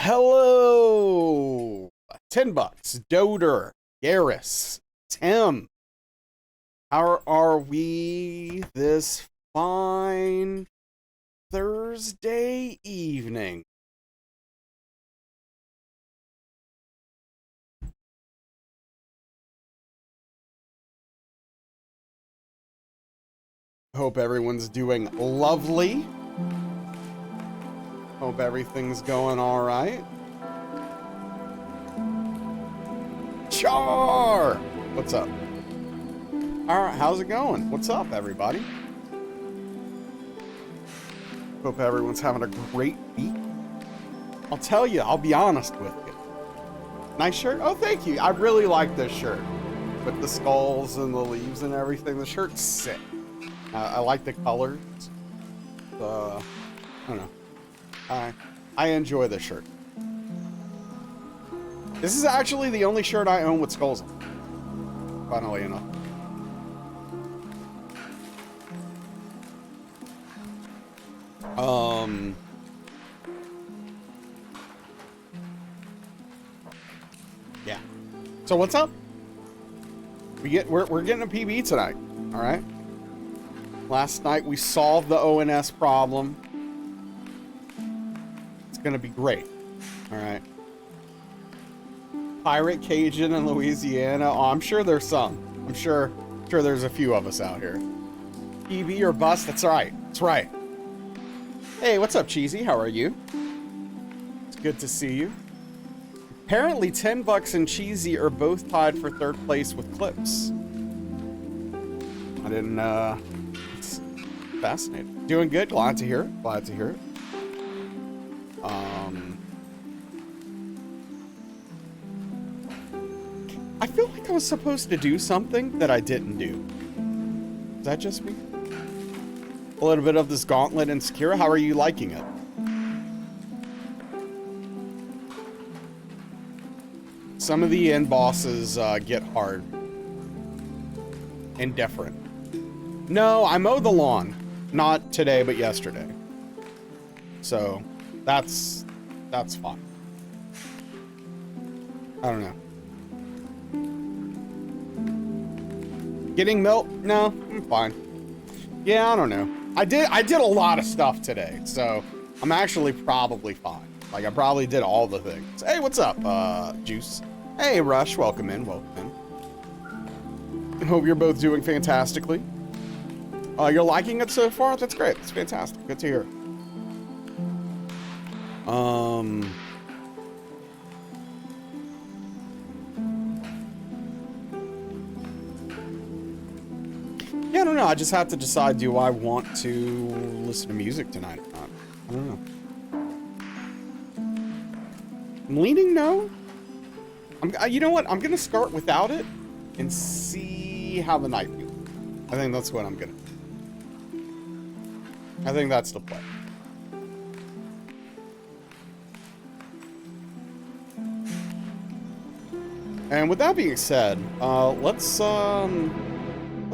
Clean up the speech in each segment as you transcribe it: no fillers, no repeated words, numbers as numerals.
Hello, $10, Doder, Garrus, Tim. How are we this fine Thursday evening? Hope everyone's doing lovely. Hope everything's going all right. Char! What's up? All right, how's it going? What's up, everybody? Hope everyone's having a great week. I'll tell you, I'll be honest with you. Nice shirt? Oh, thank you. I really like this shirt. With the skulls and the leaves and everything. The shirt's sick. I like the colors. I don't know. I enjoy this shirt. This is actually the only shirt I own with skulls on it, funnily enough. Yeah. So what's up? We're getting a PB tonight. All right. Last night we solved the ONS problem. It's gonna be great. All right. Pirate Cajun in Louisiana. Oh, I'm sure there's some. I'm sure there's a few of us out here. PB or bust. That's right. That's right. Hey, what's up, Cheesy? How are you? It's good to see you. Apparently, $10 and Cheesy are both tied for third place with clips. I didn't, it's fascinating. Doing good. Glad to hear it. Glad to hear it. I feel like I was supposed to do something that I didn't do. Is that just me? A little bit of this gauntlet and Sekiro. How are you liking it? Some of the end bosses get hard and different. No, I mowed the lawn. Not today, but yesterday. So, that's fine. I don't know. Getting milk? No, I'm fine. Yeah, I don't know. I did a lot of stuff today, so I'm actually probably fine. Like, I probably did all the things. Hey, what's up, Juice? Hey, Rush, welcome in, welcome in. Hope you're both doing fantastically. You're liking it so far? That's great. It's fantastic. Good to hear. Yeah, I don't know. I just have to decide, do I want to listen to music tonight or not? I don't know. I'm leaning no. You know what? I'm going to start without it and see how the night feels. I think that's what I'm going to do. I think that's the play. And with that being said, let's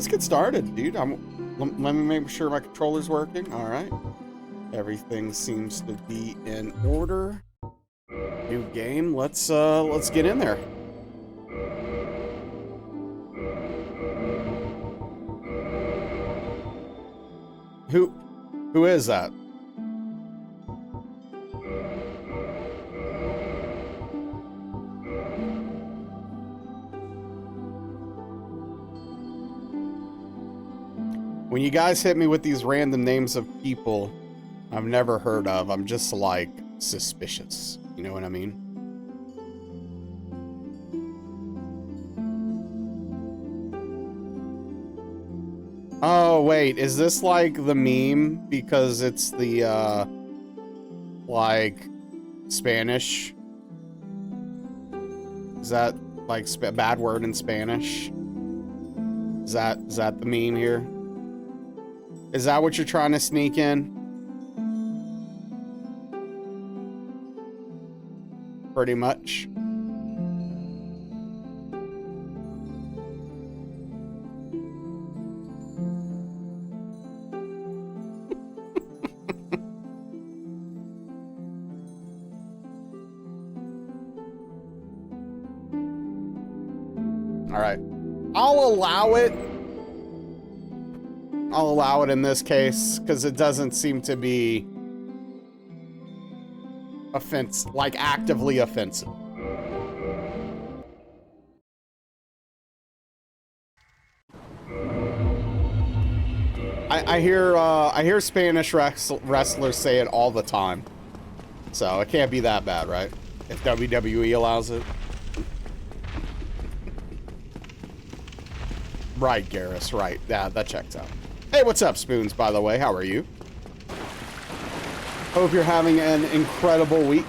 get started, dude. Let me make sure my controller's working. All right. Everything seems to be in order. New game. Let's get in there. Who is that? When you guys hit me with these random names of people I've never heard of, I'm just like suspicious. You know what I mean? Oh, wait, is this like the meme because it's the like Spanish? Is that like bad word in Spanish? Is that the meme here? Is that what you're trying to sneak in? Pretty much. All right. I'll allow it. I'll allow it in this case because it doesn't seem to be like actively offensive. I hear Spanish wrestlers say it all the time, so it can't be that bad, right? If WWE allows it. Right, Garrus, right. Yeah, that checks out. Hey, what's up, Spoons, by the way? How are you? Hope you're having an incredible week.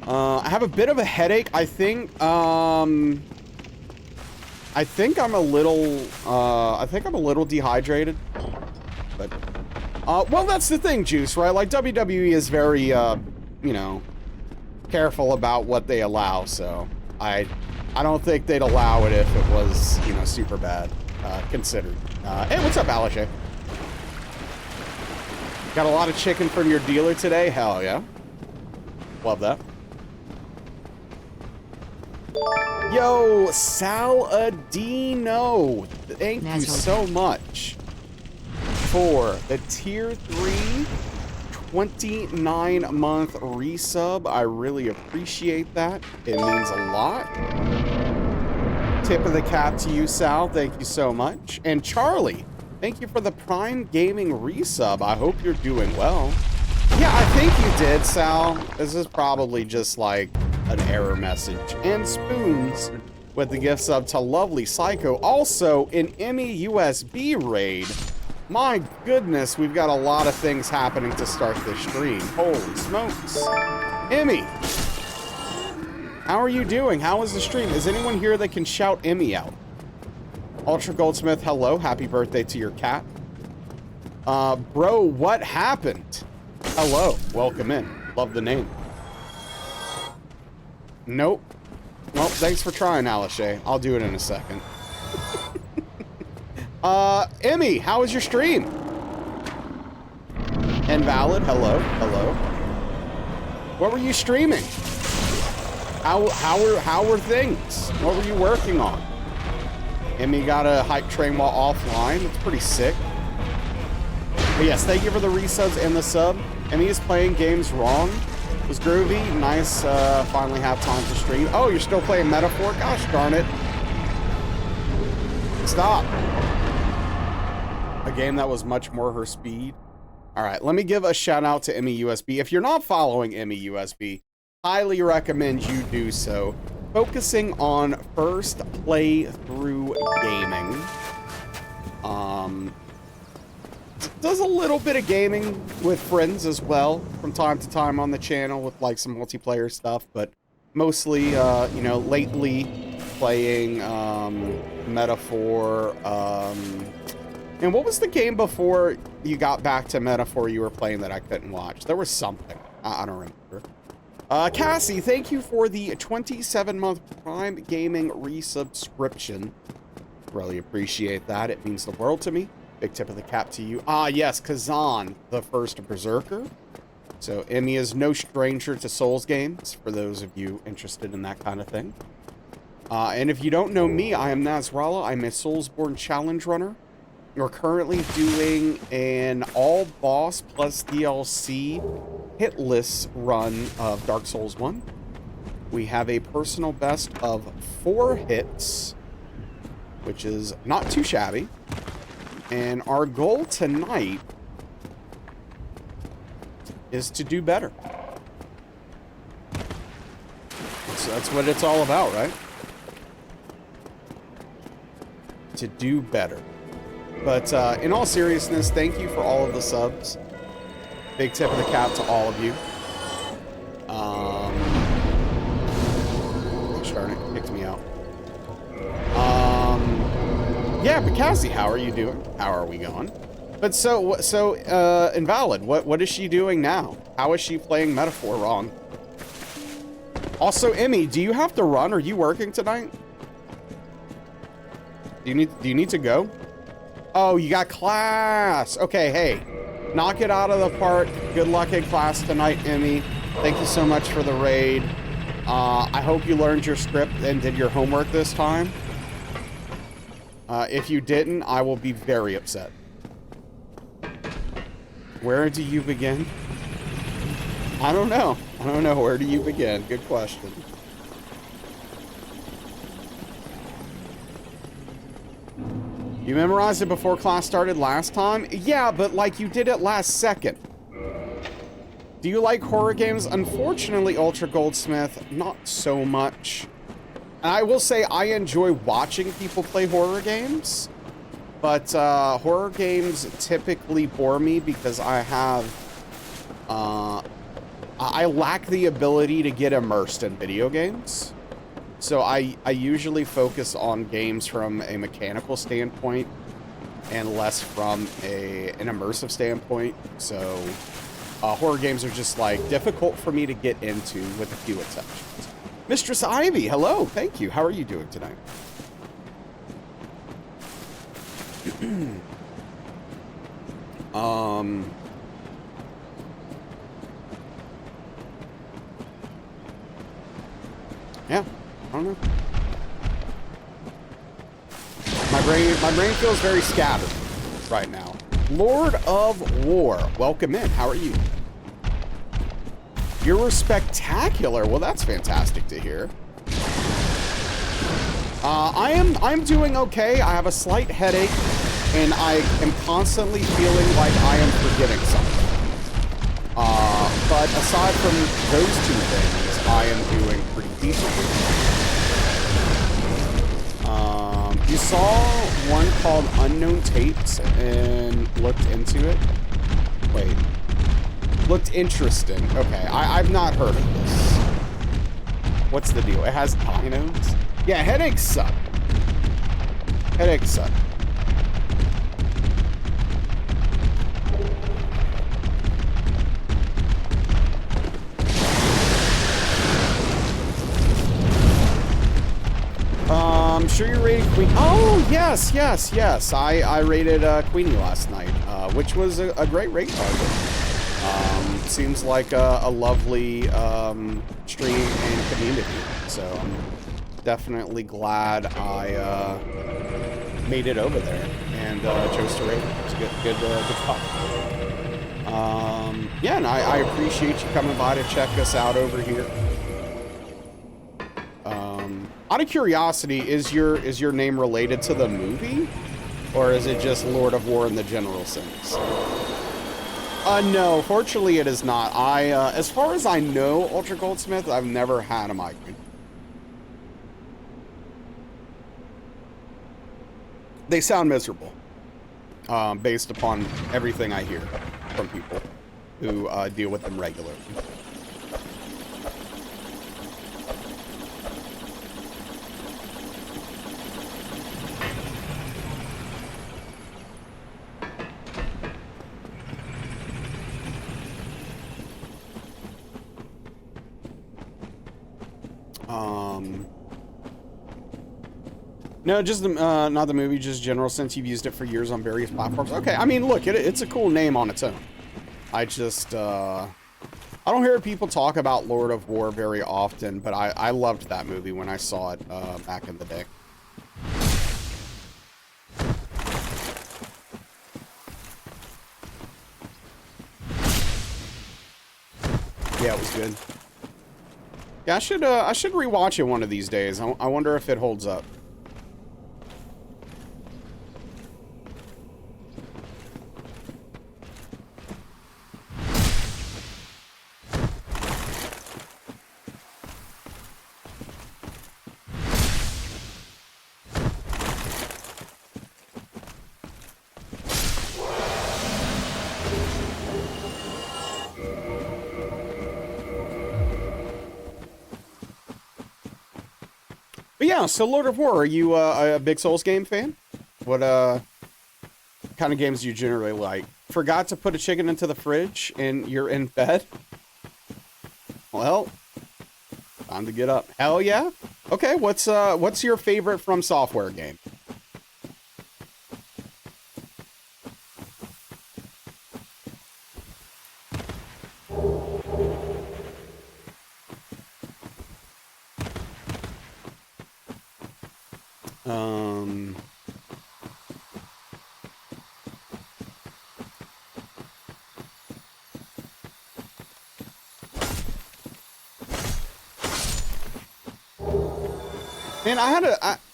I have a bit of a headache. I think I'm a little dehydrated. But well, that's the thing, Juice, right? Like WWE is very you know, careful about what they allow, so I don't think they'd allow it if it was, you know, super bad considered. Hey, what's up, Alishay? Got a lot of chicken from your dealer today? Hell yeah. Love that. Yo, Saladino, thank you so much for the tier 3 29-month resub. I really appreciate that. It means a lot. Tip of the cap to you, Sal. Thank you so much. And Charlie, thank you for the Prime Gaming resub. I hope you're doing well. Yeah, I think you did, Sal. This is probably just like an error message. And Spoons with the gift sub to Lovely Psycho. Also, an Emmy USB raid. My goodness, we've got a lot of things happening to start this stream. Holy smokes. Emmy, how are you doing? How is the stream? Is anyone here that can shout Emmy out? Ultra Goldsmith, hello. Happy birthday to your cat. Bro, what happened? Hello. Welcome in. Love the name. Nope. Well, thanks for trying, Alishay. I'll do it in a second. Emmy, how was your stream? Invalid, hello, hello. What were you streaming? How were things? What were you working on? Emmy got a hype train while offline. It's pretty sick. But yes, thank you for the resubs and the sub. Emmy is playing games wrong. It was groovy. Nice, finally have time to stream. Oh, you're still playing Metaphor? Gosh darn it. Stop. A game that was much more her speed. All right, let me give a shout out to Emmy USB. If you're not following Emmy USB, highly recommend you do so. Focusing on first playthrough gaming. Does a little bit of gaming with friends as well from time to time on the channel with like some multiplayer stuff, but mostly, you know, lately playing Metaphor. And what was the game before you got back to Metaphor you were playing that I couldn't watch? There was something. I don't remember. Cassie, thank you for the 27-month Prime Gaming resubscription. Really appreciate that. It means the world to me. Big tip of the cap to you. Ah, yes, Kazan, the first Berserker. So Emmy is no stranger to Souls games, for those of you interested in that kind of thing. And if you don't know me, I am Nasrallah. I'm a Soulsborne challenge runner. We're currently doing an all-boss plus DLC hitless run of Dark Souls 1. We have a personal best of 4 hits, which is not too shabby. And our goal tonight is to do better. So that's what it's all about, right? To do better. But in all seriousness, thank you for all of the subs. Big tip of the cap to all of you. Darn it, kicked me out. Yeah, but Cassie, how are you doing? How are we going? But so Invalid, what is she doing now? How is she playing Metaphor wrong? Also, Emmy, do you have to run? Are you working tonight? Do you need to go? Oh, you got class. Okay, hey, knock it out of the park. Good luck in class tonight, Emmy. Thank you so much for the raid. I hope you learned your script and did your homework this time. If you didn't, I will be very upset. Where do you begin? I don't know. I don't know. Where do you begin? Good question. You memorized it before class started last time? Yeah, but like you did it last second. Do you like horror games? Unfortunately, Ultra Goldsmith, not so much. And I will say I enjoy watching people play horror games, but horror games typically bore me because I lack the ability to get immersed in video games. So I usually focus on games from a mechanical standpoint and less from an immersive standpoint. So horror games are just like difficult for me to get into with a few exceptions. Mistress Ivy, hello, thank you. How are you doing tonight? Yeah, I don't know. My brain feels very scattered right now. Lord of War, welcome in. How are you? You're spectacular. Well, that's fantastic to hear. I'm doing okay. I have a slight headache, and I am constantly feeling like I am forgetting something. But aside from those two things, I am doing pretty decently. You saw one called Unknown Tapes and looked into it? Wait. Looked interesting. Okay, I've not heard of this. What's the deal? It has dinos? Yeah, headaches suck. Headaches suck. I'm sure you rated Queen. Oh, yes. I rated Queenie last night, which was a great rate target. Seems like a lovely stream and community. So I'm definitely glad I made it over there and chose to rate it. It's good talk. Yeah, and I appreciate you coming by to check us out over here. Out of curiosity, is your name related to the movie, or is it just Lord of War in the general sense? No, fortunately it is not. As far as I know, Ultra Goldsmith, I've never had a migraine. They sound miserable, based upon everything I hear from people who deal with them regularly. No, just not the movie, just general sense. You've used it for years on various platforms. Okay, I mean, look, it's a cool name on its own. I just, I don't hear people talk about Lord of War very often, but I loved that movie when I saw it back in the day. Yeah, it was good. Yeah, I should rewatch it one of these days. I wonder if it holds up. But yeah, so Lord of War, are you a big Souls game fan? What kind of games do you generally like? Forgot to put a chicken into the fridge and you're in bed? Well, time to get up. Hell yeah. Okay, what's your favorite From Software game? Man,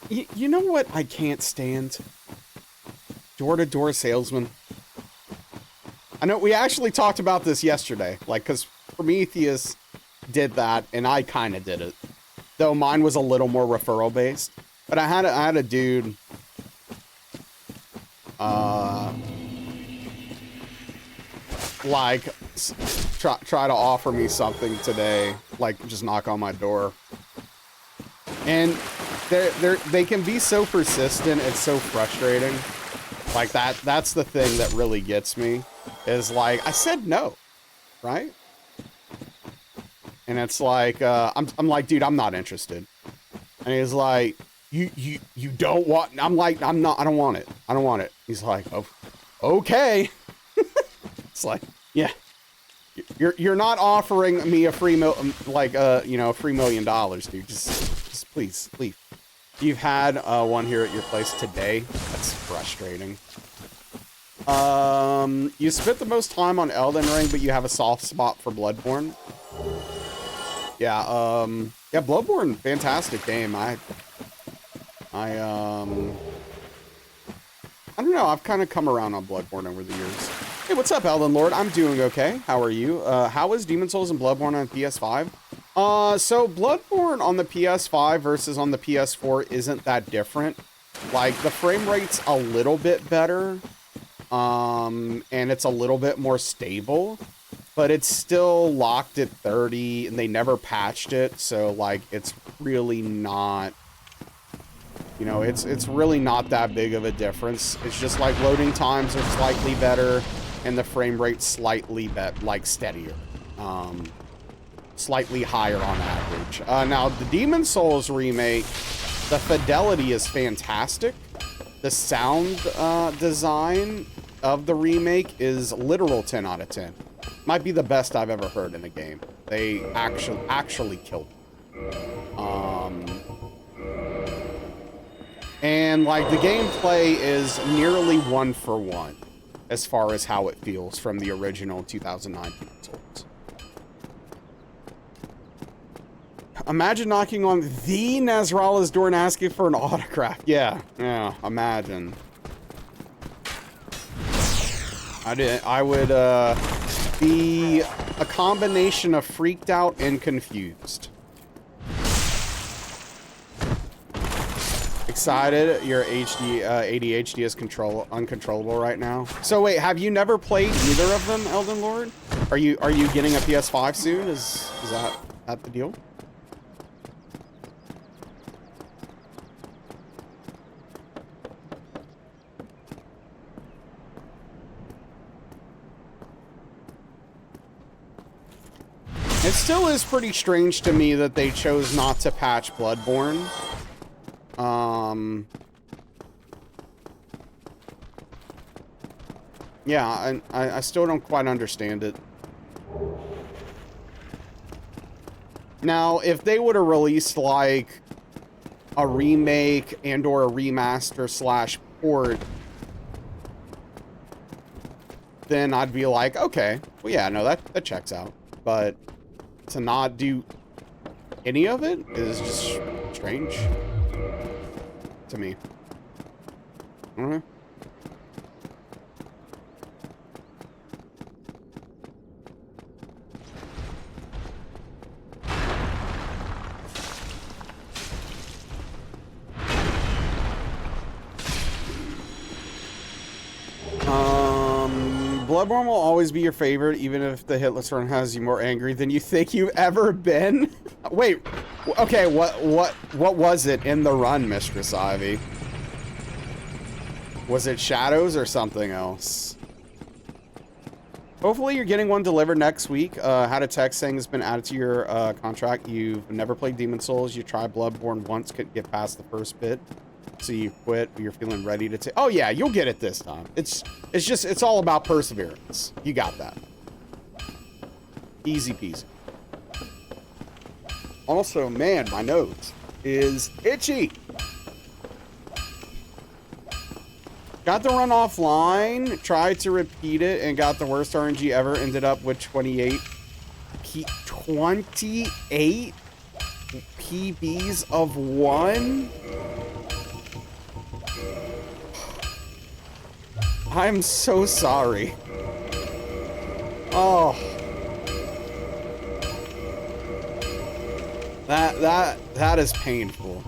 you know what I can't stand? Door-to-door salesman. I know we actually talked about this yesterday, like, because Prometheus did that, and I kind of did it. Though mine was a little more referral-based. But I had a dude, like, try to offer me something today, like, just knock on my door. And they can be so persistent, it's so frustrating. Like, that's the thing that really gets me, is like, I said no, right? And it's like, I'm like, dude, I'm not interested. And he's like, you don't want, I'm like, I don't want it. I don't want it. He's like, oh, okay. It's like, yeah, you're not offering me a free $1 million, dude. Just please leave. You've had one here at your place today. That's frustrating. You spent the most time on Elden Ring, but you have a soft spot for Bloodborne. Yeah, yeah, Bloodborne, fantastic game. I don't know, I've kind of come around on Bloodborne over the years. Hey, what's up, Elden Lord? I'm doing okay. How are you? How is Demon's Souls and Bloodborne on PS5? So Bloodborne on the PS5 versus on the PS4 isn't that different. Like, the frame rate's a little bit better, and it's a little bit more stable, but it's still locked at 30, and they never patched it, so, like, it's really not, you know, it's really not that big of a difference. It's just, like, loading times are slightly better, and the frame rate's slightly, steadier. Slightly higher on average. Now, the Demon's Souls remake, the fidelity is fantastic. The sound design of the remake is literal 10 out of 10. Might be the best I've ever heard in a game. They actually killed it. And, like, the gameplay is nearly 1-for-1 as far as how it feels from the original 2009 Demon's Souls. Imagine knocking on the Nasrallah's door and asking for an autograph. Yeah, imagine. I would be a combination of freaked out and confused. Excited, your ADHD is uncontrollable right now. So wait, have you never played either of them, Elden Lord? Are you getting a PS5 soon? Is that the deal? It still is pretty strange to me that they chose not to patch Bloodborne. Yeah, I still don't quite understand it. Now, if they would have released, like, a remake and or a remaster slash port, then I'd be like, okay, well, yeah, no, that checks out. But to not do any of it is just strange to me. I don't know. Bloodborne will always be your favorite, even if the hit list run has you more angry than you think you've ever been. Wait, okay, what was it in the run, Mistress Ivy? Was it Shadows or something else? Hopefully you're getting one delivered next week. Had a text saying it's been added to your contract. You've never played Demon's Souls. You tried Bloodborne once, couldn't get past the first bit. So you quit, but you're feeling ready to take... Oh, yeah, you'll get it this time. It's all about perseverance. You got that. Easy peasy. Also, man, my nose is itchy. Got the run offline, tried to repeat it, and got the worst RNG ever. Ended up with 28. 28? PBs of 1? I'm so sorry. Oh. That is painful.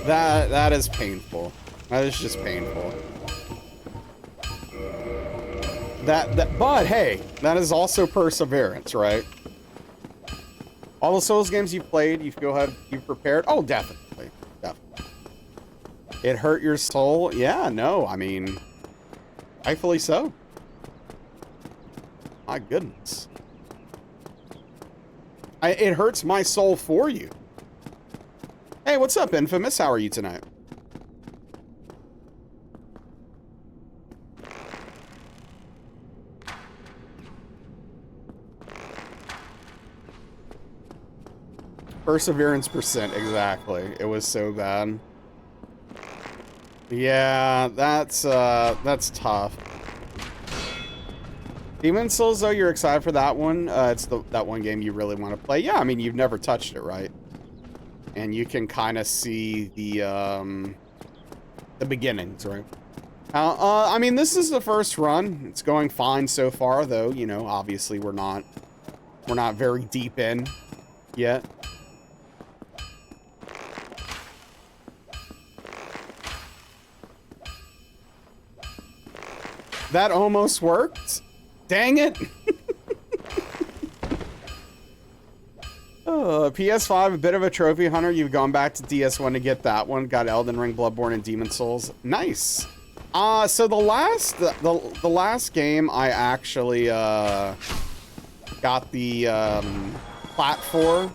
That is painful. That is just painful. But hey, that is also perseverance, right? All the Souls games you've played, you feel have you prepared? Oh, definitely. Definitely. It hurt your soul? Yeah, no, I mean, rightfully so. My goodness. It hurts my soul for you. Hey, what's up, Infamous? How are you tonight? Perseverance percent, exactly. It was so bad. Yeah, that's tough. Demon Souls, though, you're excited for that one? It's that one game you really want to play. Yeah, I mean, you've never touched it, right? And you can kind of see the beginnings, right? I mean, this is the first run. It's going fine so far, though. You know, obviously we're not very deep in yet. That almost worked. Dang it. PS5, a bit of a trophy hunter. You've gone back to DS1 to get that one. Got Elden Ring, Bloodborne, and Demon Souls. Nice. So the last game I actually got the plat for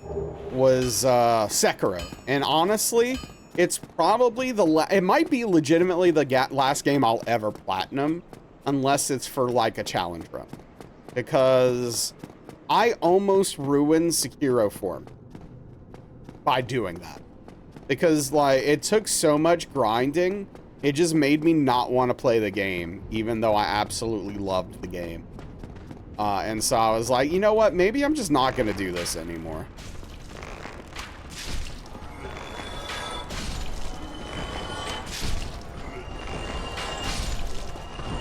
was Sekiro. And honestly, it's probably it might be legitimately the last game I'll ever platinum, unless it's for like a challenge run, because I almost ruined Sekiro for me by doing that, because like it took so much grinding, it just made me not want to play the game, even though I absolutely loved the game. And so I was like, you know what, maybe I'm just not gonna do this anymore.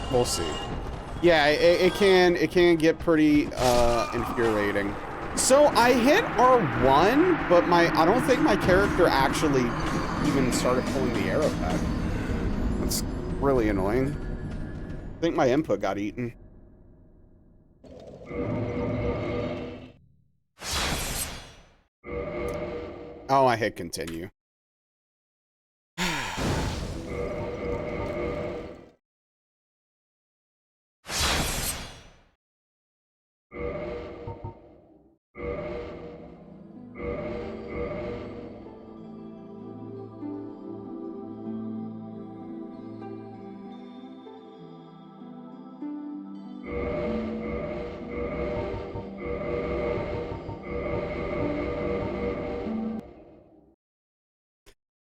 We'll see. Yeah, it can get pretty infuriating. So I hit R1, but I don't think my character actually even started pulling the arrow back. That's really annoying. I think my input got eaten. Oh, I hit continue.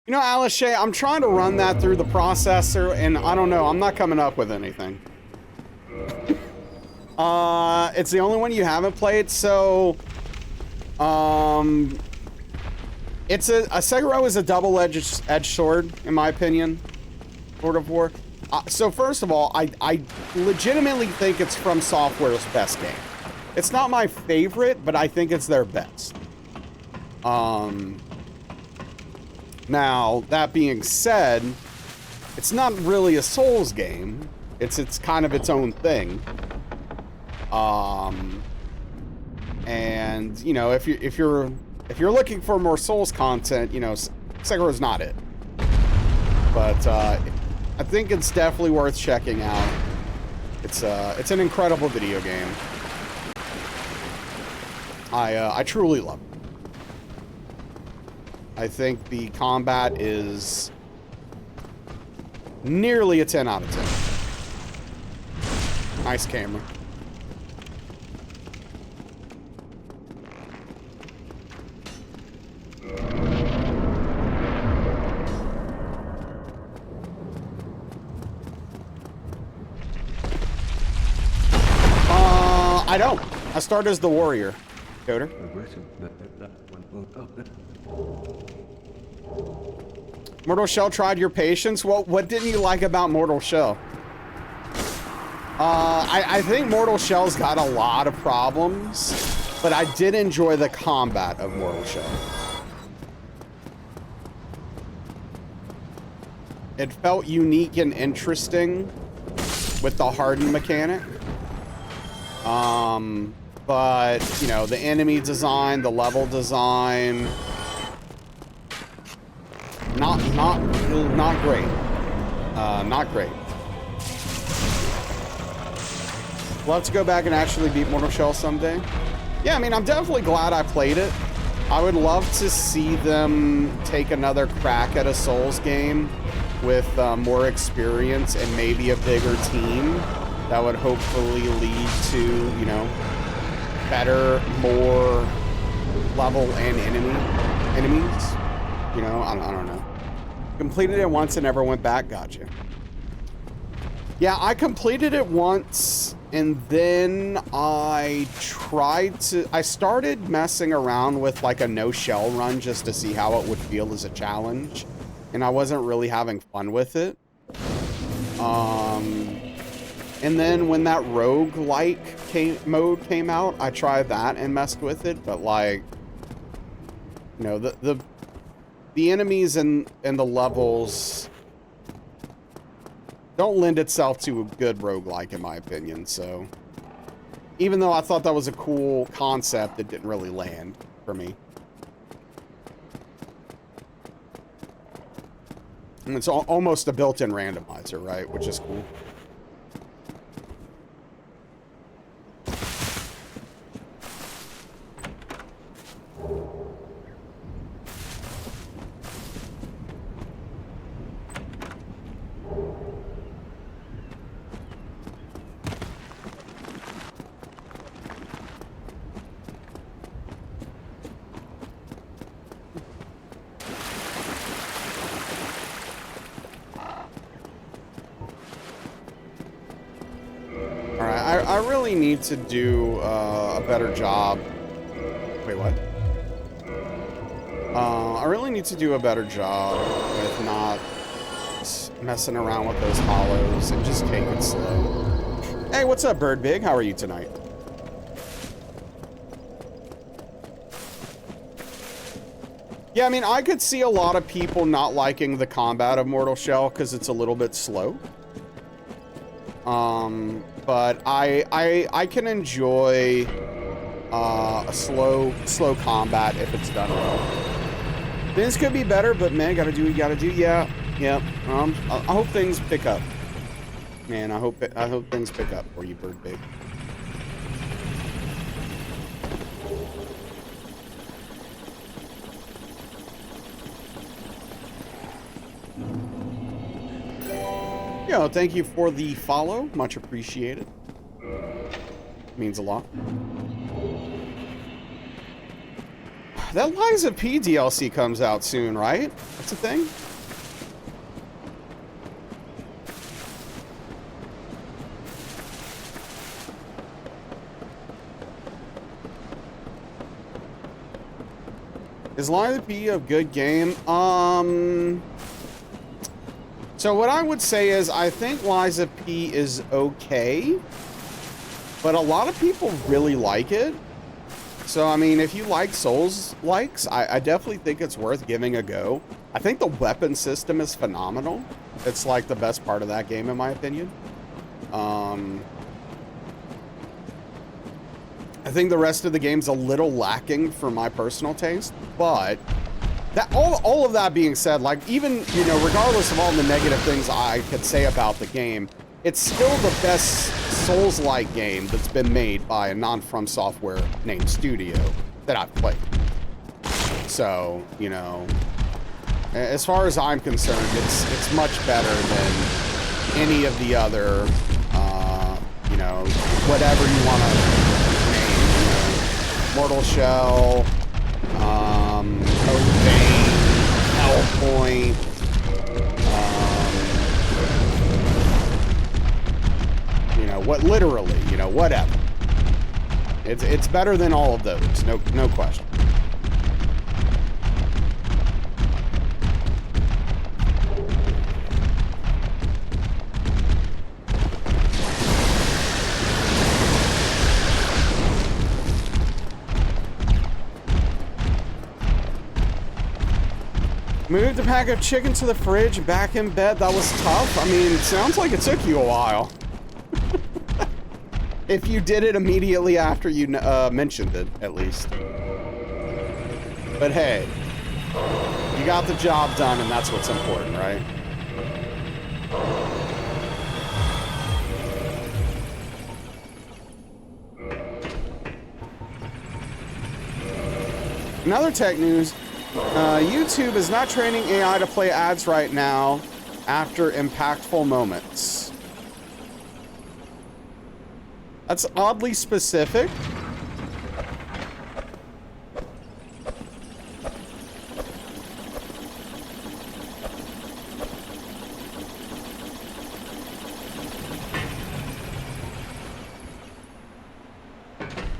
You know, Alice Shay, I'm trying to run that through the processor, and I don't know, I'm not coming up with anything. It's the only one you haven't played, so... It's a Sekiro is a double-edged sword, in my opinion. Lord of War. So first of all, I legitimately think it's From Software's best game. It's not my favorite, but I think it's their best. Now, that being said, it's not really a Souls game. It's kind of its own thing. And you know, if you're looking for more Souls content, you know, Sekiro's not it. But I think it's definitely worth checking out. It's an incredible video game. I truly love it. I think the combat is nearly a 10 out of 10. Nice camera. I don't. I start as the warrior. Coder. Mortal Shell tried your patience. Well, what didn't you like about Mortal Shell? I think Mortal Shell's got a lot of problems, but I did enjoy the combat of Mortal Shell. It felt unique and interesting with the harden mechanic. But, you know, the enemy design, the level design, not great. Not great. We'll have to go back and actually beat Mortal Shell someday. Yeah, I mean, I'm definitely glad I played it. I would love to see them take another crack at a Souls game with more experience and maybe a bigger team that would hopefully lead to, you know, better, more level and enemies. You know, I don't know. Completed it once and never went back. Gotcha. Yeah, I completed it once and then I started messing around with like a no shell run just to see how it would feel as a challenge. And I wasn't really having fun with it. And then when that roguelike mode came out, I tried that and messed with it. But like, you know, the enemies and the levels don't lend itself to a good roguelike, in my opinion. So even though I thought that was a cool concept, it didn't really land for me. And it's almost a built-in randomizer, right? Which is cool. Need to do a better job. Wait, what? I really need to do a better job with not messing around with those hollows and just take it slow. Hey, what's up, Bird Big? How are you tonight? Yeah, I mean, I could see a lot of people not liking the combat of Mortal Shell because it's a little bit slow. But I can enjoy a slow combat if it's done well. Things could be better, but man, gotta do what you gotta do. Yeah. I hope things pick up. Man, I hope things pick up for you, Bird Big. Yo, thank you for the follow. Much appreciated. Means a lot. That Liza P DLC comes out soon, right? That's a thing? Is Liza P a good game? So what I would say is I think Liza P is okay, but a lot of people really like it. So, I mean, if you like Souls-likes, I definitely think it's worth giving a go. I think the weapon system is phenomenal. It's like the best part of that game, in my opinion. I think the rest of the game's a little lacking for my personal taste, but that all of that being said, like, even, you know, regardless of all the negative things I could say about the game, it's still the best Souls-like game that's been made by a non-From Software named studio that I've played. So, you know, as far as I'm concerned, it's much better than any of the other, you know, whatever you want to name, you know, Mortal Shell, Bane, Hellpoint, you know, what, literally, you know, whatever. It's better than all of those. No question. Moved a pack of chicken to the fridge, back in bed. That was tough. I mean, it sounds like it took you a while. If you did it immediately after you mentioned it, at least. But hey, you got the job done, and that's what's important, right? Another tech news. YouTube is not training AI to play ads right now after impactful moments. That's oddly specific.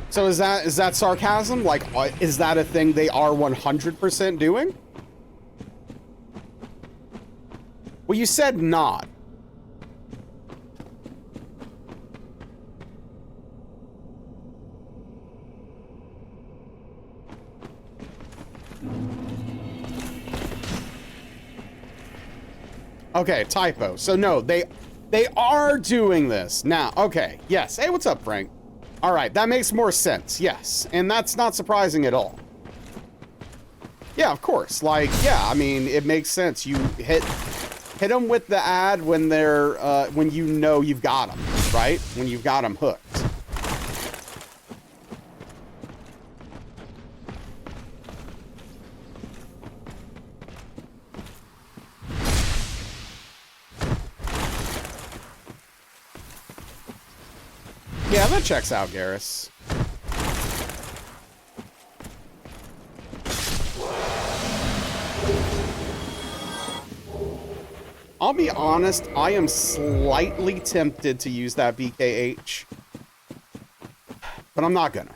So is that sarcasm? Like, is that a thing they are 100% doing? Well, you said not. Okay, typo. So no, they are doing this now. Okay, yes. Hey, what's up, Frank? All right, that makes more sense. Yes, and that's not surprising at all. Yeah, of course. Like, yeah, I mean, it makes sense. You hit them with the ad when they're when you know you've got them, right? When you've got them hooked. Yeah, that checks out, Garrus. I'll be honest, I am slightly tempted to use that BKH, but I'm not gonna.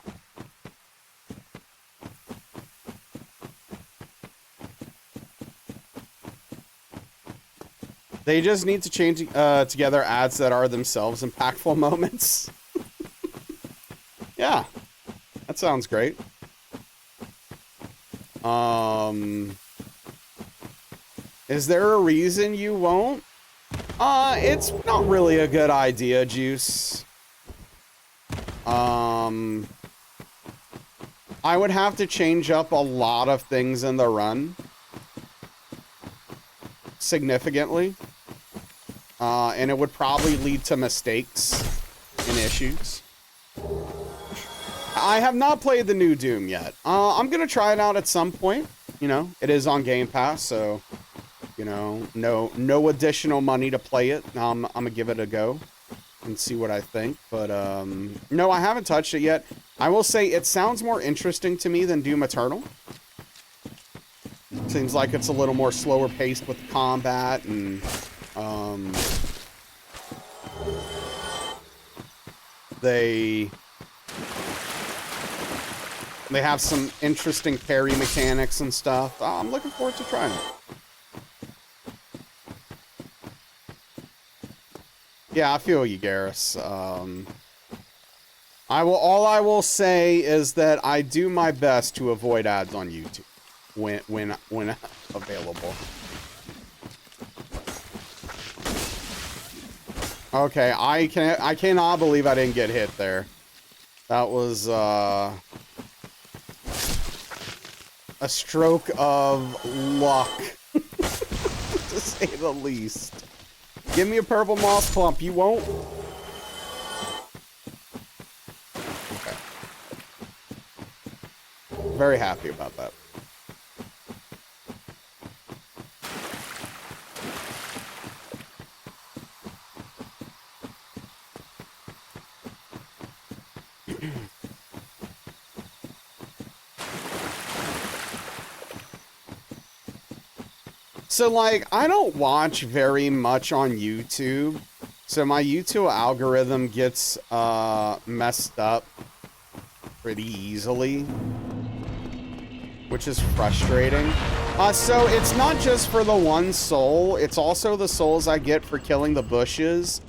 They just need to change together ads that are themselves impactful moments. Yeah, that sounds great. Is there a reason you won't? It's not really a good idea, Juice. I would have to change up a lot of things in the run. Significantly. And it would probably lead to mistakes and issues. I have not played the new Doom yet. I'm gonna try it out at some point. You know, it is on Game Pass, so you know, no additional money to play it. I'm gonna give it a go and see what I think. But no, I haven't touched it yet. I will say it sounds more interesting to me than Doom Eternal. Seems like it's a little more slower paced with combat and they have some interesting parry mechanics and stuff. I'm looking forward to trying it. Yeah, I feel you, Garrus. All I will say is that I do my best to avoid ads on YouTube when available. Okay, I cannot believe I didn't get hit there. That was a stroke of luck, to say the least. Give me a purple moss clump. You won't? Okay. Very happy about that. So, like, I don't watch very much on YouTube, so my YouTube algorithm gets messed up pretty easily, which is frustrating. So it's not just for the one soul, it's also the souls I get for killing the bushes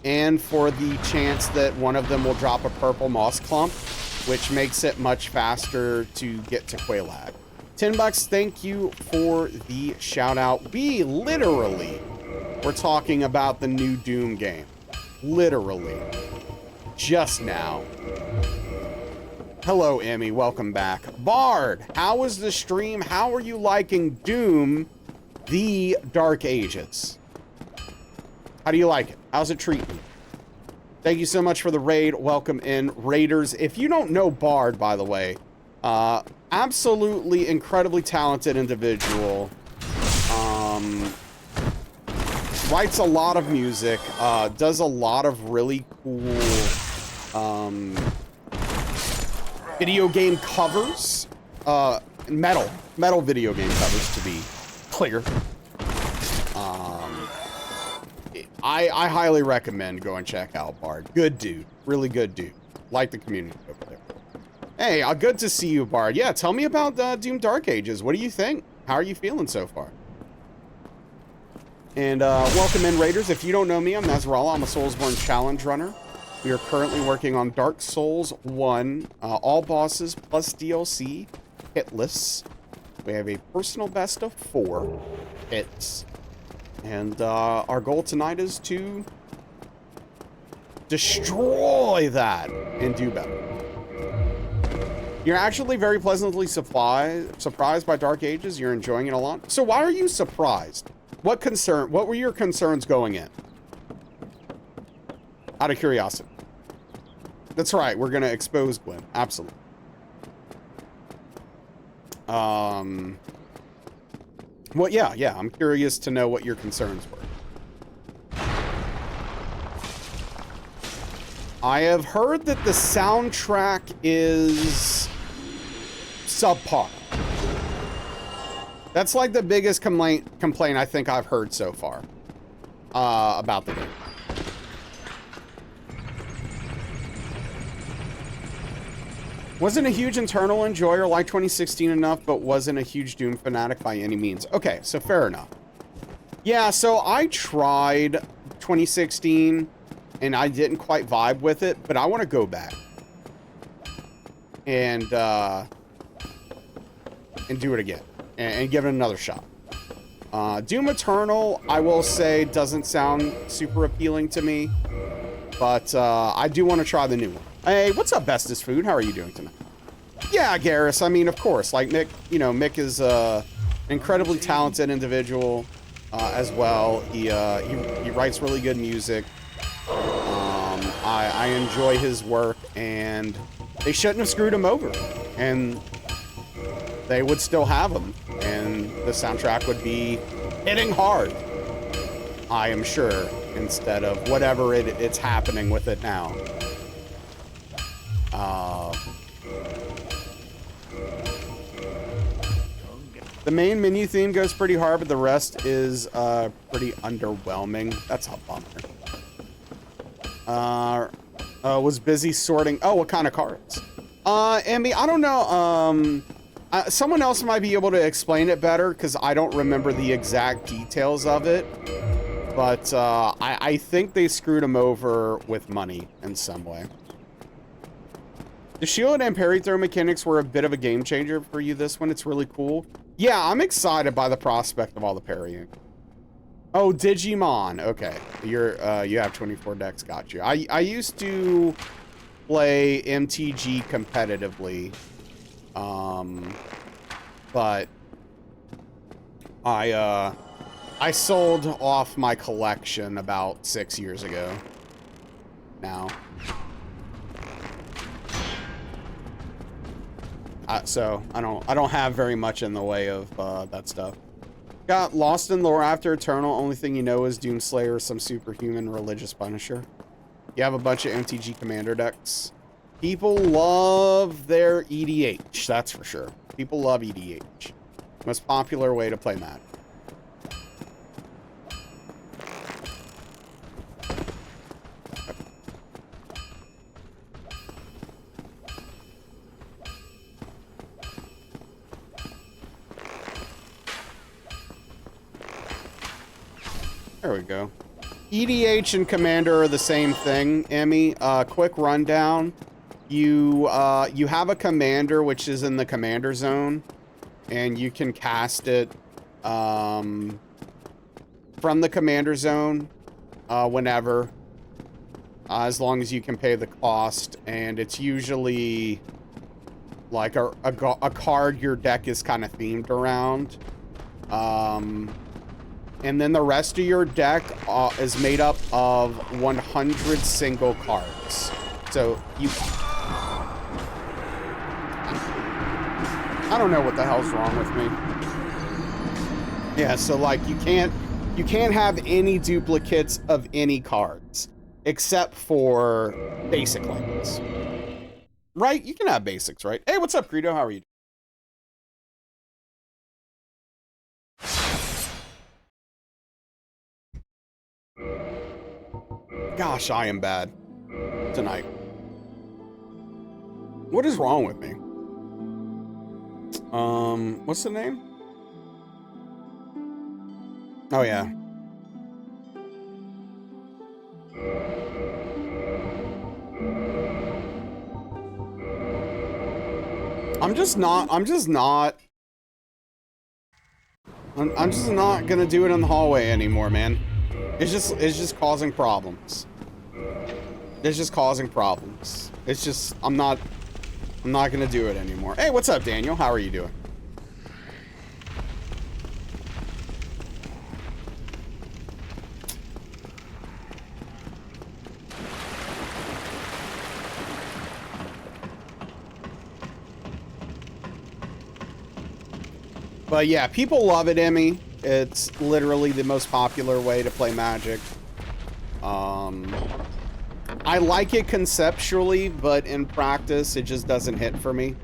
and for the chance that one of them will drop a purple moss clump, which makes it much faster to get to Quelaag. 10 bucks, thank you for the shout out. We literally were talking about the new Doom game. Literally. Just now. Hello, Emmy. Welcome back. Bard, how was the stream? How are you liking Doom, the Dark Ages? How do you like it? How's it treating you? Thank you so much for the raid. Welcome in, Raiders. If you don't know Bard, by the way, absolutely incredibly talented individual. Writes a lot of music, does a lot of really cool video game covers, metal video game covers, to be clear. I highly recommend go and check out Bard. Good dude, really good dude. Like the community over there. Hey, good to see you, Bard. Yeah, tell me about Doom Dark Ages. What do you think? How are you feeling so far? And welcome in, Raiders. If you don't know me, I'm Nazrala. I'm a Soulsborne challenge runner. We are currently working on Dark Souls 1, all bosses plus DLC, hitless. We have a personal best of 4 hits. And our goal tonight is to destroy that and do better. You're actually very pleasantly surprised by Dark Ages. You're enjoying it a lot. So why are you surprised? What were your concerns going in? Out of curiosity. That's right, we're gonna expose Gwen. Absolutely. Well, yeah, I'm curious to know what your concerns were. I have heard that the soundtrack is subpar. That's like the biggest complaint I think I've heard so far about the game. Wasn't a huge internal enjoyer like 2016 enough, but wasn't a huge Doom fanatic by any means. Okay, so fair enough. Yeah, so I tried 2016 and I didn't quite vibe with it, but I want to go back and do it again and give it another shot. Doom Eternal, I will say, doesn't sound super appealing to me, but I do want to try the new one. Hey, what's up, Bestest Food? How are you doing tonight? Yeah, Garrus, I mean, of course, like Mick, you know, Mick is an incredibly talented individual as well. He writes really good music. I enjoy his work, and they shouldn't have screwed him over, and they would still have him, and the soundtrack would be hitting hard, I am sure, instead of whatever it's happening with it now. The main menu theme goes pretty hard, but the rest is pretty underwhelming. That's a bummer. Was busy sorting. Oh, what kind of cards? Emmy, I don't know. Someone else might be able to explain it better because I don't remember the exact details of it. But I think they screwed him over with money in some way. The shield and parry throw mechanics were a bit of a game changer for you this one. It's really cool. Yeah, I'm excited by the prospect of all the parrying. Oh, Digimon. Okay. You have 24 decks. Got you. I used to play MTG competitively. But I sold off my collection about 6 years ago now. So I don't have very much in the way of that stuff. Got lost in lore after Eternal. Only thing you know is Doomslayer, some superhuman religious punisher. You have a bunch of MTG commander decks. People love their EDH, that's for sure. People love EDH. Most popular way to play Magic. There we go. EDH and Commander are the same thing, Emmy. Quick rundown. You have a Commander, which is in the Commander Zone, and you can cast it from the Commander Zone whenever, as long as you can pay the cost, and it's usually like a card your deck is kind of themed around. And then the rest of your deck is made up of 100 single cards. So you... I don't know what the hell's wrong with me. Yeah, so like you can't have any duplicates of any cards except for basic lands. Right? You can have basics, right? Hey, what's up, Greedo? How are you? Gosh, I am bad tonight. What is wrong with me? What's the name? Oh, yeah. I'm just not gonna do it in the hallway anymore, man. It's just causing problems. It's just causing problems. It's just, I'm not gonna do it anymore. Hey, what's up, Daniel? How are you doing? But yeah, people love it, Emmy. It's literally the most popular way to play Magic. I like it conceptually, but in practice, it just doesn't hit for me.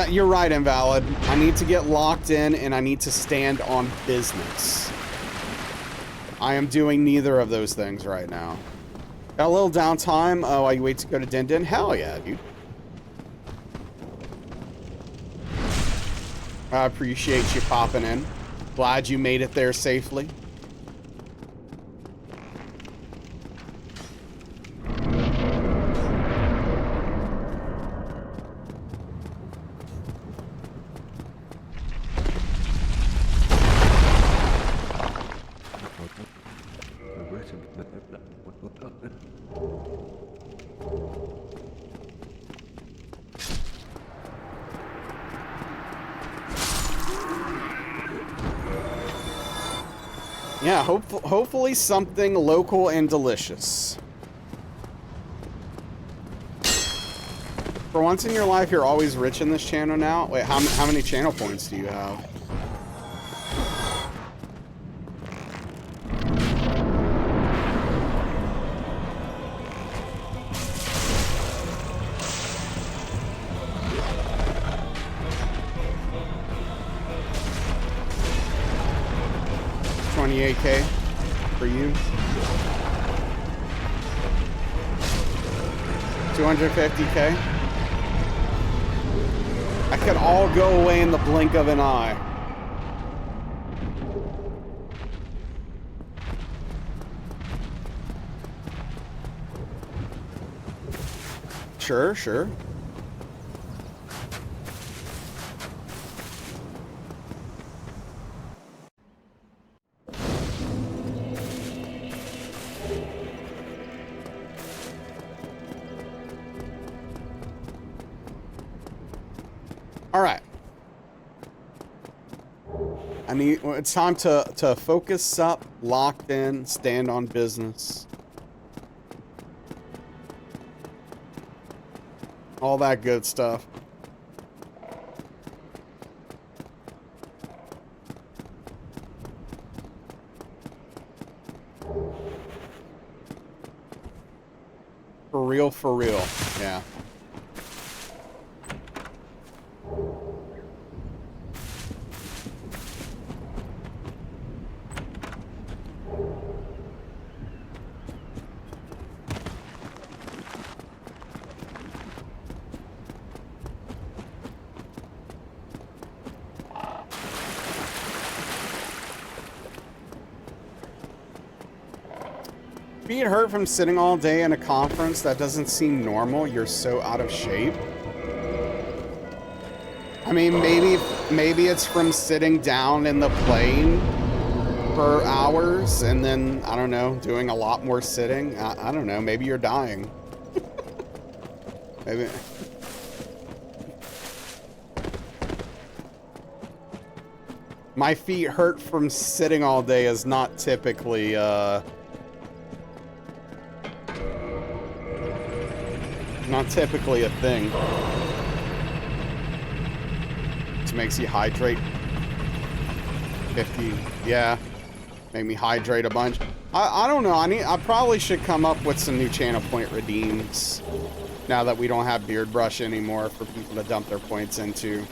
You're right, Invalid. I need to get locked in, and I need to stand on business. I am doing neither of those things right now. Got a little downtime while you wait to go to Din Din? Hell yeah, dude. I appreciate you popping in. Glad you made it there safely. Yeah, hopefully something local and delicious. For once in your life, you're always rich in this channel now? Wait, how many channel points do you have? $28K for you. 250K. I could all go away in the blink of an eye. Sure, sure. All right. It's time to focus up, locked in, stand on business. All that good stuff. For real. Yeah. Feet hurt from sitting all day in a conference? That doesn't seem normal. You're so out of shape. I mean, maybe it's from sitting down in the plane for hours and then, I don't know, doing a lot more sitting. I don't know. Maybe you're dying. Maybe. My feet hurt from sitting all day is not typically, not typically a thing. This makes you hydrate. 50, yeah. Make me hydrate a bunch. I don't know. I probably should come up with some new channel point redeems now that we don't have Beard Brush anymore for people to dump their points into.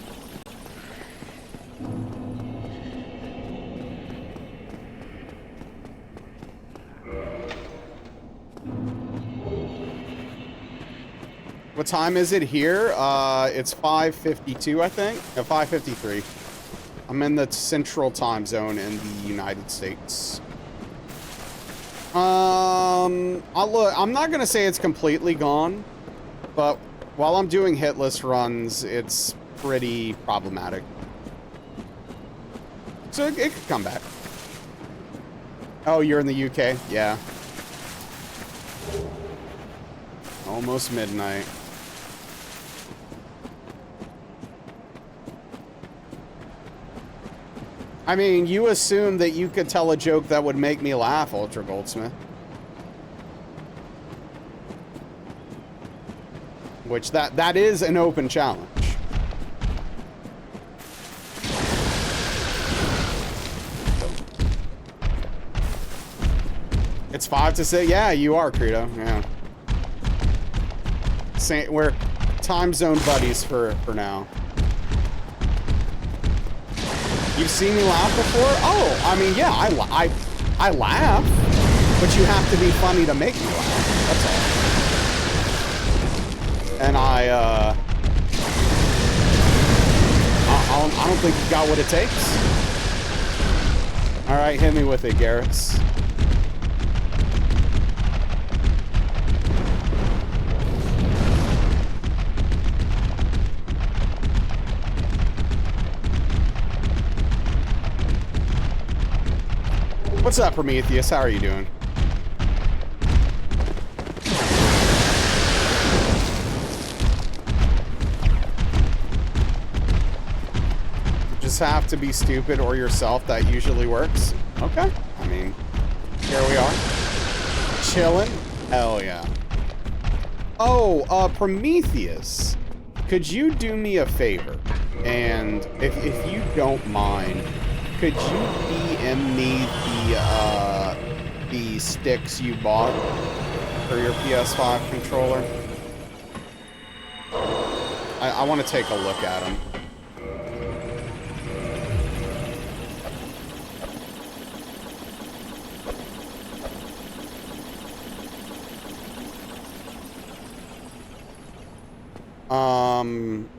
What time is it here? It's 5:52, I think. 5:53. I'm in the central time zone in the United States. I'm not gonna say it's completely gone, but while I'm doing hitless runs, it's pretty problematic. So it could come back. Oh, you're in the UK? Yeah. Almost midnight. I mean, you assume that you could tell a joke that would make me laugh, Ultra Goldsmith. Which that is an open challenge. It's 5 to 6. Yeah, you are, Credo. Yeah. We're time zone buddies for now. You've seen me laugh before? Oh, I mean, yeah, I laugh, but you have to be funny to make me laugh. That's all. And I don't think you got what it takes. All right, hit me with it, Garrus. What's up, Prometheus? How are you doing? You just have to be stupid or yourself. That usually works. Okay. I mean, here we are. Chilling. Hell yeah. Oh, Prometheus. Could you do me a favor? And if you don't mind, could you DM me the sticks you bought for your PS5 controller? I want to take a look at them.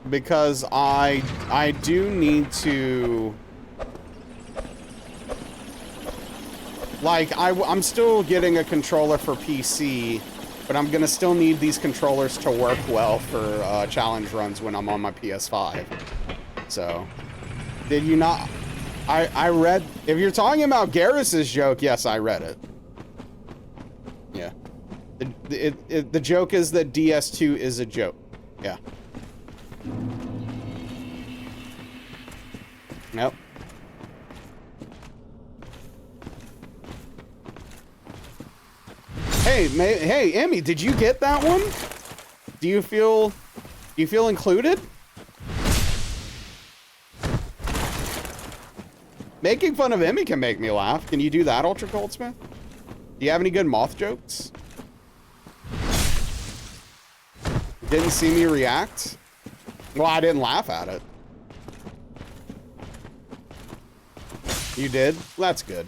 Because I do need to... Like, I'm still getting a controller for PC, but I'm gonna still need these controllers to work well for challenge runs when I'm on my PS5. So, did you not... I read... If you're talking about Garrus's joke, yes, I read it. Yeah. The joke is that DS2 is a joke. Yeah. Yep. Hey, Emmy, did you get that one? Do you feel included? Making fun of Emmy can make me laugh. Can you do that, Ultra Goldsmith? Do you have any good moth jokes? Didn't see me react? Well, I didn't laugh at it. You did? Well, that's good.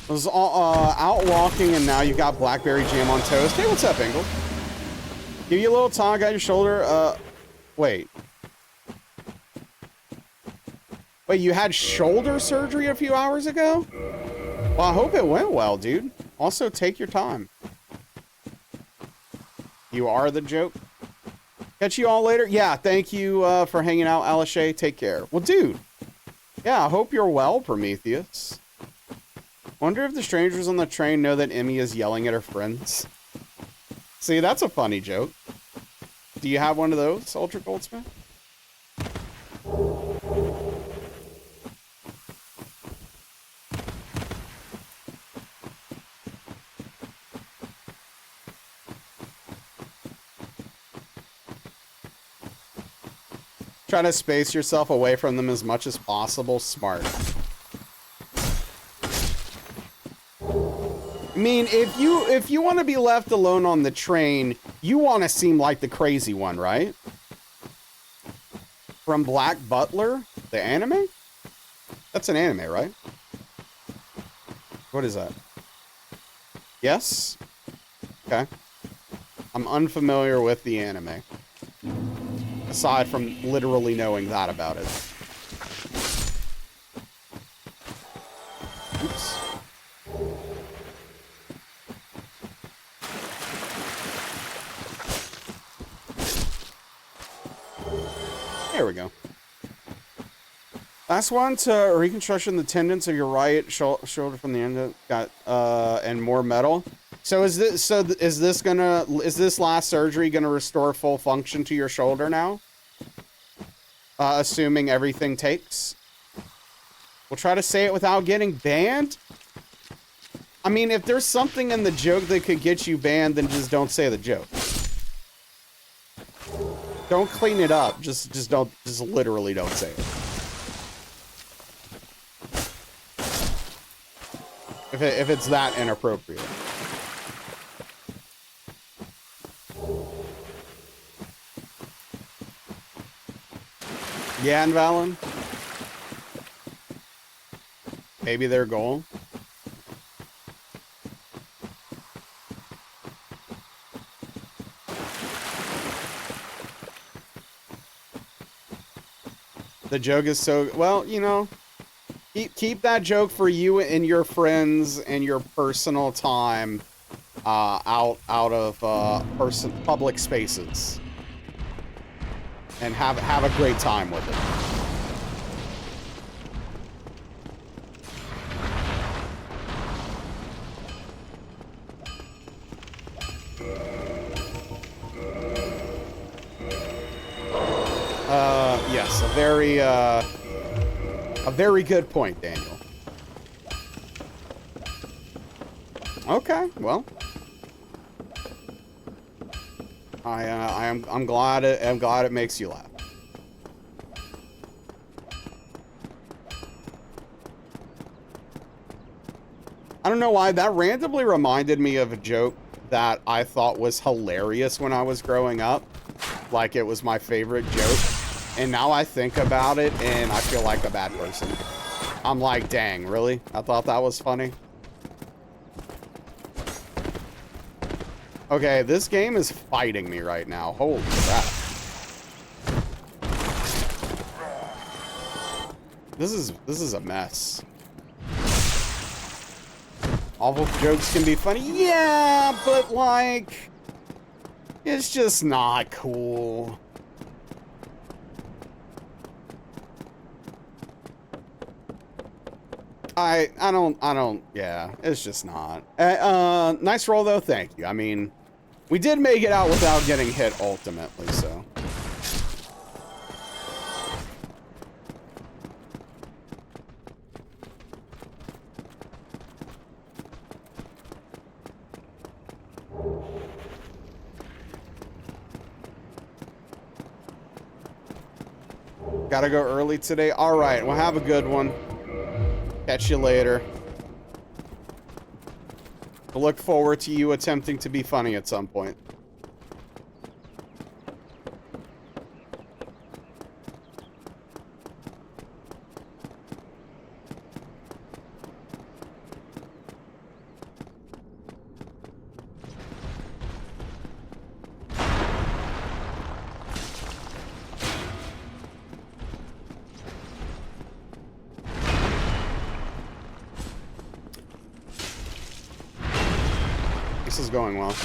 I was out walking and now you got blackberry jam on toast. Hey, what's up, Engel? Give you a little tug on your shoulder. Wait. Wait, you had shoulder surgery a few hours ago? Well, I hope it went well, dude. Also, take your time. You are the joke. Catch you all later. Yeah, thank you for hanging out, Alishay. Take care. Well, dude. Yeah, I hope you're well, Prometheus. Wonder if the strangers on the train know that Emmy is yelling at her friends. See, that's a funny joke. Do you have one of those, Ultra Goldsmith? Try to space yourself away from them as much as possible. Smart. I mean, if you want to be left alone on the train, you want to seem like the crazy one, right? From Black Butler, the anime? That's an anime, right? What is that? Yes? Okay. I'm unfamiliar with the anime. Aside from literally knowing that about it. Oops. There we go. Last one to reconstruction the tendons of your right shoulder from the end got and more metal. So is this last surgery gonna restore full function to your shoulder now? Assuming everything takes. We'll try to say it without getting banned. I mean, if there's something in the joke that could get you banned, then just don't say the joke. Don't clean it up. Just literally don't say it. If it's that inappropriate. Yeah, and Valen. Maybe their goal. The joke is so, well, you know, keep that joke for you and your friends and your personal time out of public spaces. And have a great time with it. Yes, a very good point, Daniel. Okay, well, I'm glad it makes you laugh. I don't know why that randomly reminded me of a joke that I thought was hilarious when I was growing up. Like it was my favorite joke. And now I think about it and I feel like a bad person. I'm like, dang, really? I thought that was funny. Okay, this game is fighting me right now. Holy crap. This is a mess. Awful jokes can be funny. Yeah, but like it's just not cool. I don't, yeah, it's just not. Nice roll though, thank you. I mean, we did make it out without getting hit ultimately, so. Gotta go early today. All right, well, have a good one. Catch you later. I look forward to you attempting to be funny at some point. This is going well.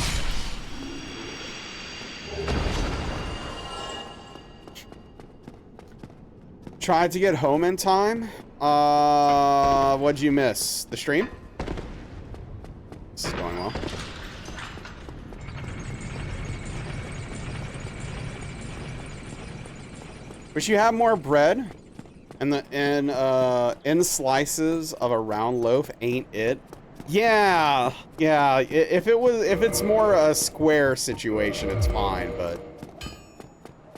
Tried to get home in time. What'd you miss? The stream? This is going well. Wish you had more bread. And in slices of a round loaf ain't it? Yeah. If it's more a square situation, it's fine, but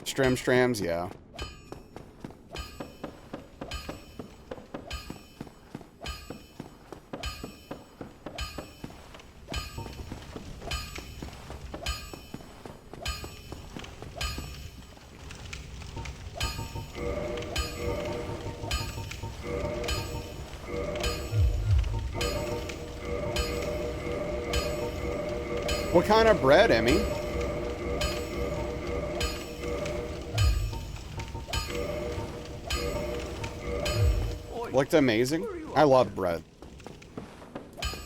strams, yeah. What kind of bread, Emmy? Looked amazing. I love bread.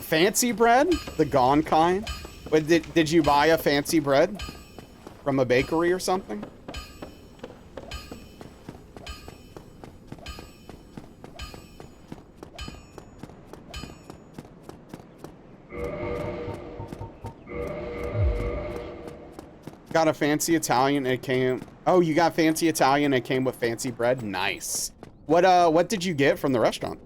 Fancy bread? The gone kind? But did you buy a fancy bread? From a bakery or something? Got a fancy Italian, it came... Oh, you got fancy Italian, it came with fancy bread? Nice. What did you get from the restaurant?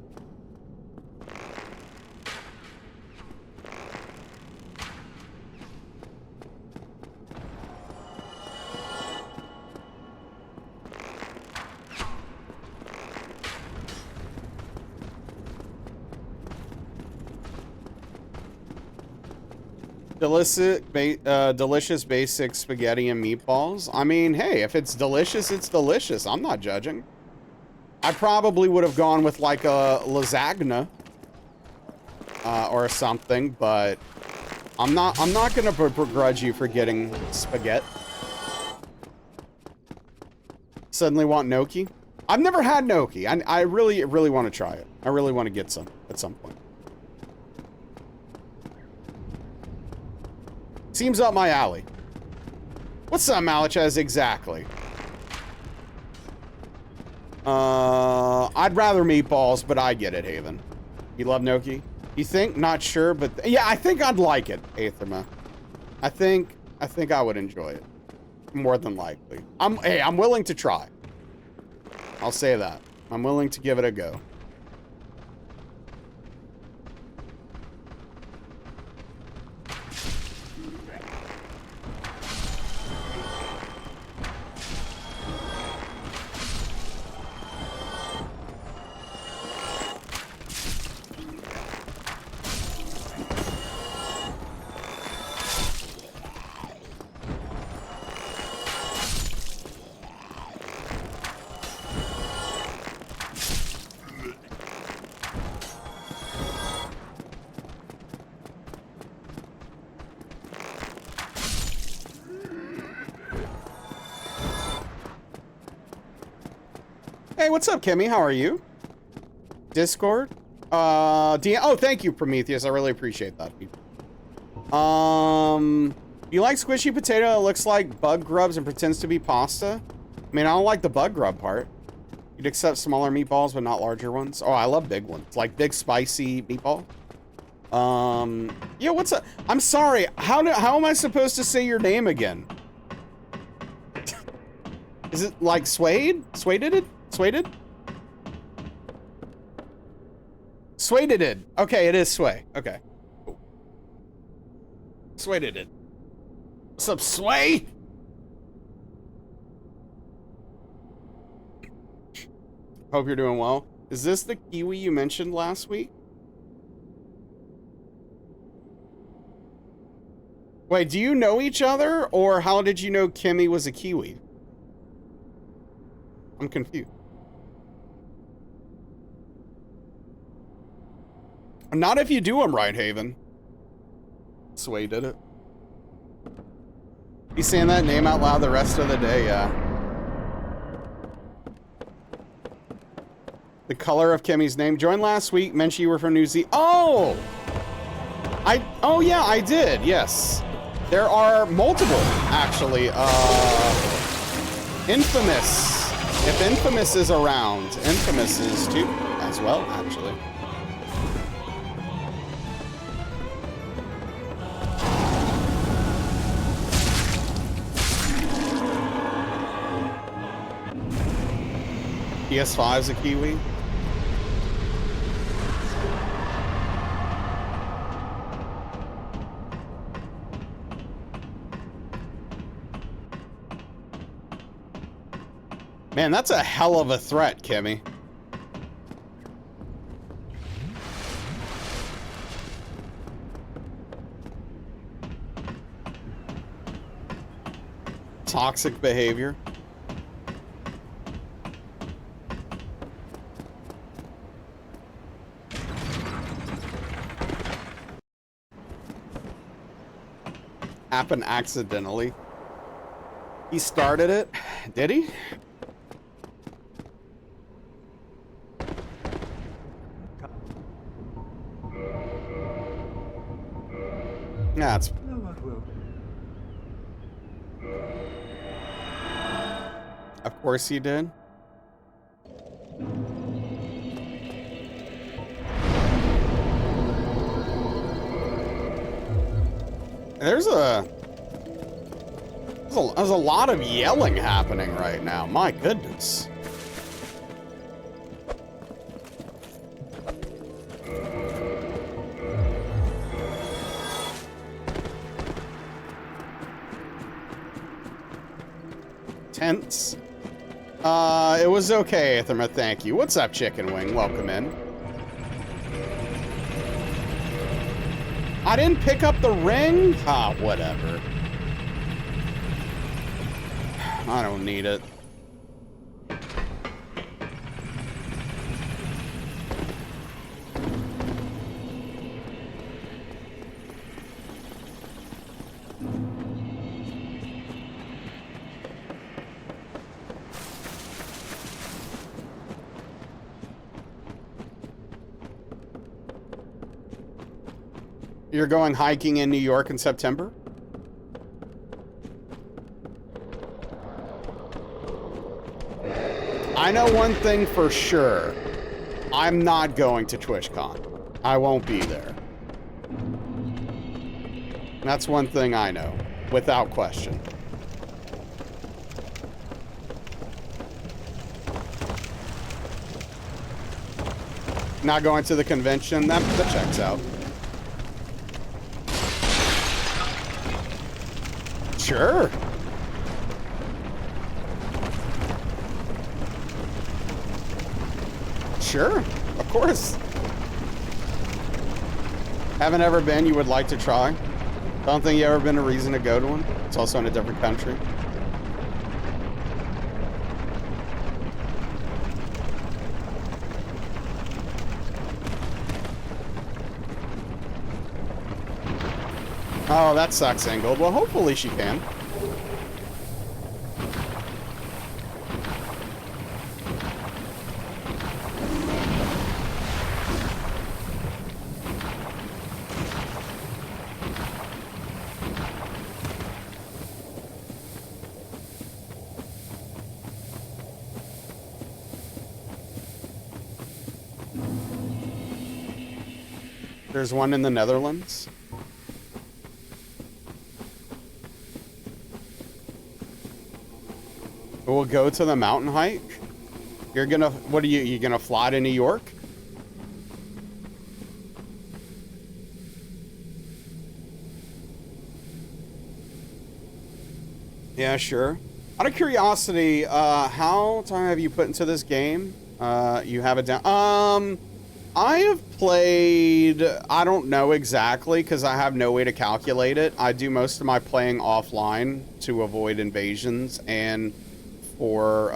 Delicious basic spaghetti and meatballs. I mean, hey, if it's delicious, it's delicious. I'm not judging. I probably would have gone with like a lasagna or something, but I'm not gonna begrudge you for getting spaghetti. Suddenly want gnocchi. I've never had gnocchi. I really want to try it. I really want to get some at some point. Seems up my alley. What's up, Malichez? Exactly. I'd rather meatballs, but I get it, Haven. You love gnocchi? You think? Not sure, but yeah, I think I'd like it, Aetherma. I think I would enjoy it. More than likely. I'm willing to try. I'll say that. I'm willing to give it a go. Hey, what's up, Kimmy? How are you? Discord? Oh, thank you, Prometheus. I really appreciate that. You like squishy potato that looks like bug grubs and pretends to be pasta? I mean, I don't like the bug grub part. You'd accept smaller meatballs, but not larger ones. Oh, I love big ones. Like big spicy meatball. Yeah, what's up? I'm sorry. How am I supposed to say your name again? Is it like Suede? Sueded? Sueded? Sueded. Okay, it is Sway. Okay. Cool. Sueded. What's up, Sway? Hope you're doing well. Is this the kiwi you mentioned last week? Wait, do you know each other, or how did you know Kimmy was a kiwi? I'm confused. Not if you do them right, Haven. Sway did it. He's saying that name out loud the rest of the day, yeah. The color of Kimmy's name. Joined last week, mentioned you were from New Zealand. Oh! Oh yeah, I did, yes. There are multiple, actually. Infamous. If Infamous is around, Infamous is too, as well, actually. PS5's a Kiwi. Man, that's a hell of a threat, Kimmy. Toxic behavior. Happened accidentally. He started it, did he? Yeah, it's... Of course he did. There's a lot of yelling happening right now. My goodness. Tense. It was okay, Itherma, thank you. What's up, Chicken Wing? Welcome in. I didn't pick up the ring? Ah, whatever. I don't need it. You're going hiking in New York in September? I know one thing for sure. I'm not going to TwitchCon. I won't be there. That's one thing I know, without question. Not going to the convention? That checks out. Sure. Sure, of course. Haven't ever been, you would like to try? Don't think you ever been a reason to go to one? It's also in a different country. Oh, that sucks, Engold. Well, hopefully she can. There's one in the Netherlands. We'll go to the mountain hike. You're gonna, what are you gonna fly to New York? Yeah, sure. Out of curiosity, how time have you put into this game? You have it down. I have played, I don't know exactly because I have no way to calculate it. I do most of my playing offline to avoid invasions and for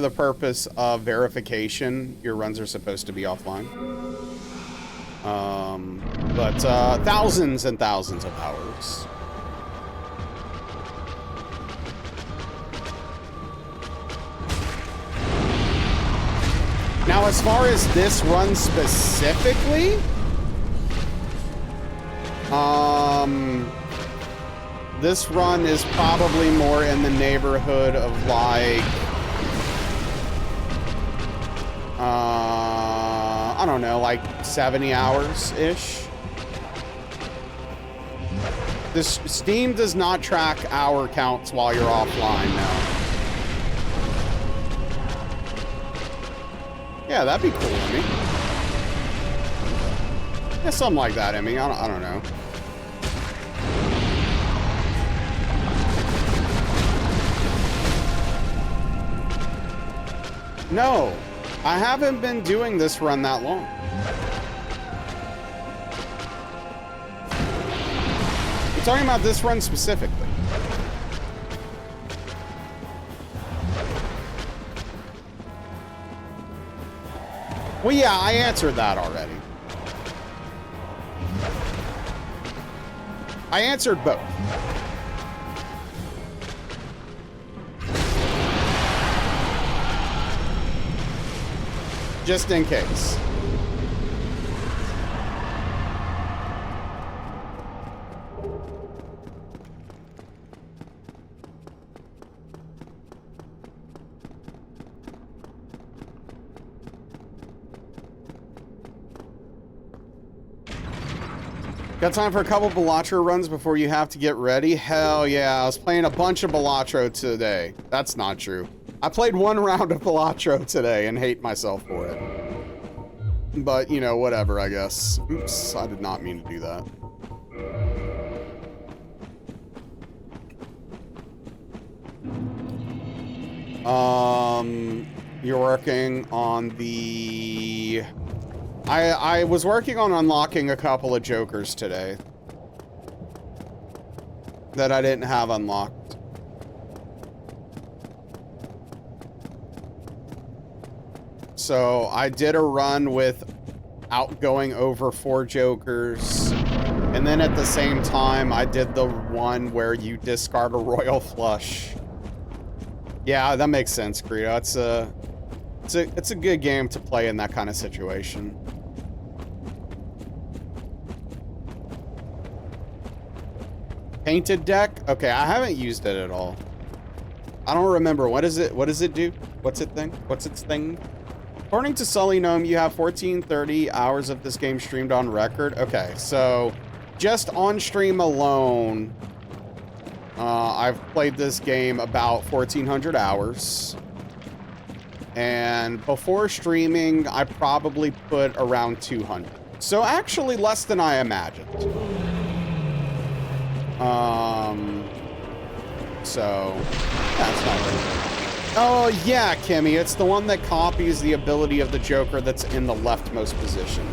the purpose of verification, your runs are supposed to be offline. But thousands and thousands of hours. Now Now, as far as this run specifically, this run is probably more in the neighborhood of like, I don't know, like 70 hours-ish. This Steam does not track hour counts while you're offline now. Yeah, that'd be cool, Emmy. Yeah, something like that, Emmy. I don't know. No, I haven't been doing this run that long. We're talking about this run specifically. Well, yeah, I answered that already. I answered both. Just in case. Got time for a couple Balatro runs before you have to get ready? Hell yeah, I was playing a bunch of Balatro today. That's not true. I played one round of Balatro today and hate myself for it. But, you know, whatever, I guess. Oops, I did not mean to do that. You're working on the... I was working on unlocking a couple of Jokers today that I didn't have unlocked. So I did a run without going over 4 Jokers, and then at the same time I did the one where you discard a Royal Flush. Yeah, that makes sense, Greedo. It's a good game to play in that kind of situation. Painted deck? Okay, I haven't used it at all. I don't remember. What is it? What does it do? What's its thing? According to Sully Gnome, you have 1430 hours of this game streamed on record. Okay, so just on stream alone, I've played this game about 1400 hours. And before streaming, I probably put around 200. So actually less than I imagined. So that's not good. Oh yeah, Kimmy, it's the one that copies the ability of the Joker that's in the leftmost position.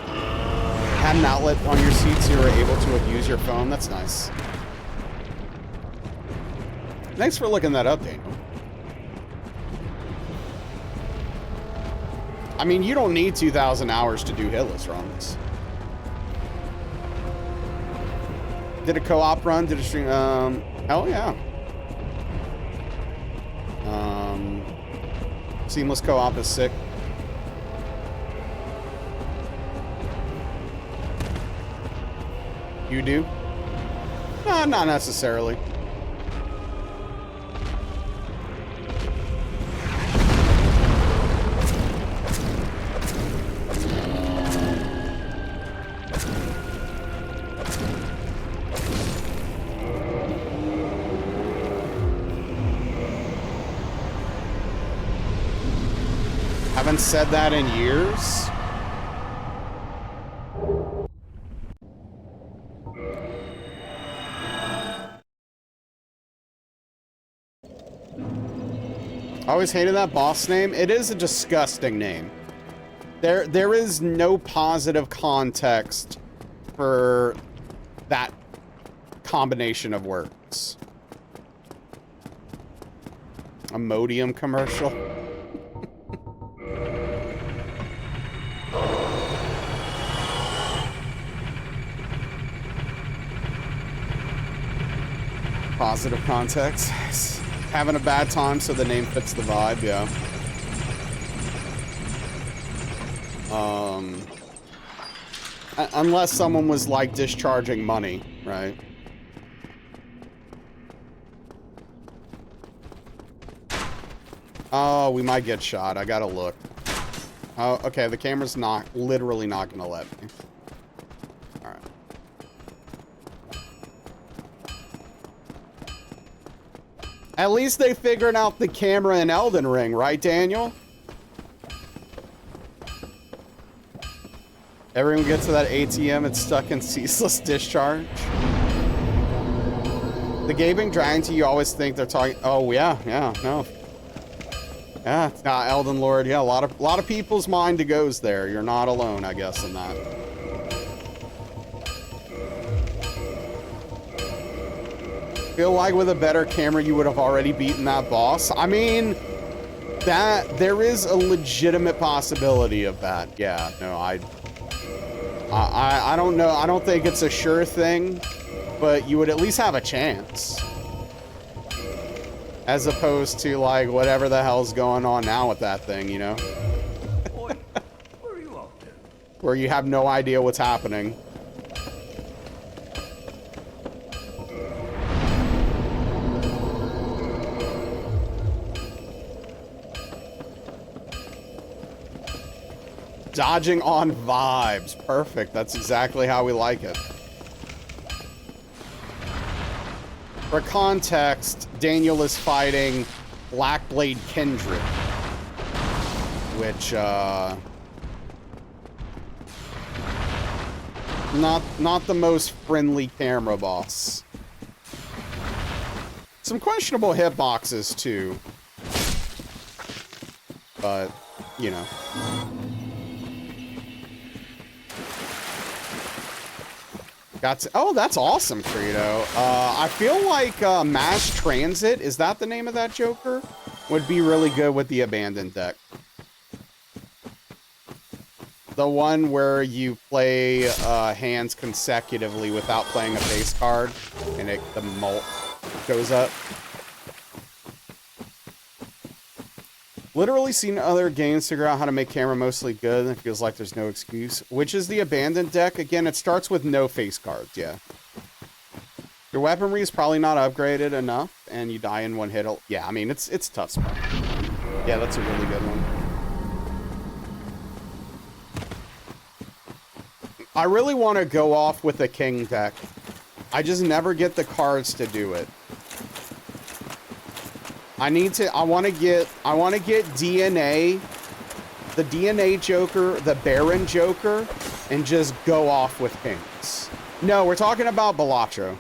Had an outlet on your seat so you were able to abuse your phone. That's nice. Thanks for looking that up, Daniel. I mean, you don't need 2,000 hours to do hitless runs. Did a co-op run? Did a stream? Hell yeah. Seamless co-op is sick. You do? No, not necessarily. Haven't said that in years. I always hated that boss name. It is a disgusting name. There is no positive context for that combination of words. A Modium commercial. Positive context. Having a bad time, so the name fits the vibe, yeah. Unless someone was, like, discharging money, right? Oh, we might get shot. I gotta look. Oh, okay, the camera's literally not gonna let me. Alright. At least they figured out the camera in Elden Ring, right, Daniel? Everyone gets to that ATM, it's stuck in ceaseless discharge. The gaping dragon, you always think they're talking. Oh yeah, no. Yeah, it's not Elden Lord. Yeah, a lot of people's mind goes there. You're not alone, I guess, in that. Feel like with a better camera, you would have already beaten that boss. I mean, there is a legitimate possibility of that. Yeah, no, I don't know. I don't think it's a sure thing, but you would at least have a chance. As opposed to, like, whatever the hell's going on now with that thing, you know? Boy, where are you off to? Where you have no idea what's happening. Dodging on vibes. Perfect. That's exactly how we like it. For context, Daniel is fighting Blackblade Kindred, which, not the most friendly camera boss. Some questionable hitboxes too, but you know. Oh, that's awesome, Credo. I feel like Mass Transit, is that the name of that Joker? Would be really good with the Abandoned deck. The one where you play hands consecutively without playing a base card, and the mult goes up. Literally seen other games figure out how to make camera mostly good, and it feels like there's no excuse. Which is the Abandoned deck? Again, it starts with no face cards, yeah. Your weaponry is probably not upgraded enough, and you die in one hit. Yeah, I mean, it's tough spot. Yeah, that's a really good one. I really want to go off with a King deck. I just never get the cards to do it. I want to get DNA, the DNA Joker, the Baron Joker, and just go off with Kings. No, we're talking about Balatro.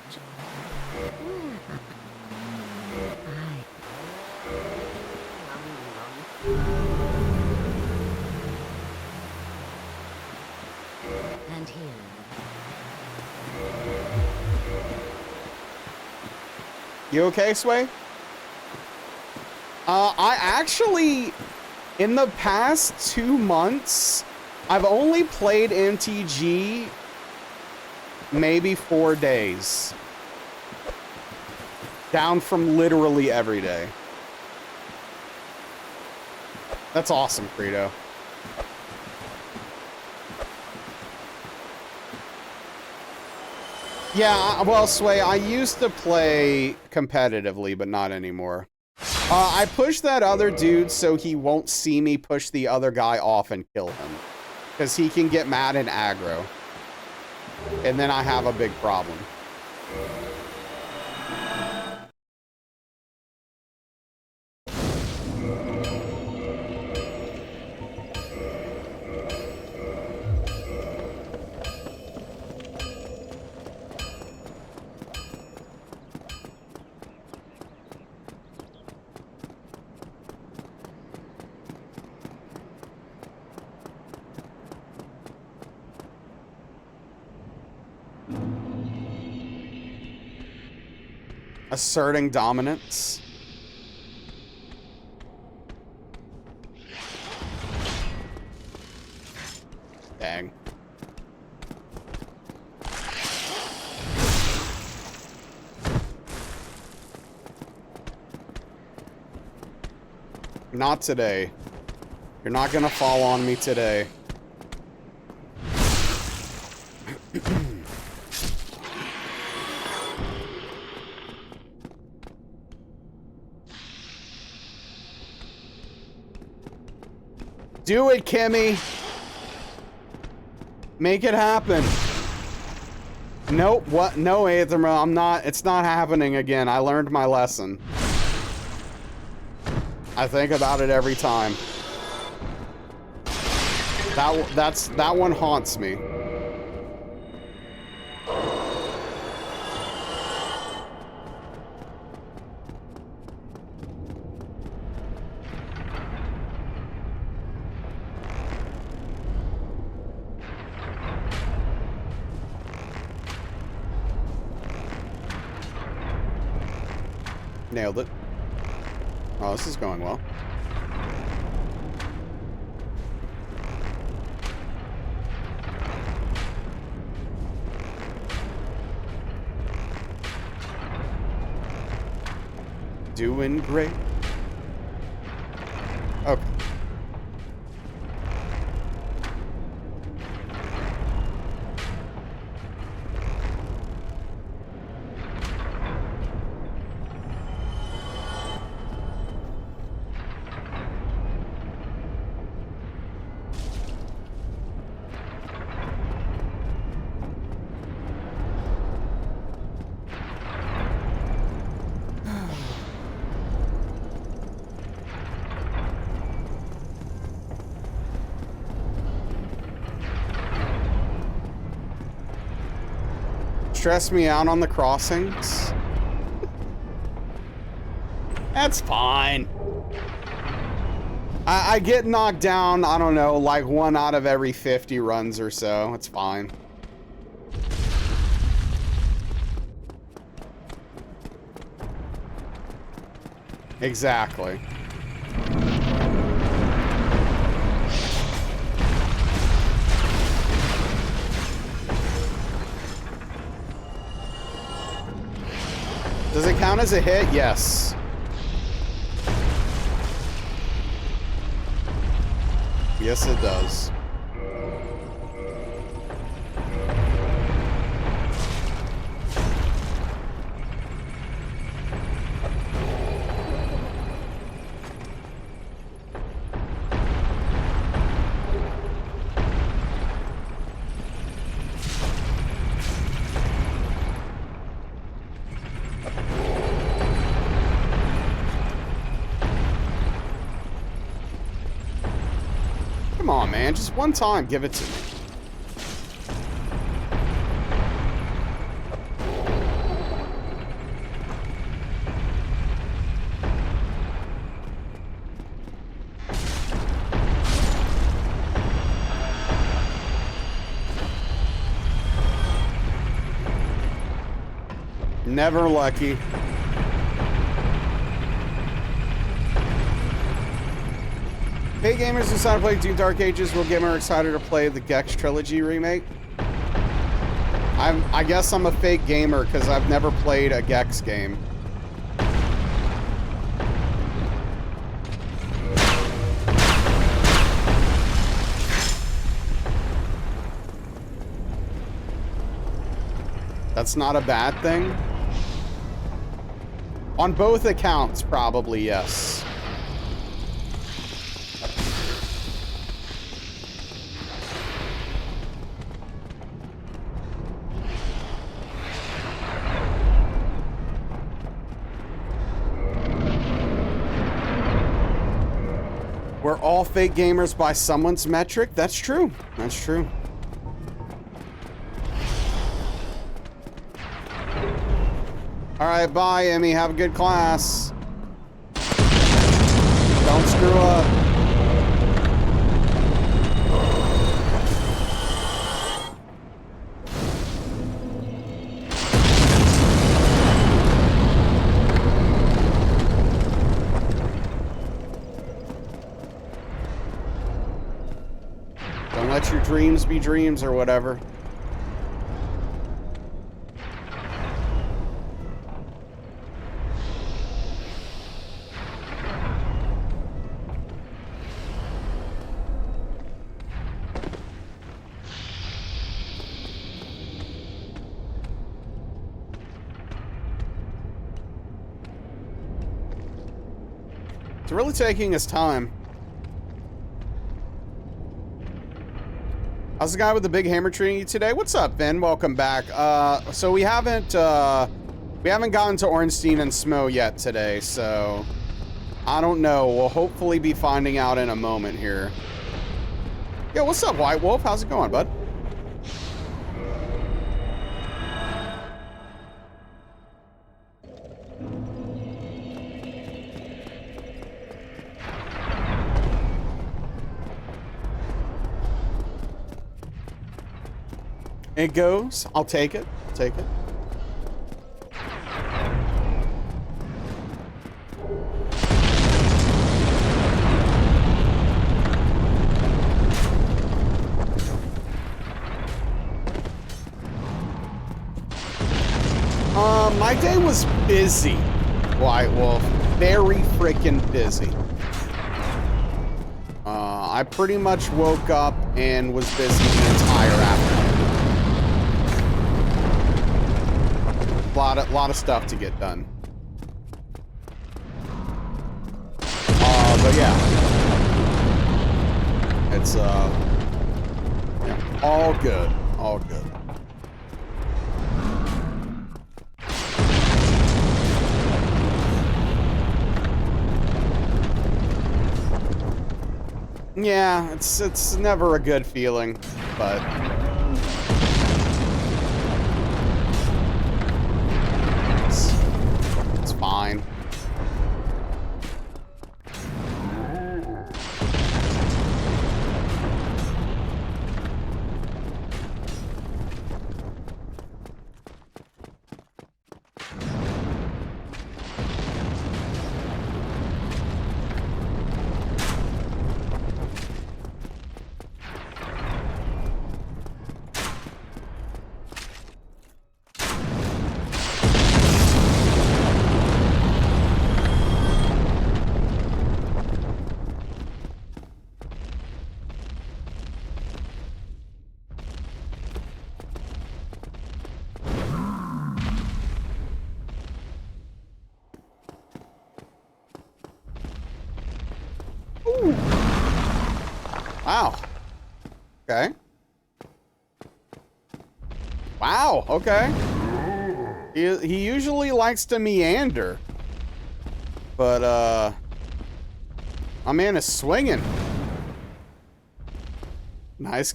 And here. You okay, Sway? I actually, in the past 2 months, I've only played MTG maybe 4 days. Down from literally every day. That's awesome, Credo. Yeah, well, Sway, I used to play competitively, but not anymore. I pushed that other dude so he won't see me push the other guy off and kill him. Because he can get mad and aggro. And then I have a big problem. Asserting dominance. Dang. Not today. You're not gonna fall on me today. Do it, Kimmy. Make it happen. Nope. What? No, Aetherma. I'm not. It's not happening again. I learned my lesson. I think about it every time. That one haunts me. Nailed it. Oh, this is going well. Doing great. Okay. Stress me out on the crossings. That's fine. I get knocked down, I don't know, like 1 out of every 50 runs or so. It's fine. Exactly. Does it count as a hit? Yes. Yes, it does. Come on, man. Just one time, give it to me. Never lucky. Hey gamers who decided to play Dune Dark Ages, will gamer excited to play the Gex Trilogy remake? I guess I'm a fake gamer because I've never played a Gex game. That's not a bad thing. On both accounts, probably, yes. We're all fake gamers by someone's metric? That's true. That's true. Alright, bye, Emmy. Have a good class. Don't screw up. Don't let your dreams be dreams or whatever. It's really taking his time. How's the guy with the big hammer treating you today? What's up, Ben? Welcome back. So we haven't gotten to Ornstein and Smo yet today, so I don't know. We'll hopefully be finding out in a moment here. Yo, what's up, White Wolf? How's it going, bud? It goes. I'll take it. I'll take it. My day was busy, White Wolf. Very freaking busy. I pretty much woke up and was busy the entire afternoon. Lot of stuff to get done. But yeah, it's yeah, all good, all good. Yeah, it's never a good feeling, but it's fine. Ooh. Wow. Okay. Wow, okay. He usually likes to meander. But, my man is swinging. Nice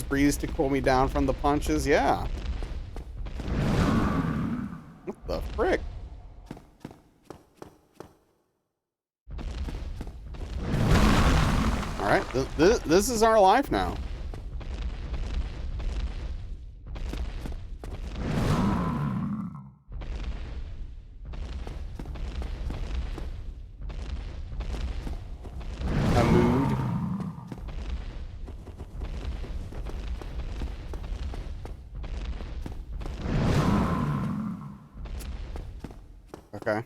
breeze to cool me down from the punches, yeah. What the frick? All right, this is our life now. A mood. Okay.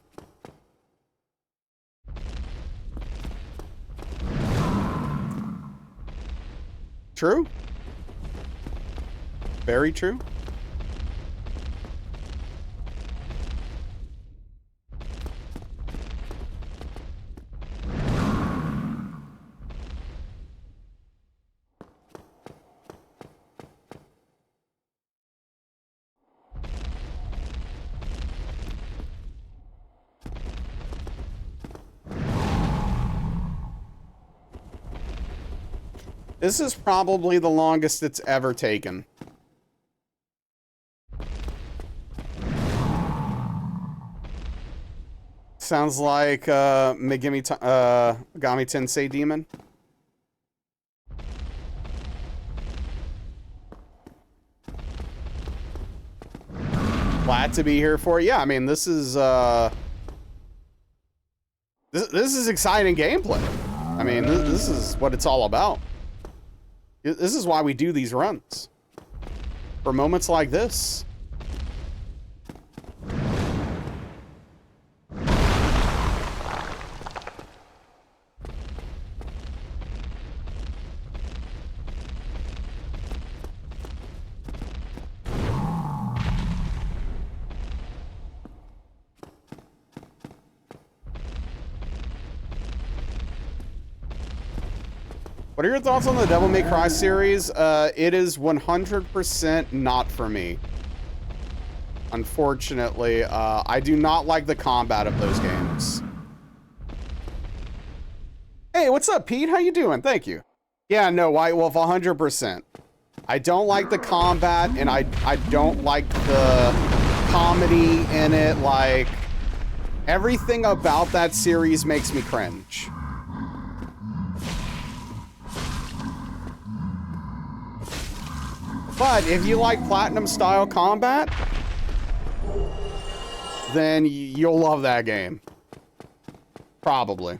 True. Very true. This is probably the longest it's ever taken. Sounds like Megami Tensei Demon. Glad to be here for it. Yeah, I mean, this is this is exciting gameplay. I mean, this is what it's all about. This is why we do these runs. For moments like this. What are your thoughts on the Devil May Cry series? It is 100% not for me. Unfortunately, I do not like the combat of those games. Hey, what's up, Pete? How you doing? Thank you. Yeah, no, White Wolf, 100%. I don't like the combat, and I don't like the comedy in it. Like, everything about that series makes me cringe. But if you like Platinum-style combat, then you'll love that game. Probably.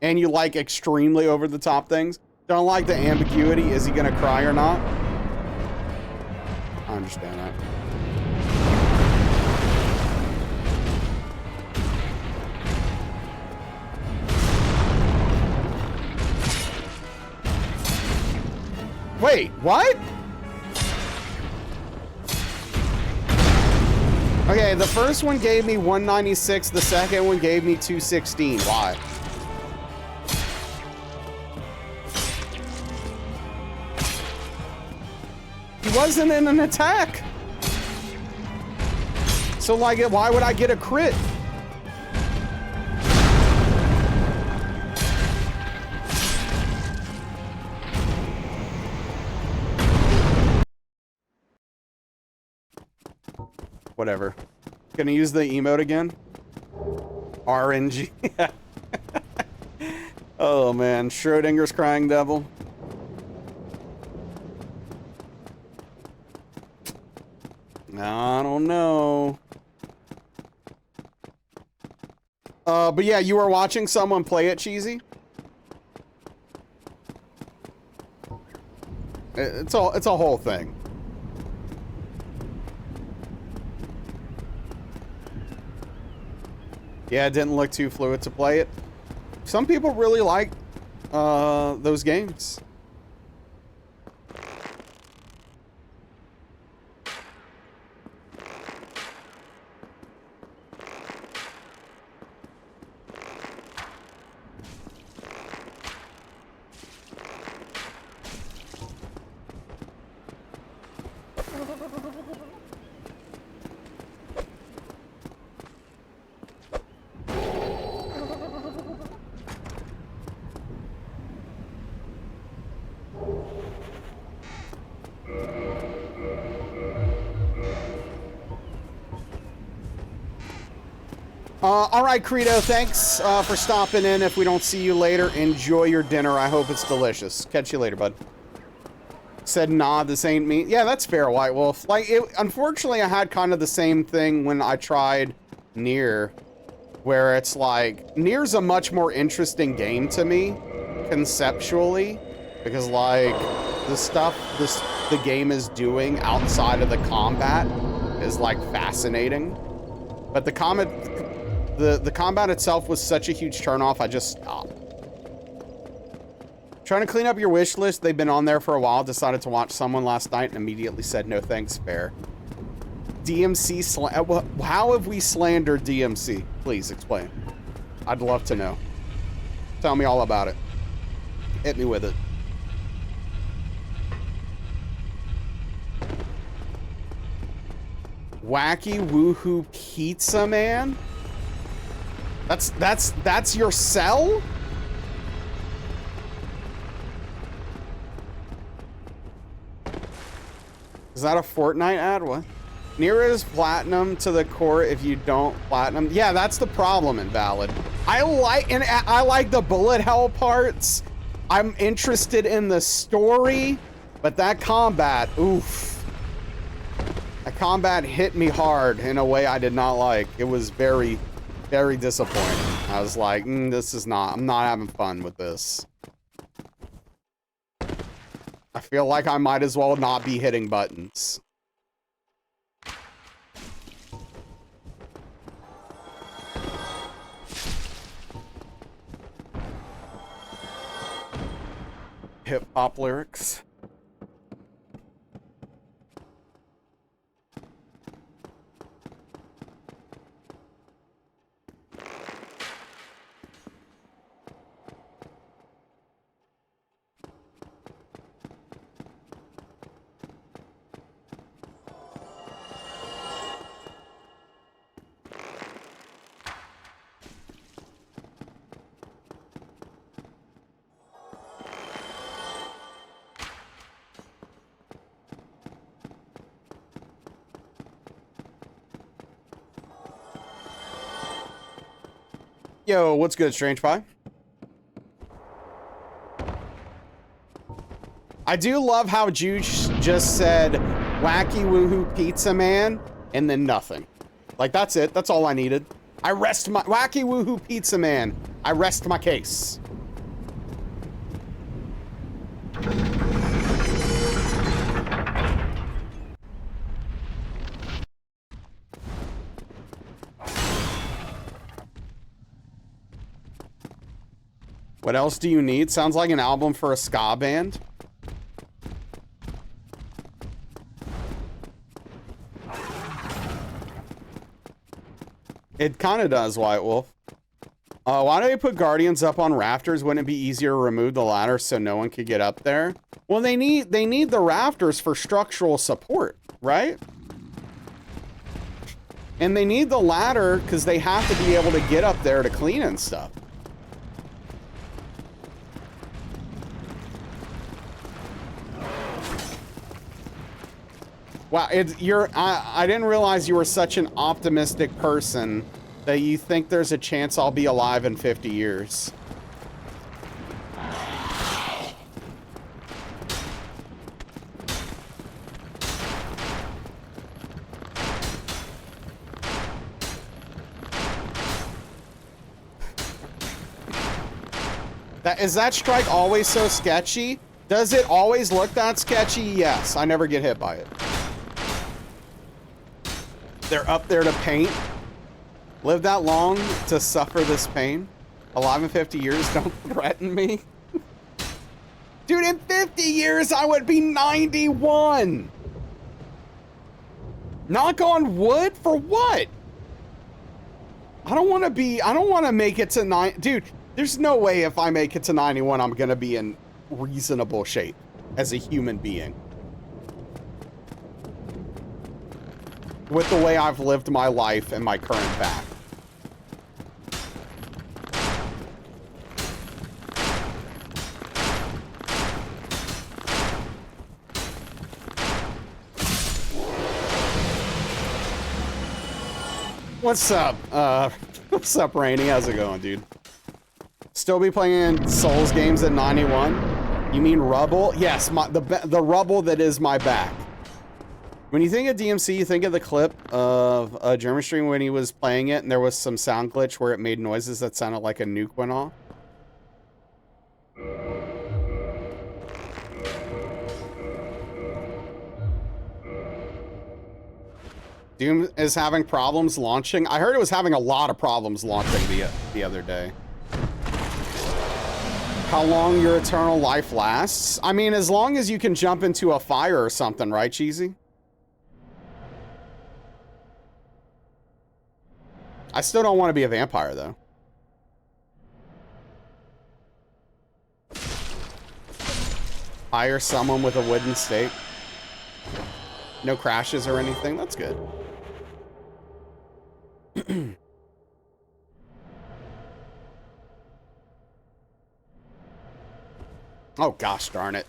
And you like extremely over-the-top things. Don't like the ambiguity. Is he gonna cry or not? I understand that. Wait, what? Okay, the first one gave me 196, the second one gave me 216. Why? He wasn't in an attack. So, like, why would I get a crit? Whatever. Gonna use the emote again? RNG. Oh man, Schrodinger's crying devil. I don't know. But yeah, you were watching someone play it, Cheesy? It's a whole thing. Yeah, it didn't look too fluid to play it. Some people really like those games. All right, Credo, thanks for stopping in. If we don't see you later, enjoy your dinner. I hope it's delicious. Catch you later, bud. Said, nah, this ain't me. Yeah, that's fair, White Wolf. Like, unfortunately, I had kind of the same thing when I tried Nier, where it's like, Nier's a much more interesting game to me, conceptually, because, like, the stuff the game is doing outside of the combat is, like, fascinating. But the combat itself was such a huge turnoff, I just stopped. Trying to clean up your wish list. They've been on there for a while. Decided to watch someone last night and immediately said no thanks, fair. DMC how have we slandered DMC? Please explain. I'd love to know. Tell me all about it. Hit me with it. Wacky Woohoo Pizza Man? That's your cell? Is that a Fortnite ad? What? Nier is platinum to the core if you don't platinum. Yeah, that's the problem, Invalid. I like the bullet hell parts. I'm interested in the story, but that combat, oof. That combat hit me hard in a way I did not like. It was very, very disappointing. I was like, I'm not having fun with this. I feel like I might as well not be hitting buttons. Hip-hop lyrics. Yo, what's good, Strange Pie? I do love how Juice just said wacky woohoo pizza man and then nothing. Like, that's it. That's all I needed. I rest my wacky woohoo pizza man. I rest my case. What else do you need? Sounds like an album for a ska band. It kind of does, White Wolf. Why do they put Guardians up on rafters? Wouldn't it be easier to remove the ladder so no one could get up there? Well, they need the rafters for structural support, right? And they need the ladder because they have to be able to get up there to clean and stuff. Wow, I didn't realize you were such an optimistic person that you think there's a chance I'll be alive in 50 years. Is that strike always so sketchy? Does it always look that sketchy? Yes, I never get hit by it. They're up there to paint. Live that long to suffer this pain. Alive in 50 years, don't threaten me. Dude, in 50 years, I would be 91. Knock on wood for what? I don't want to make it to 9. Dude, there's no way if I make it to 91, I'm going to be in reasonable shape as a human being. With the way I've lived my life and my current back. What's up? What's up, Rainy? How's it going, dude? Still be playing Souls games at 91? You mean rubble? Yes, the rubble that is my back. When you think of DMC, you think of the clip of a German stream when he was playing it and there was some sound glitch where it made noises that sounded like a nuke went off. Doom is having problems launching. I heard it was having a lot of problems launching the other day. How long your eternal life lasts? I mean, as long as you can jump into a fire or something, right, Cheesy? I still don't want to be a vampire, though. Hire someone with a wooden stake. No crashes or anything. That's good. Oh, gosh darn it.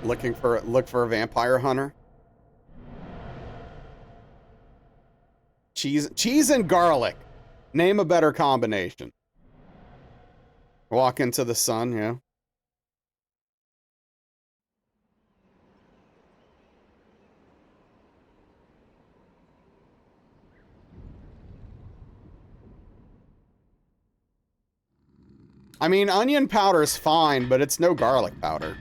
Look for a vampire hunter. Cheese and garlic. Name a better combination. Walk into the sun, yeah. I mean, onion powder is fine, but it's no garlic powder.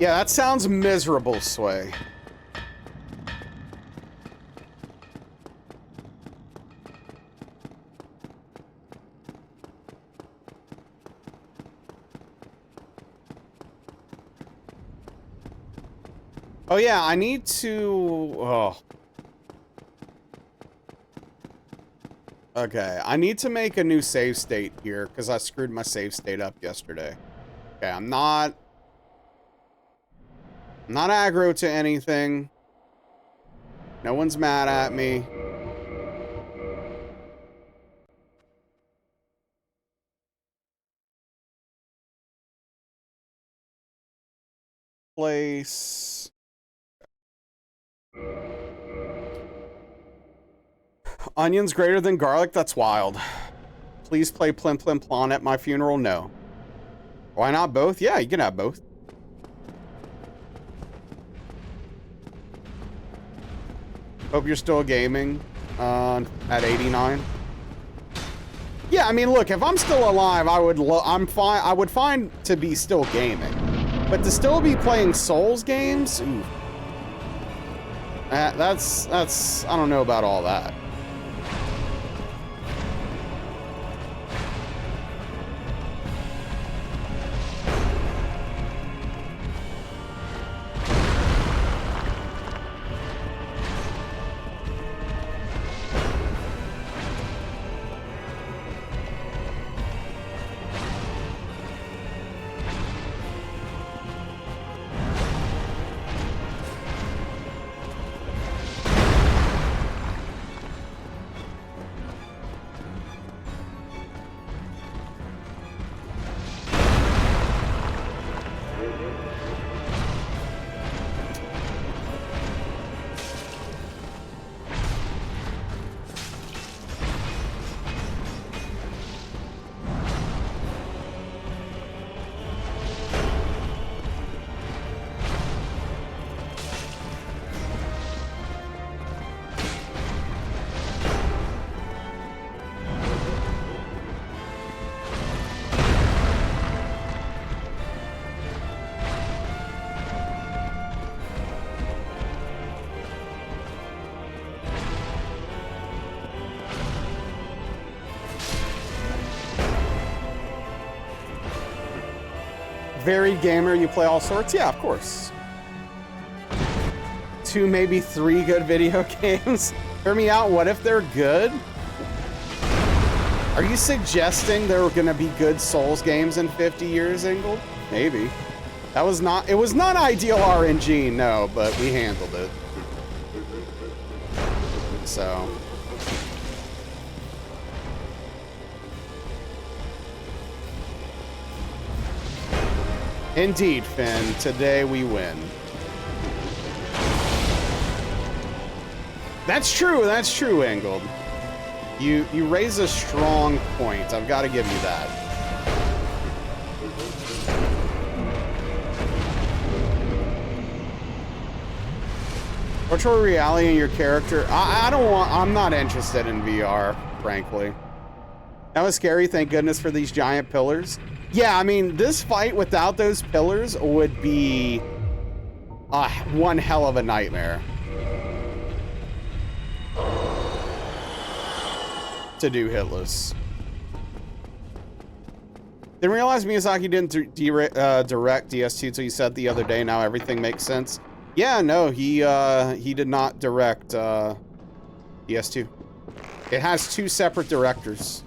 Yeah, that sounds miserable, Sway. Oh yeah, I need to... Oh. Okay, I need to make a new save state here because I screwed my save state up yesterday. Okay, I'm not aggro to anything. No one's mad at me. Place. Onions greater than garlic? That's wild. Please play Plim Plim Plon at my funeral? No. Why not both? Yeah, you can have both. Hope you're still gaming at 89. Yeah, I mean, look, if I'm still alive, I'm fine. I would find to be still gaming, but to still be playing Souls games, ooh, that's I don't know about all that. Very gamer, you play all sorts? Yeah, of course. 2, maybe 3 good video games? Hear me out, what if they're good? Are you suggesting there were gonna be good Souls games in 50 years, Ingold? Maybe. It was not ideal RNG, no, but we handled it. So. Indeed, Finn. Today we win. That's true, Engold. You raise a strong point. I've got to give you that. Virtual reality in your character. I'm not interested in VR, frankly. That was scary, thank goodness for these giant pillars. Yeah, I mean, this fight without those pillars would be one hell of a nightmare to do hitless. Didn't realize Miyazaki didn't direct DS2 until you said the other day. Now everything makes sense. Yeah, no, he did not direct DS2. It has 2 separate directors.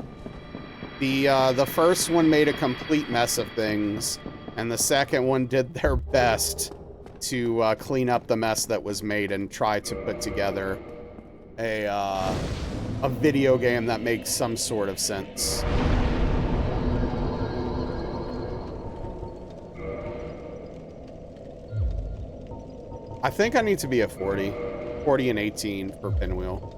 The first one made a complete mess of things, and the second one did their best to clean up the mess that was made and try to put together a video game that makes some sort of sense. I think I need to be at 40 and 18 for Pinwheel.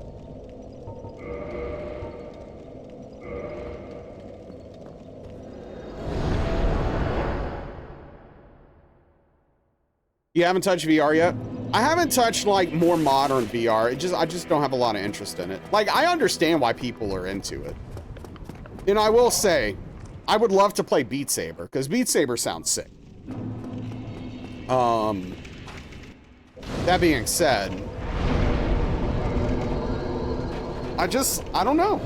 You haven't touched VR yet? I haven't touched like more modern VR. I just don't have a lot of interest in it. Like, I understand why people are into it. And I will say, I would love to play Beat Saber, because Beat Saber sounds sick. That being said, I don't know.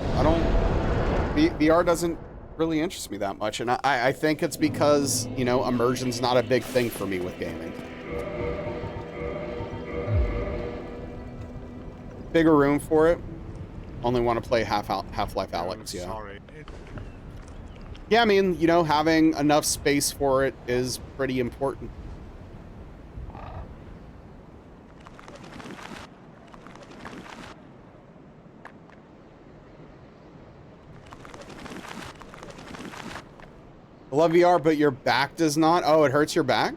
VR doesn't really interest me that much, and I think it's because, you know, immersion's not a big thing for me with gaming. Bigger room for it. only want to play Half-Life Alyx, yeah. Sorry. Yeah, I mean, you know, having enough space for it is pretty important. I love VR, but your back does not. Oh, it hurts your back?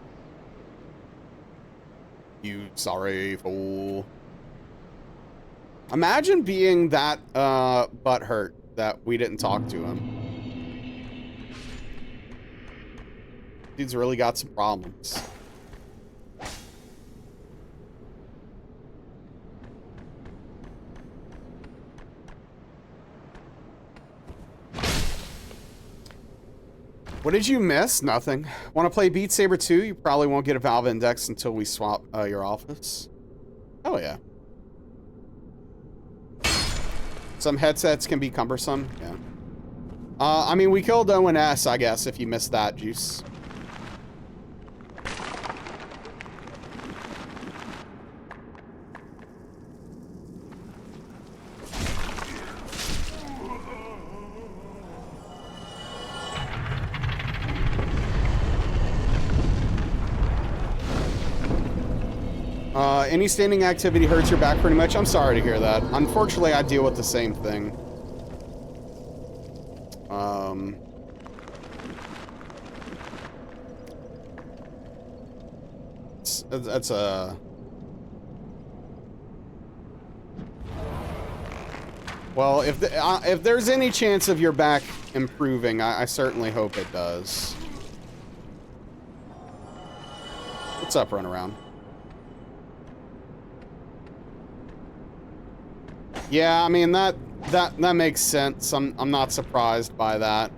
You sorry fool. Imagine being that butthurt that we didn't talk to him. Dude's really got some problems. What did you miss? Nothing. Want to play Beat Saber 2? You probably won't get a Valve Index until we swap your office. Oh, yeah. Some headsets can be cumbersome. Yeah. I mean, we killed ONS, I guess, if you missed that, Juice. Any standing activity hurts your back pretty much. I'm sorry to hear that. Unfortunately, I deal with the same thing. That's a... Well, if there's any chance of your back improving, I certainly hope it does. What's up, Runaround? Yeah, I mean that makes sense. I'm not surprised by that,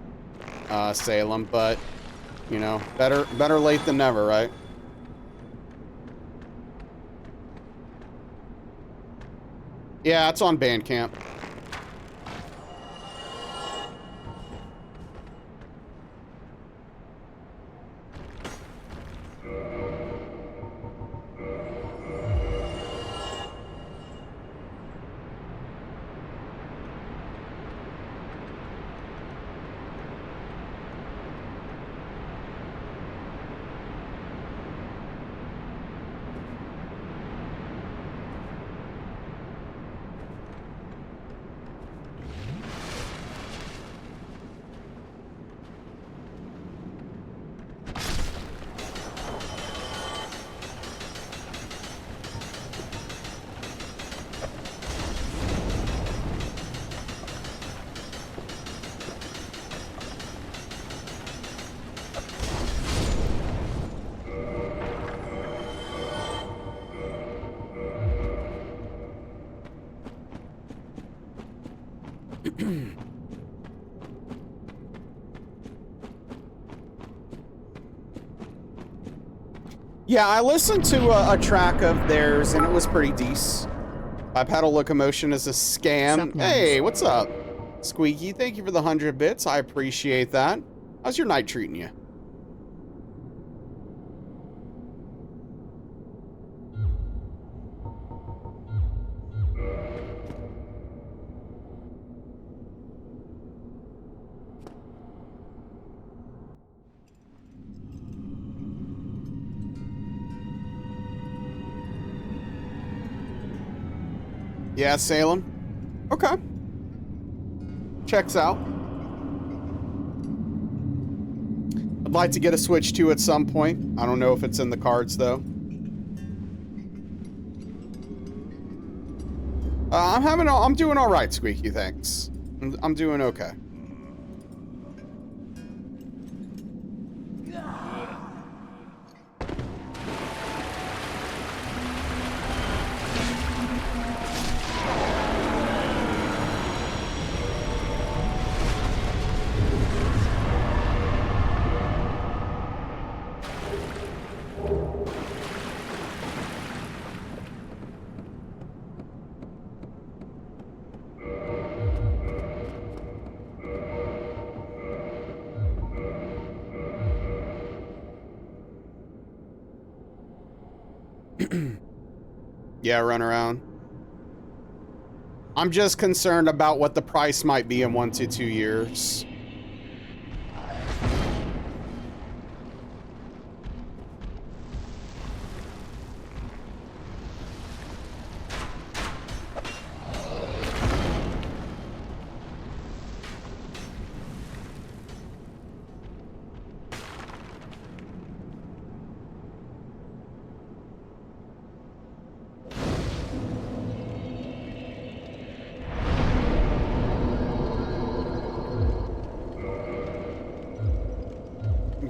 Salem, but you know, better late than never, right? Yeah, it's on Bandcamp. Yeah, I listened to a track of theirs, and it was pretty decent. Bipedal locomotion is a scam. Hey, what's up? Squeaky, thank you for the 100 bits. I appreciate that. How's your night treating you? Yeah, Salem. Okay. Checks out. I'd like to get a Switch 2 at some point. I don't know if it's in the cards, though. I'm doing all right, Squeaky, thanks. I'm doing okay. Yeah, run around. I'm just concerned about what the price might be in 1 to 2 years.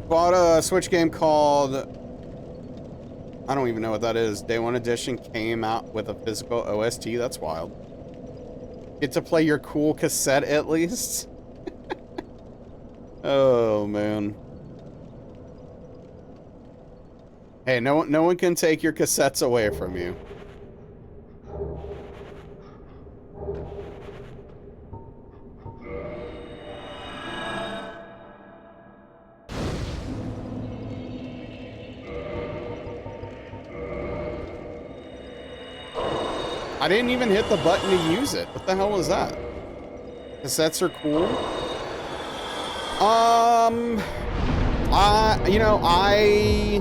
Bought a Switch game called, I don't even know what that is. Day 1 edition came out with a physical OST. That's wild. Get to play your cool cassette at least. Oh man. Hey, no one can take your cassettes away from you. I didn't even hit the button to use it. What the hell was that? Cassettes are cool. You know, I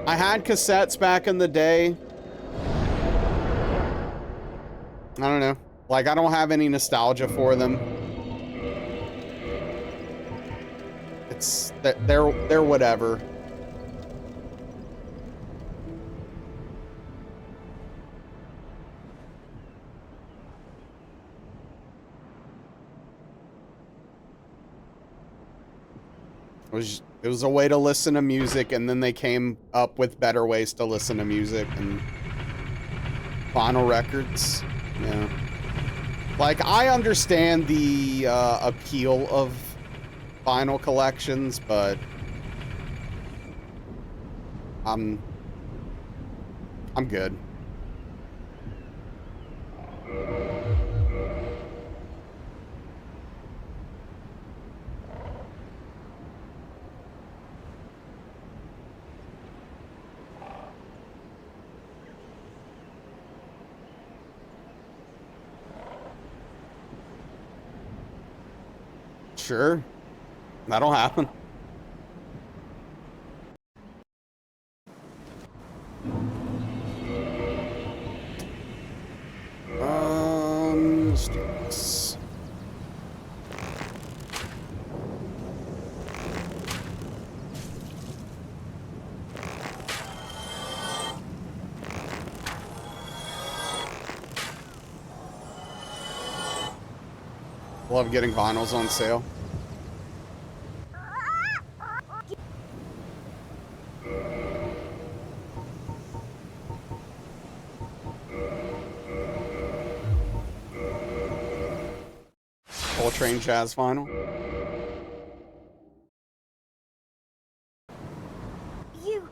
had cassettes back in the day. I don't know. Like, I don't have any nostalgia for them. It's that they're whatever. It was a way to listen to music, and then they came up with better ways to listen to music, and vinyl records. Yeah. Like, I understand the appeal of vinyl collections, but I'm good. Sure. That'll happen. Let's do this. Love getting vinyls on sale. Train jazz vinyl. You.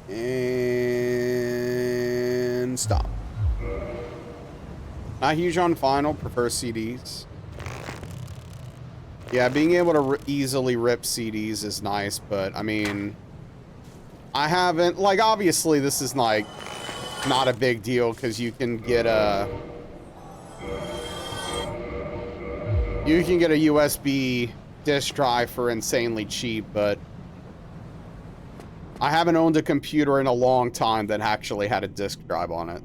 And stop. Not huge on vinyl, prefer CDs. Yeah, being able to easily rip CDs is nice, but I mean, I haven't, like, obviously this is like not a big deal because you can get a USB disk drive for insanely cheap, but I haven't owned a computer in a long time that actually had a disk drive on it.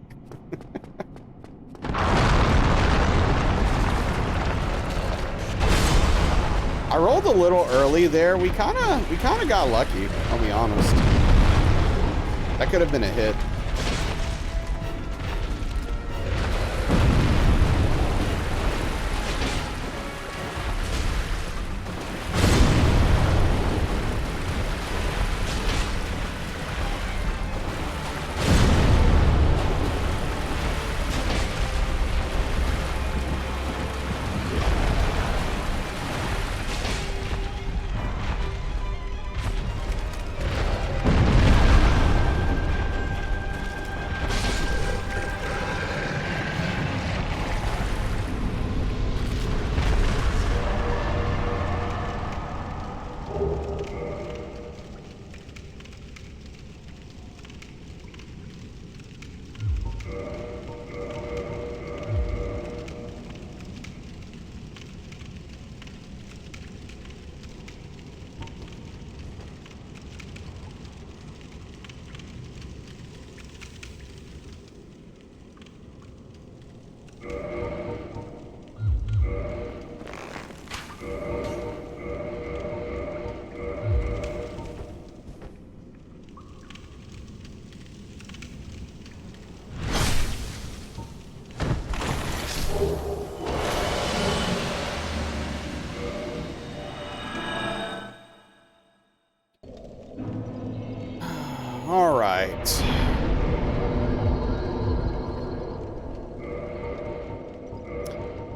I rolled a little early there. We kind of got lucky, I'll be honest. That could have been a hit.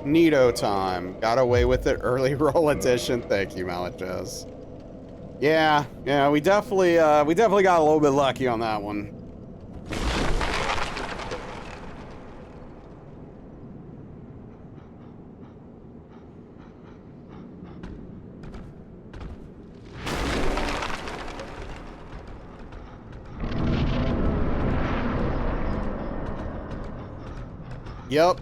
Neato time. Got away with it. Early roll edition. Thank you, Malachaz. Yeah, we definitely got a little bit lucky on that one. Yep.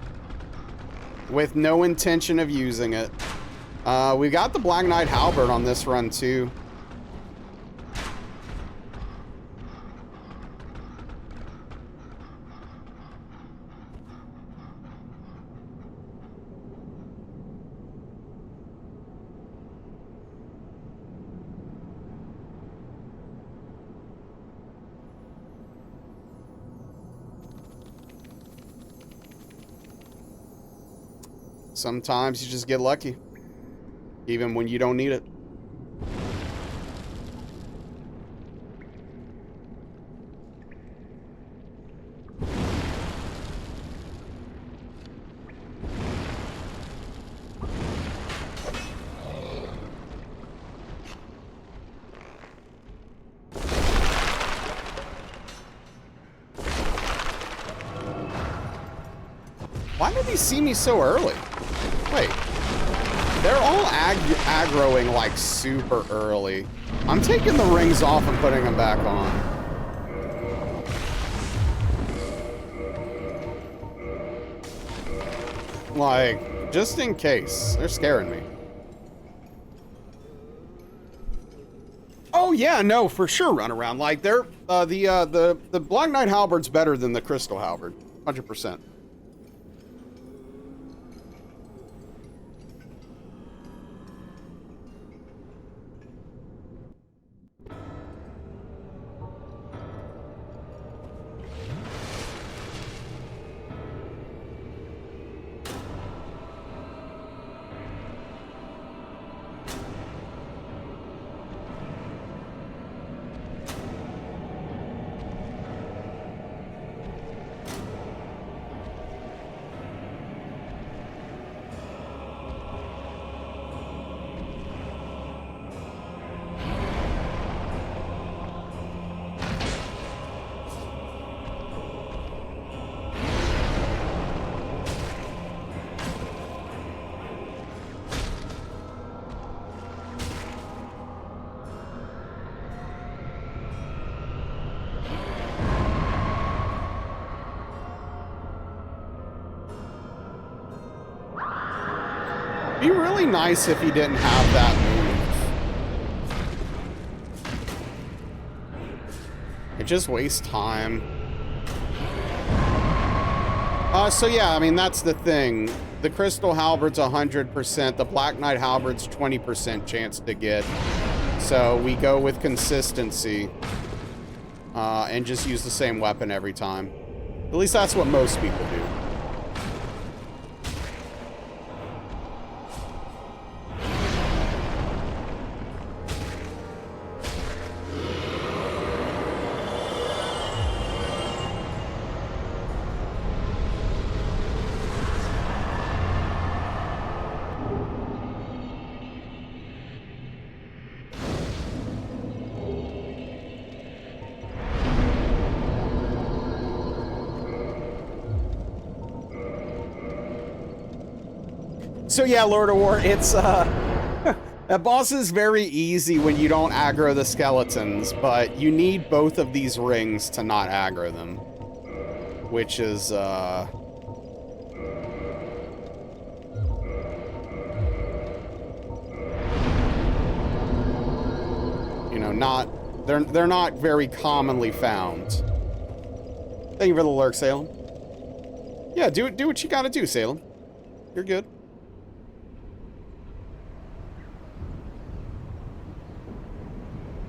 With no intention of using it. We got the Black Knight Halberd on this run too. Sometimes you just get lucky, even when you don't need it. Why did he see me so early? Wait, they're all aggroing like super early. I'm taking the rings off and putting them back on. Like, just in case. They're scaring me. Oh yeah, no, for sure run around. Like, they're, the Black Knight Halberd's better than the Crystal Halberd. 100%. Be really nice if he didn't have that move. It just wastes time. So yeah, I mean, that's the thing. The Crystal Halberd's 100%, the Black Knight Halberd's 20% chance to get. So we go with consistency and just use the same weapon every time. At least that's what most people do. So yeah, Lord of War, it's, that boss is very easy when you don't aggro the skeletons, but you need both of these rings to not aggro them. Which is, you know, they're not very commonly found. Thank you for the lurk, Salem. Yeah, do what you gotta do, Salem. You're good.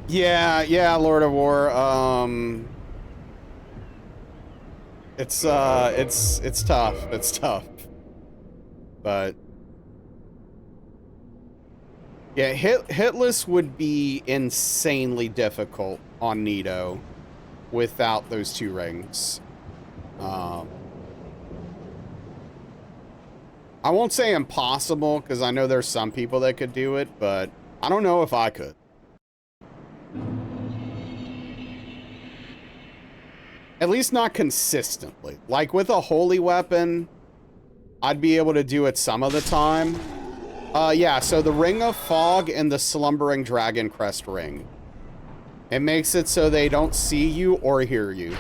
Yeah, Lord of War. It's tough. It's tough. But yeah, hitless would be insanely difficult on Nito without those 2 rings. I won't say impossible, because I know there's some people that could do it, but I don't know if I could. At least not consistently. Like with a holy weapon, I'd be able to do it some of the time. Yeah, so the Ring of Fog and the Slumbering Dragon Crest Ring. It makes it so they don't see you or hear you.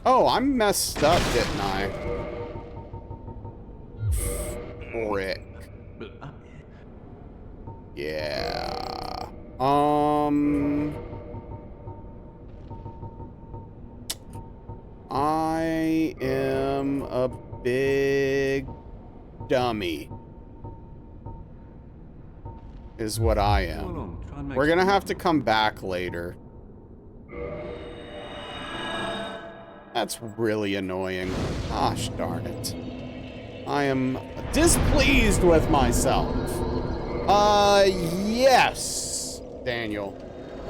Oh, I messed up, didn't I? Frick. Yeah. I am a big dummy. Is what I am. We're gonna have to come back later. That's really annoying. Gosh darn it. I am displeased with myself. Yes, Daniel.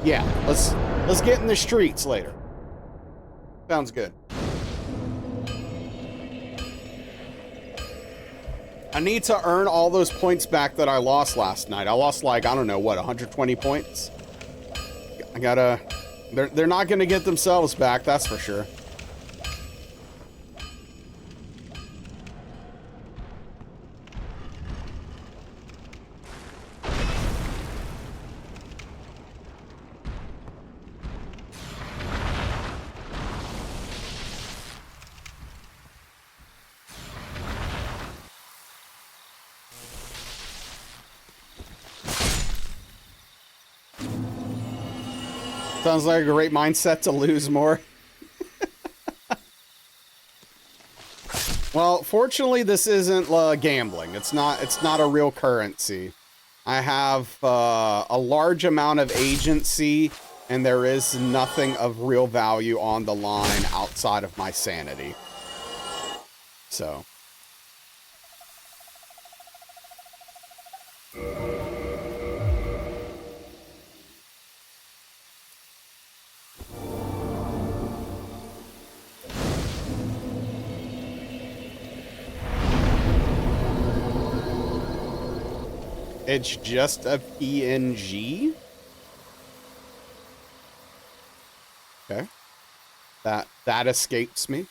Yeah, let's get in the streets later. Sounds good. I need to earn all those points back that I lost last night. I lost like, I don't know, what, 120 points? I gotta... They're not gonna get themselves back, that's for sure. Sounds like a great mindset to lose more. Well, fortunately, this isn't gambling. It's not a real currency. I have a large amount of agency, and there is nothing of real value on the line outside of my sanity. So. It's just a PNG? Okay. That escapes me.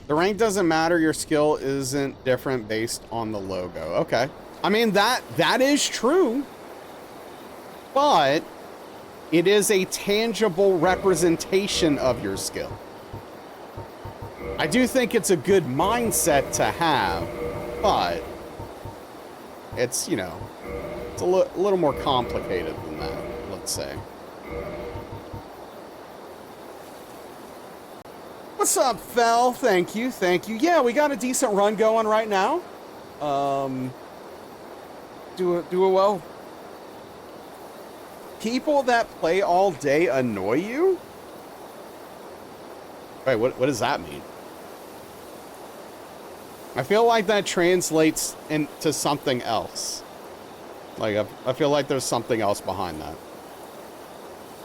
The rank doesn't matter, your skill isn't different based on the logo. Okay. I mean, that is true. But it is a tangible representation of your skill. I do think it's a good mindset to have, but it's, you know, it's a little more complicated than that, let's say. What's up, Fel? Thank you, thank you. Yeah, we got a decent run going right now. Do it well. People that play all day annoy you? Wait, what does that mean? I feel like that translates into something else. Like, I feel like there's something else behind that.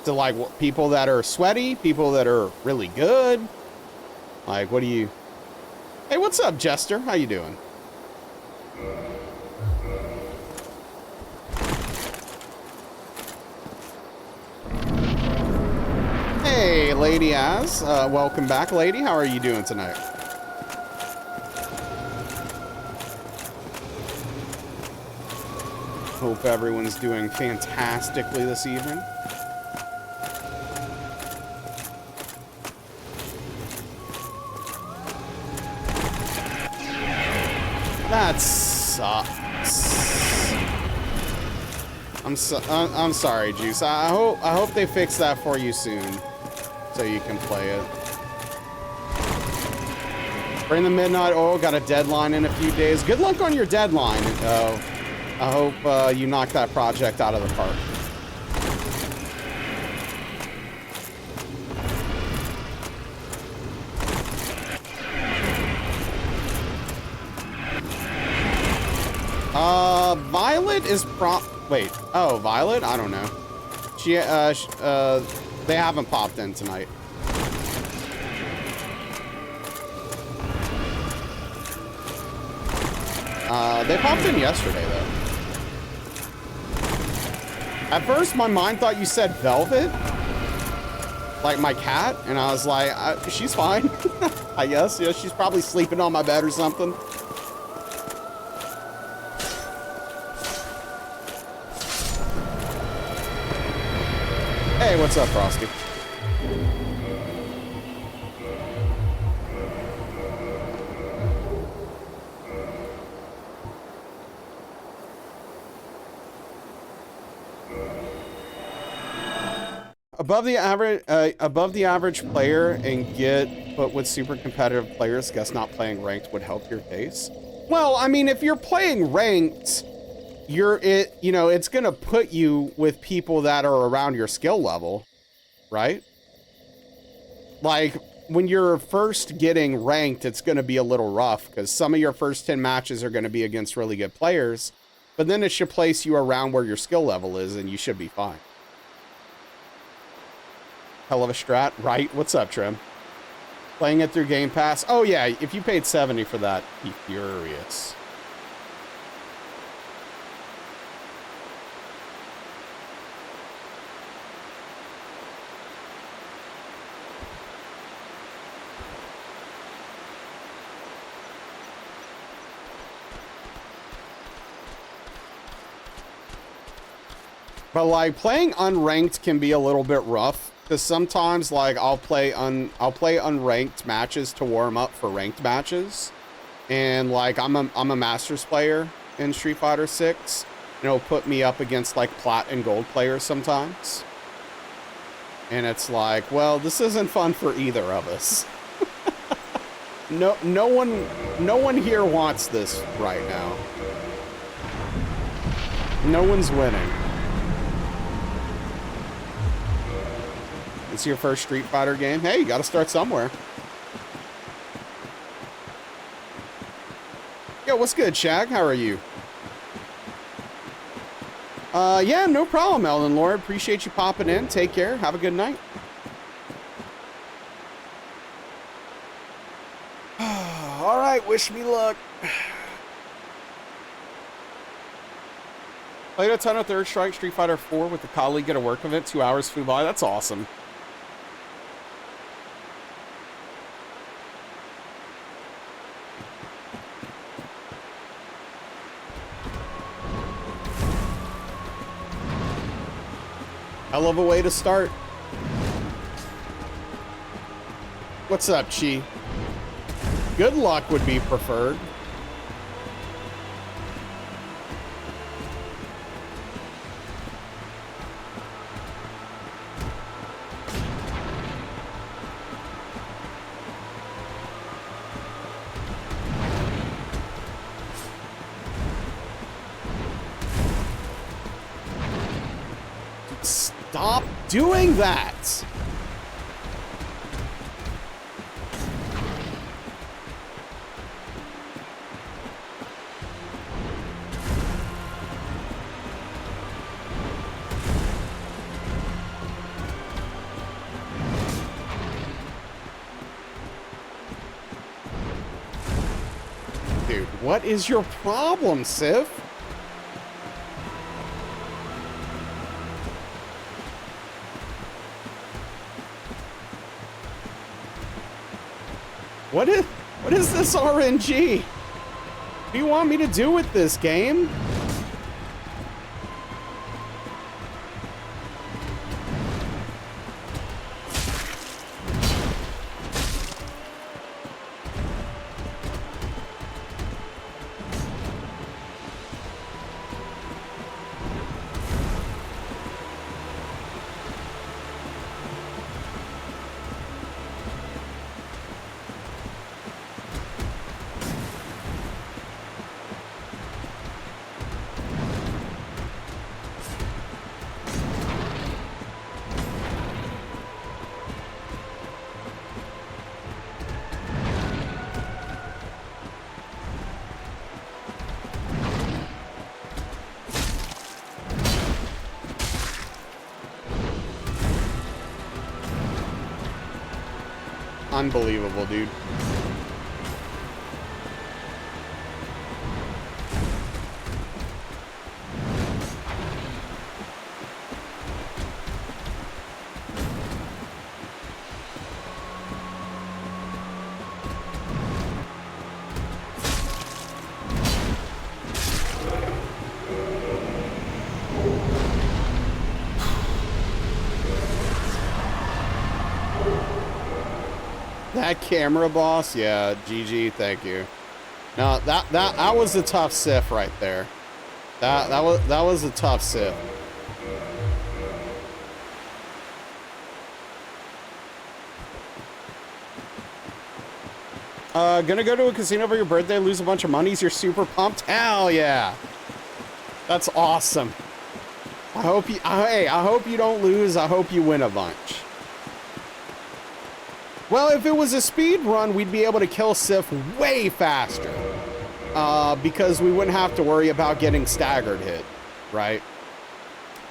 To like people that are sweaty, people that are really good. Like, what do you... Hey, what's up, Jester? How you doing? Hey, Lady Az. Welcome back, lady. How are you doing tonight? Hope everyone's doing fantastically this evening. That sucks. I'm sorry, Juice. I hope they fix that for you soon, so you can play it. Bring the Midnight Oil. Got a deadline in a few days. Good luck on your deadline. I hope you knock that project out of the park. Violet is wait. Oh, Violet? I don't know. They haven't popped in tonight. They popped in yesterday, though. At first, my mind thought you said Velvet. Like my cat. And I was like, she's fine. I guess. Yeah, she's probably sleeping on my bed or something. Hey, what's up, Frosty? Above the average player and get, but with super competitive players, guess not playing ranked would help your case. Well, I mean, if you're playing ranked, it's gonna put you with people that are around your skill level, right? Like when you're first getting ranked, it's gonna be a little rough because some of your first 10 matches are gonna be against really good players, but then it should place you around where your skill level is and you should be fine. Hell of a strat, right? What's up, Trim? Playing it through Game Pass. Oh yeah, if you paid $70 for that, be furious. But like playing unranked can be a little bit rough because sometimes like I'll play unranked matches to warm up for ranked matches, and like I'm a Masters player in Street Fighter 6, and it'll put me up against like plat and gold players sometimes, and it's like, well, this isn't fun for either of us. No one here wants this right now. No one's winning. It's your first Street Fighter game. Hey, you got to start somewhere. Yo, what's good, Shag? How are you? Yeah, no problem, Elden Lord. Appreciate you popping in. Take care. Have a good night. All right, wish me luck. Played a ton of Third Strike Street Fighter 4 with a colleague at a work event. 2 hours flew by. That's awesome. Hell of a way to start. What's up, Chi? Good luck would be preferred. Stop doing that! Dude, what is your problem, Sif? What is this RNG? What do you want me to do with this game? unbelievable, dude. That camera boss, yeah, GG, thank you. No, that was a tough Sif right there. That was a tough Sif. Gonna go to a casino for your birthday, lose a bunch of monies, you're super pumped? Hell yeah. That's awesome. Hey, I hope you don't lose, I hope you win a bunch. Well, if it was a speed run, we'd be able to kill Sif way faster. Because we wouldn't have to worry about getting staggered hit, right?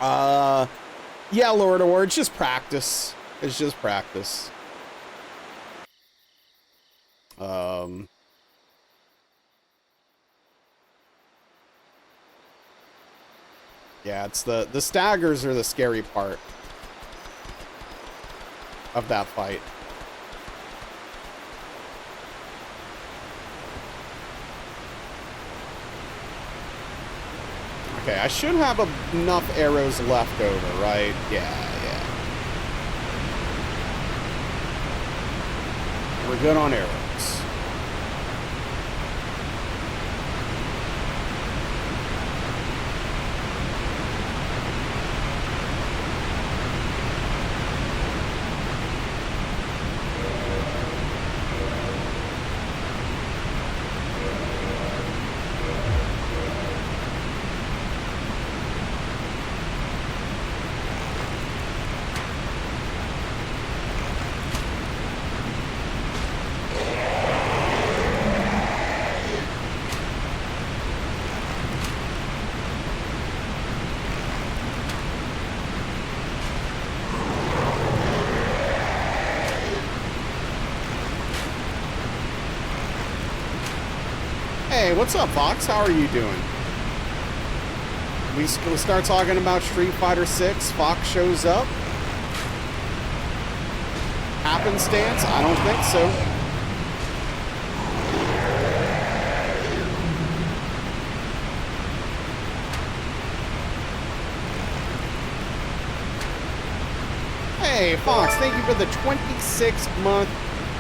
Yeah, Lord of War, it's just practice. It's just practice. Yeah, it's the staggers are the scary part of that fight. Okay, I should have enough arrows left over, right? Yeah. We're good on arrows. Hey, what's up, Fox? How are you doing? We start talking about Street Fighter 6. Fox shows up. Happenstance? I don't think so. Hey, Fox, thank you for the 26-month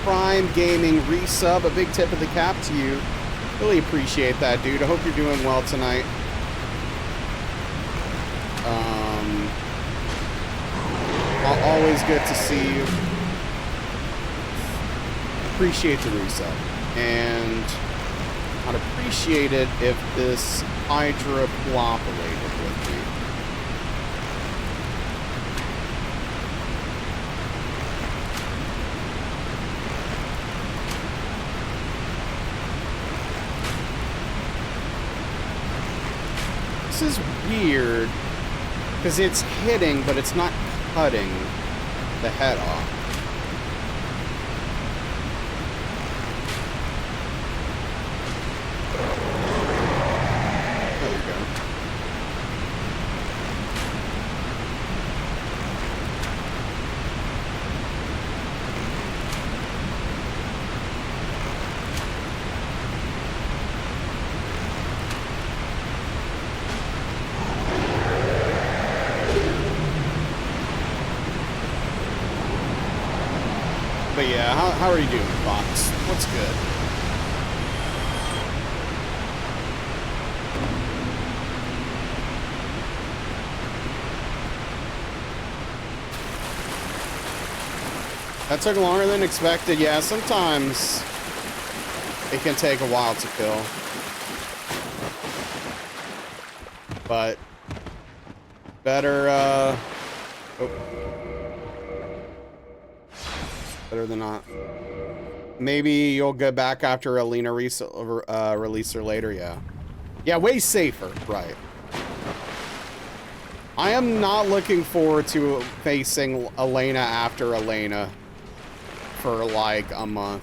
Prime Gaming resub. A big tip of the cap to you. Really appreciate that, dude. I hope you're doing well tonight. Always good to see you. Appreciate the resub. And I'd appreciate it if this Hydra cooperated with me. This is weird because it's hitting, but it's not cutting the head off. There we go. But yeah, how are you doing, Fox? What's good? That took longer than expected. Yeah, sometimes it can take a while to kill. But better, better than not. Maybe you'll go back after Alina release her later, yeah. Yeah, way safer, right. I am not looking forward to facing Elena after Elena for like a month.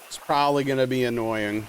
It's probably gonna be annoying.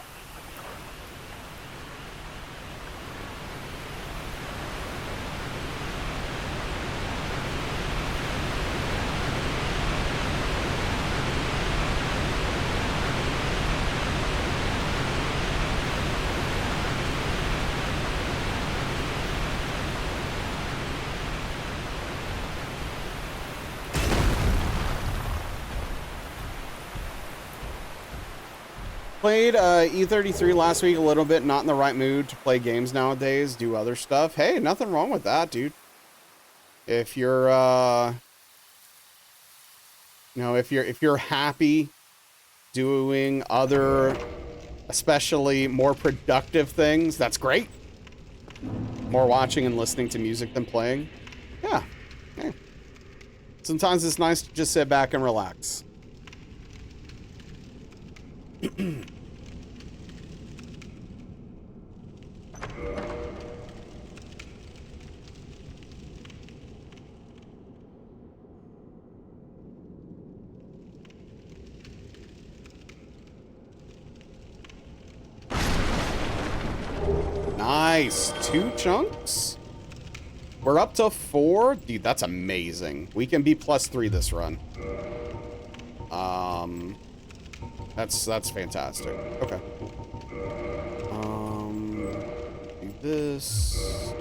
Played E33 last week a little bit, not in the right mood to play games nowadays, do other stuff. Hey, nothing wrong with that, dude. If you're you know, if you're happy doing other, especially more productive things, that's great. More watching and listening to music than playing. Yeah. Hey. Sometimes it's nice to just sit back and relax. Nice. 2 chunks? We're up to 4? Dude, that's amazing. We can be +3 this run. That's fantastic. Okay. Do this.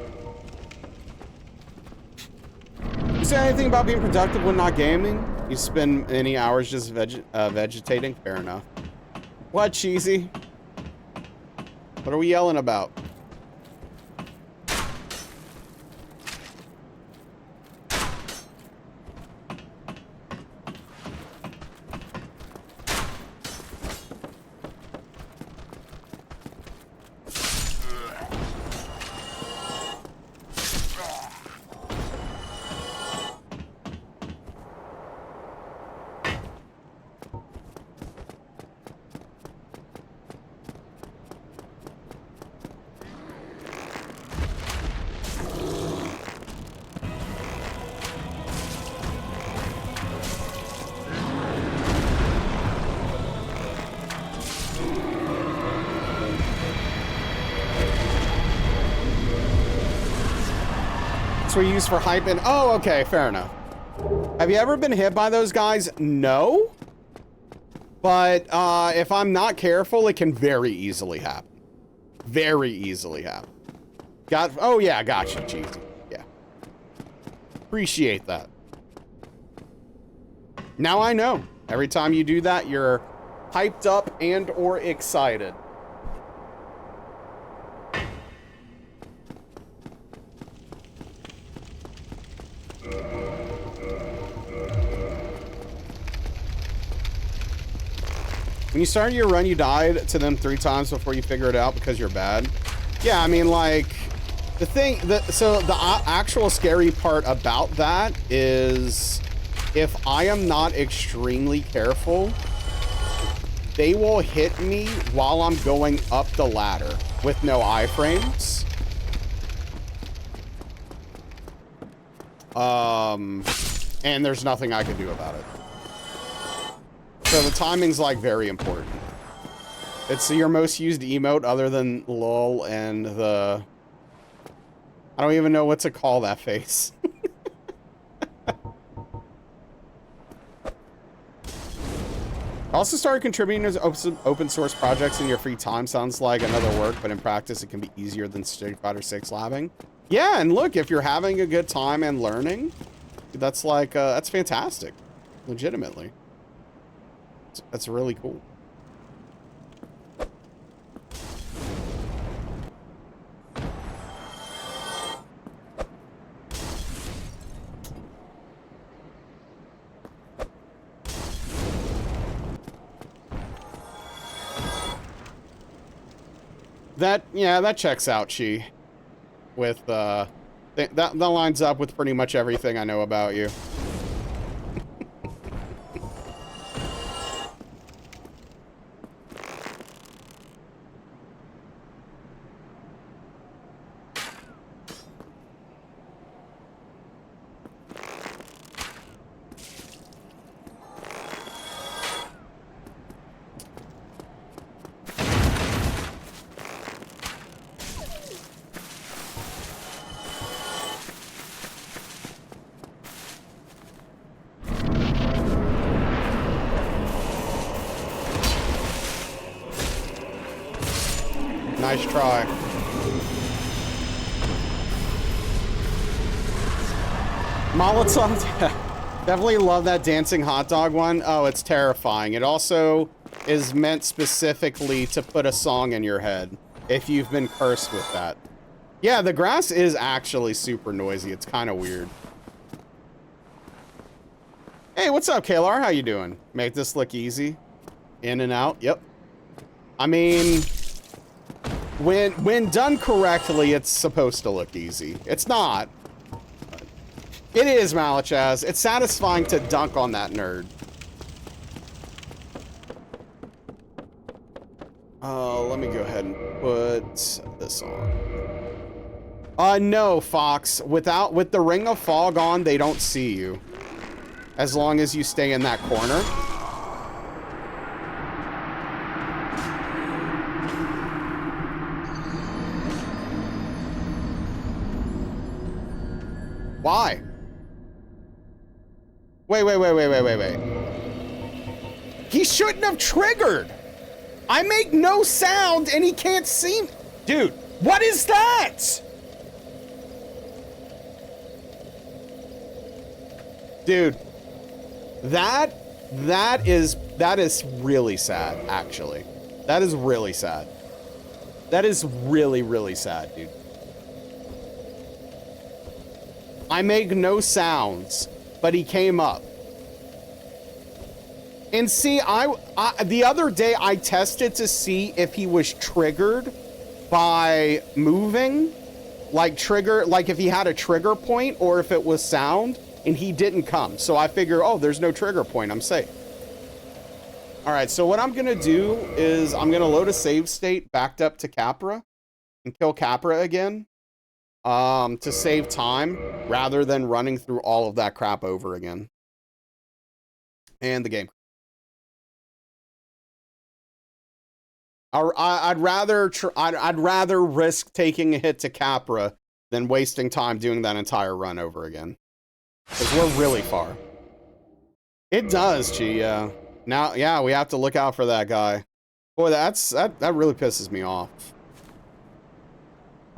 You say anything about being productive when not gaming? You spend many hours just vegetating? Fair enough. What, Cheesy? What are we yelling about? We use for hype and oh, okay, fair enough. Have you ever been hit by those guys? No, but if I'm not careful, it can very easily happen. Very easily happen. Oh yeah, gotcha, Cheesy. Yeah, appreciate that. Now I know. Every time you do that, you're hyped up and or excited. When you started your run, you died to them 3 times before you figure it out because you're bad. Yeah, I mean, like, so the actual scary part about that is if I am not extremely careful, they will hit me while I'm going up the ladder with no iframes. And there's nothing I can do about it. So the timing's like very important. It's your most used emote other than lol and the... I don't even know what to call that face. Also started contributing to open source projects in your free time. Sounds like another work, but in practice it can be easier than Street Fighter 6 labbing. Yeah, and look, if you're having a good time and learning, that's like, that's fantastic. Legitimately. That's really cool. that checks out, Chi. With, that lines up with pretty much everything I know about you. Nice try. Molotov, definitely love that dancing hot dog one. Oh, it's terrifying. It also is meant specifically to put a song in your head if you've been cursed with that. Yeah, the grass is actually super noisy. It's kind of weird. Hey, what's up, Kalar? How you doing? Make this look easy. In and out. Yep. I mean, when done correctly, it's supposed to look easy. It's not. It is, Malichaz. It's satisfying to dunk on that nerd. Let me go ahead and put this on. No, Fox. With the ring of fog on, they don't see you. As long as you stay in that corner. Why? Wait. He shouldn't have triggered. I make no sound and he can't see me. Dude, what is that? Dude, that is really sad, actually. That is really sad. That is really, really sad, dude. I make no sounds, but he came up. And see, the other day I tested to see if he was triggered by moving, like if he had a trigger point or if it was sound, and he didn't come. So I figure, oh, there's no trigger point, I'm safe. All right, so what I'm gonna do is I'm gonna load a save state backed up to Capra and kill Capra again. To save time rather than running through all of that crap over again. And the game. I'd rather risk taking a hit to Capra than wasting time doing that entire run over again. Because we're really far. It does, Chi, yeah. Now, yeah, we have to look out for that guy. Boy, that really pisses me off.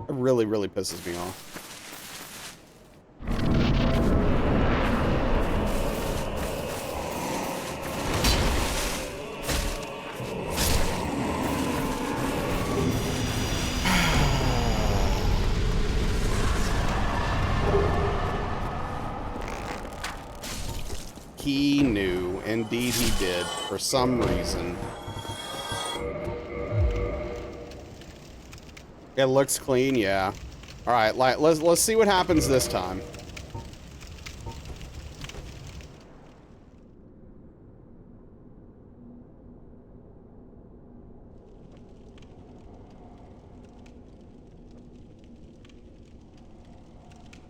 It really, really pisses me off. He knew. Indeed he did. For some reason. It looks clean, yeah. All right, let's see what happens this time.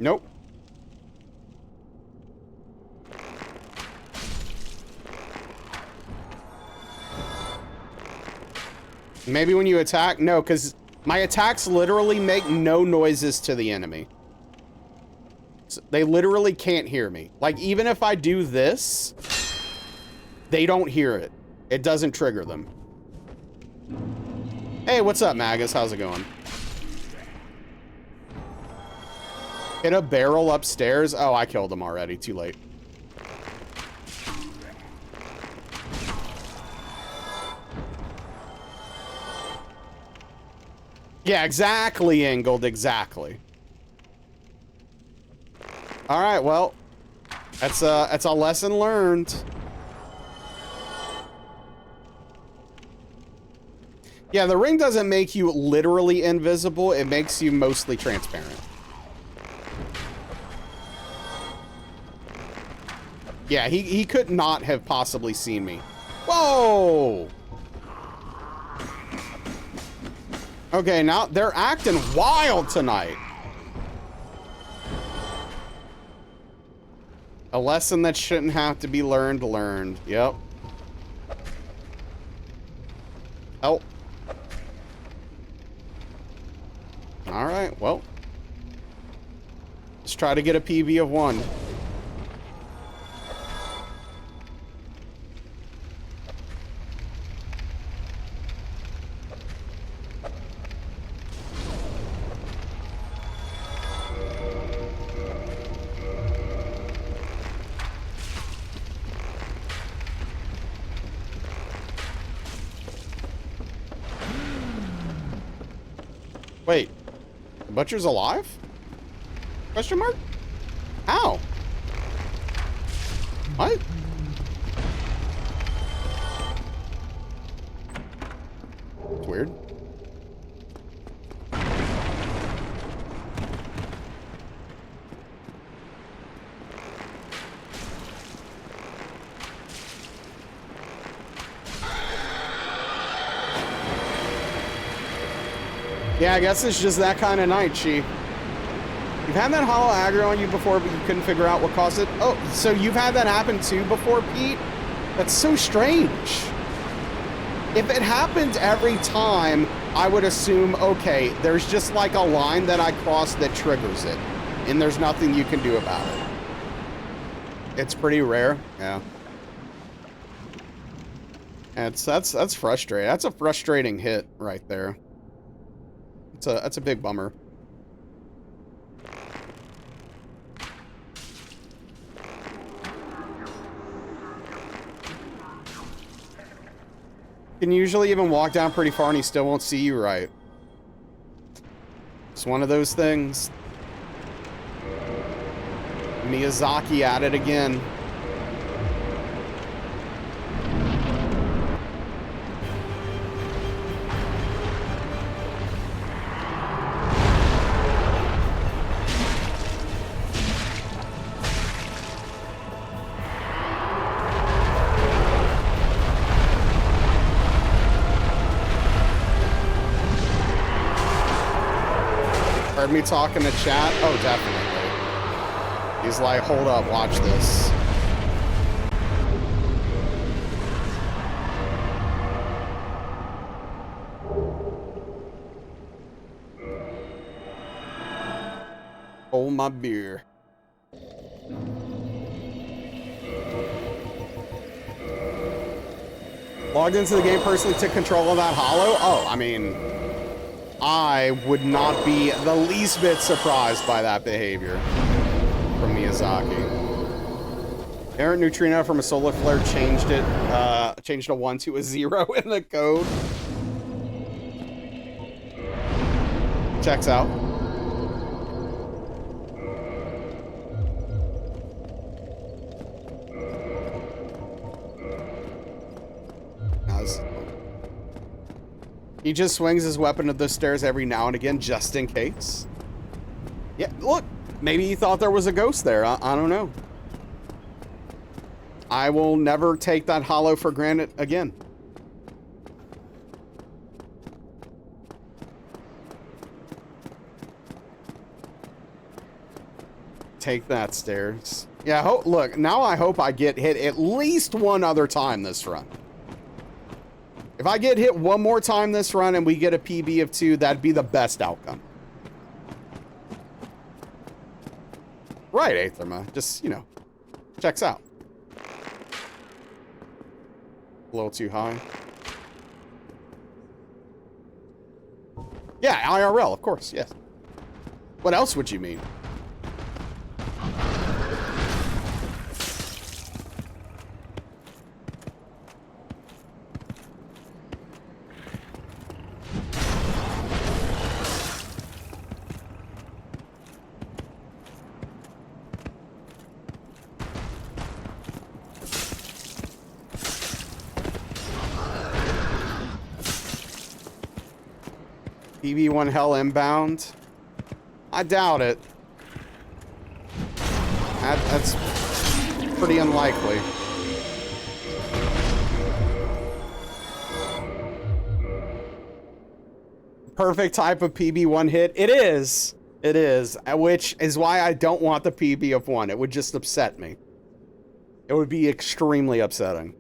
Nope. Maybe when you attack? No, because my attacks literally make no noises to the enemy. So they literally can't hear me. Like, even if I do this, they don't hear it. It doesn't trigger them. Hey, what's up, Magus? How's it going? Hit a barrel upstairs? Oh, I killed him already. Too late. Yeah, exactly, Ingold, exactly. All right, well, that's a lesson learned. Yeah, the ring doesn't make you literally invisible. It makes you mostly transparent. Yeah, he could not have possibly seen me. Whoa! Okay, now they're acting wild tonight. A lesson that shouldn't have to be learned. Yep. Help. All right, well. Let's try to get a PB of 1. Wait, the butcher's alive? Question mark? How? What? It's weird. Yeah, I guess it's just that kind of night, She. You've had that hollow aggro on you before, but you couldn't figure out what caused it? Oh, so you've had that happen too before, Pete? That's so strange. If it happened every time, I would assume, okay, there's just like a line that I cross that triggers it, and there's nothing you can do about it. It's pretty rare, yeah. That's frustrating. That's a frustrating hit right there. That's a big bummer. Can usually even walk down pretty far and he still won't see you right. It's one of those things. Miyazaki at it again. Heard me talk in the chat? Oh, definitely. He's like, hold up, watch this. Hold my beer. Logged into the game personally, took control of that hollow? Oh, I mean, I would not be the least bit surprised by that behavior from Miyazaki. Errant neutrino from a solar flare changed a 1 to a 0 in the code. Checks out. He just swings his weapon at those stairs every now and again, just in case. Yeah, look, maybe he thought there was a ghost there. I don't know. I will never take that hollow for granted again. Take that, stairs. Yeah, look, now I hope I get hit at least one other time this run. If I get hit one more time this run and we get a PB of 2, that'd be the best outcome. Right, Aetherma. Just, you know, checks out. A little too high. Yeah, IRL, of course, yes. What else would you mean? PB1 hell inbound? I doubt it. That's pretty unlikely. Perfect type of PB1 hit. It is. It is. Which is why I don't want the PB of 1. It would just upset me. It would be extremely upsetting.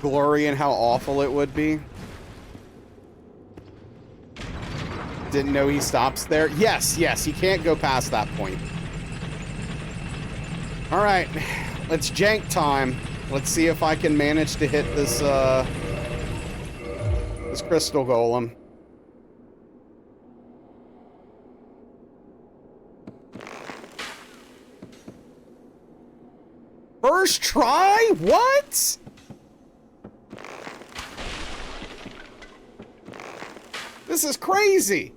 Glory in how awful it would be. Didn't know he stops there. Yes, yes, he can't go past that point. All right, let's jank time. Let's see if I can manage to hit this this crystal golem. First try? What? This is crazy.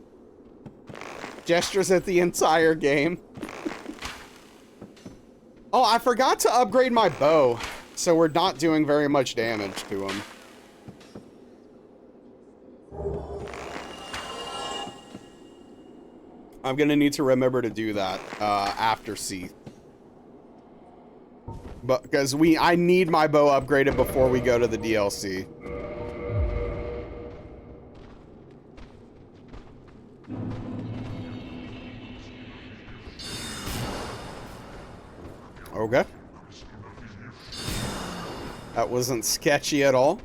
Gestures at the entire game. Oh, I forgot to upgrade my bow, so we're not doing very much damage to him. I'm gonna need to remember to do that after Seath. But because I need my bow upgraded before we go to the DLC. Okay. That wasn't sketchy at all.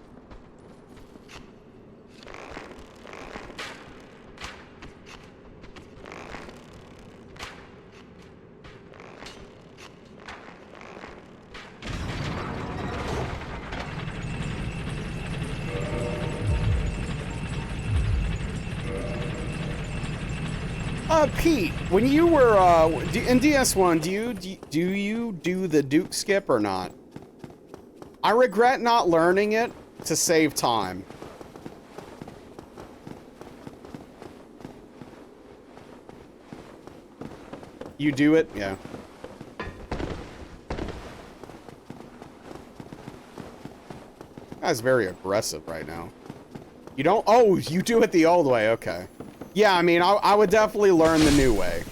Pete, when you were in DS1, do you do the Duke skip or not? I regret not learning it to save time. You do it? Yeah. Guy's very aggressive right now. You don't? Oh, you do it the old way. Okay. Yeah, I mean, I would definitely learn the new way.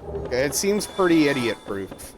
Okay, it seems pretty idiot-proof.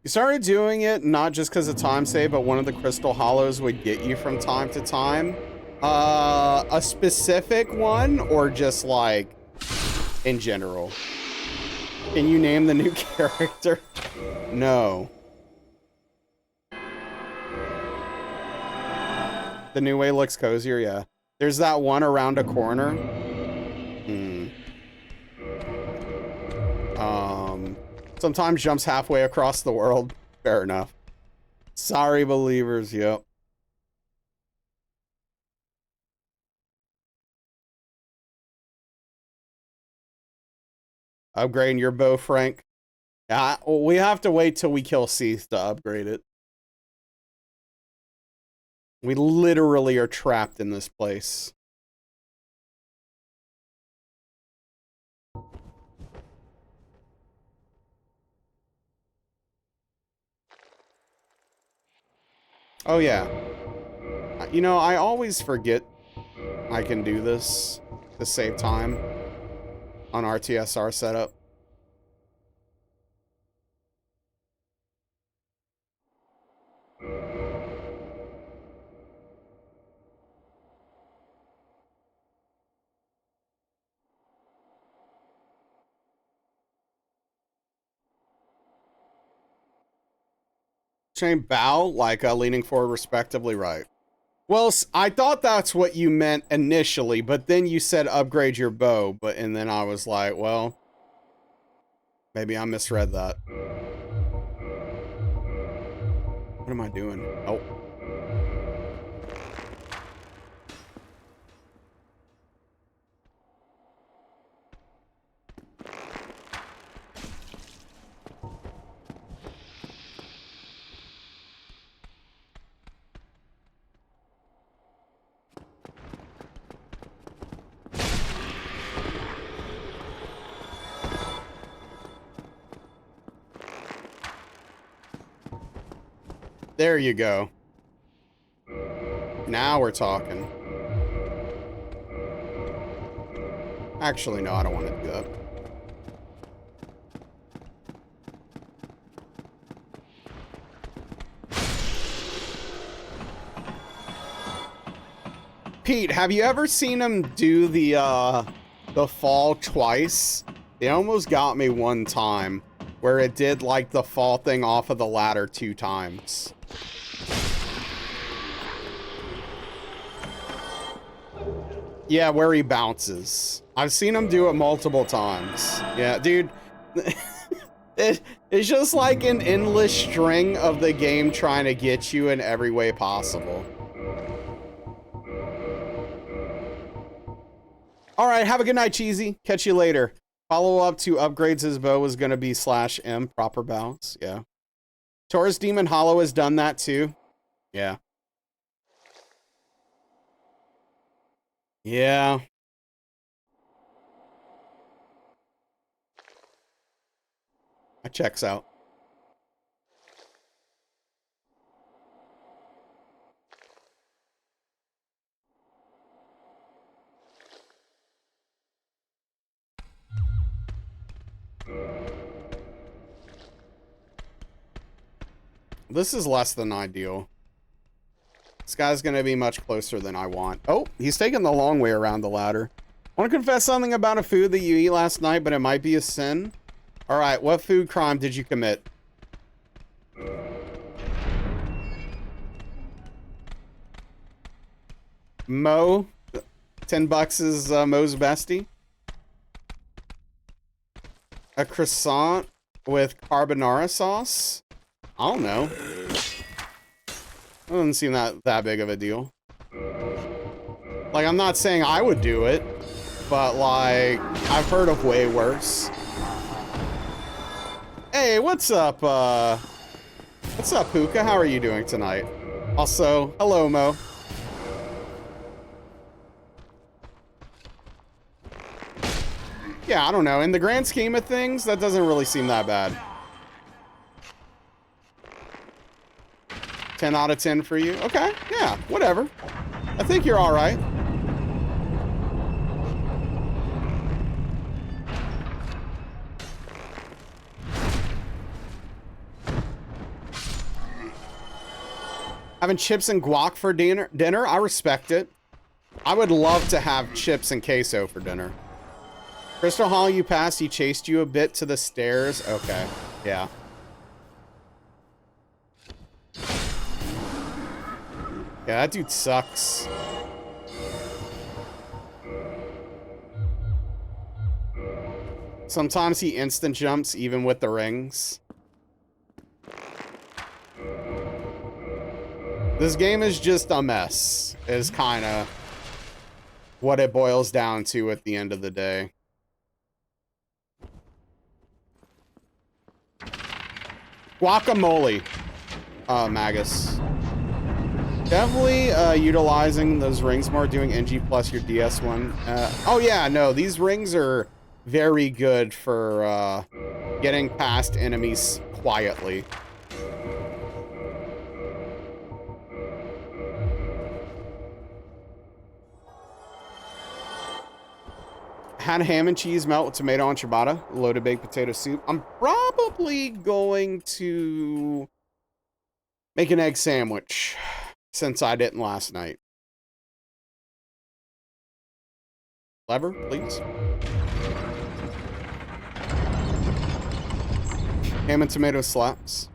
You started doing it not just because of time save, but one of the crystal hollows would get you from time to time. A specific one, or just like in general? Can you name the new character? No. The new way looks cozier, yeah. There's that one around a corner. Sometimes jumps halfway across the world. Fair enough. Sorry, believers. Yep. Upgrading your bow, Frank. Yeah, well, we have to wait till we kill Seath to upgrade it. We literally are trapped in this place. Oh, yeah. You know, I always forget I can do this to save time on our DSR setup. Chain bow, like leaning forward respectively, right? Well, I thought that's what you meant initially, but then you said upgrade your bow, and then I was like, well, maybe I misread that. What am I doing? Oh. There you go. Now we're talking. Actually, no, I don't want to do that. Pete, have you ever seen him do the fall twice? They almost got me one time where it did like the fall thing off of the ladder 2 times. Yeah, where he bounces. I've seen him do it multiple times. Yeah, dude. It's just like an endless string of the game trying to get you in every way possible. All right, have a good night, Cheesy. Catch you later. Follow up to upgrades his bow is going to be /M, proper balance. Yeah. Taurus Demon Hollow has done that too. Yeah. Yeah. That checks out. This is less than ideal. This guy's going to be much closer than I want. Oh, he's taking the long way around the ladder. Want to confess something about a food that you eat last night, but it might be a sin? All right, what food crime did you commit? Mo? 10 bucks is Mo's bestie? A croissant with carbonara sauce? I don't know. It doesn't seem that big of a deal. Like, I'm not saying I would do it, but like, I've heard of way worse. Hey, what's up, Puka? How are you doing tonight? Also, hello, Mo. Yeah, I don't know. In the grand scheme of things, that doesn't really seem that bad. 10 out of 10 for you? Okay, yeah, whatever. I think you're all right. Having chips and guac for dinner? I respect it. I would love to have chips and queso for dinner. Crystal Hall you passed, he chased you a bit to the stairs. Okay, yeah. Yeah, that dude sucks. Sometimes he instant jumps even with the rings. This game is just a mess, is kind of what it boils down to at the end of the day. Guacamole, Magus. Definitely utilizing those rings more, doing NG plus your DS one. Oh yeah, no, these rings are very good for getting past enemies quietly. Had ham and cheese melt with tomato and ciabatta, loaded baked potato soup. I'm probably going to make an egg sandwich since I didn't last night. Lever, please. Ham and tomato slaps.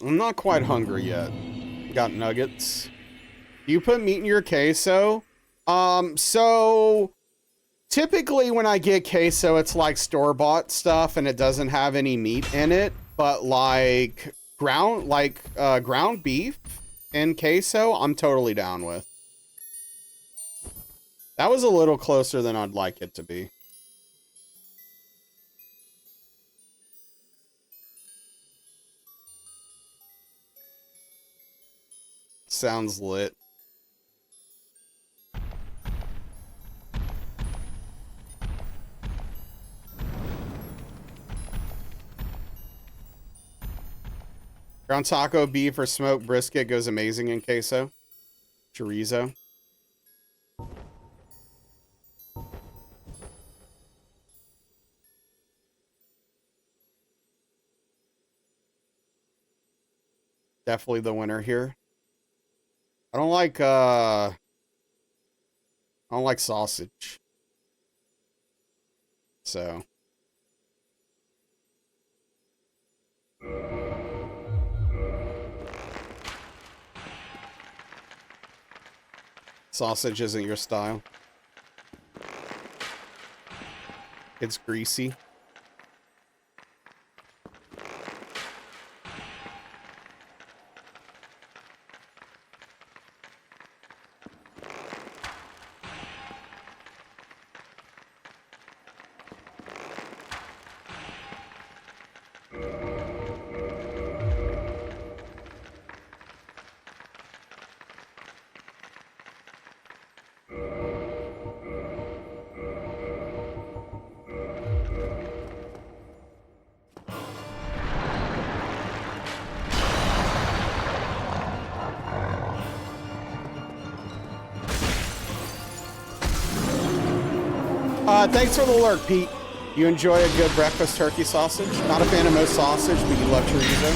I'm not quite hungry yet. Got nuggets. Do you put meat in your queso? So typically when I get queso, it's like store-bought stuff and it doesn't have any meat in it. But like ground beef and queso, I'm totally down with. That was a little closer than I'd like it to be. Sounds lit. Ground taco, beef, or smoked brisket goes amazing in queso. Chorizo. Definitely the winner here. I don't like sausage. So. Sausage isn't your style. It's greasy. Thanks for the lurk, Pete. You enjoy a good breakfast turkey sausage? Not a fan of most sausage, but you love chorizo.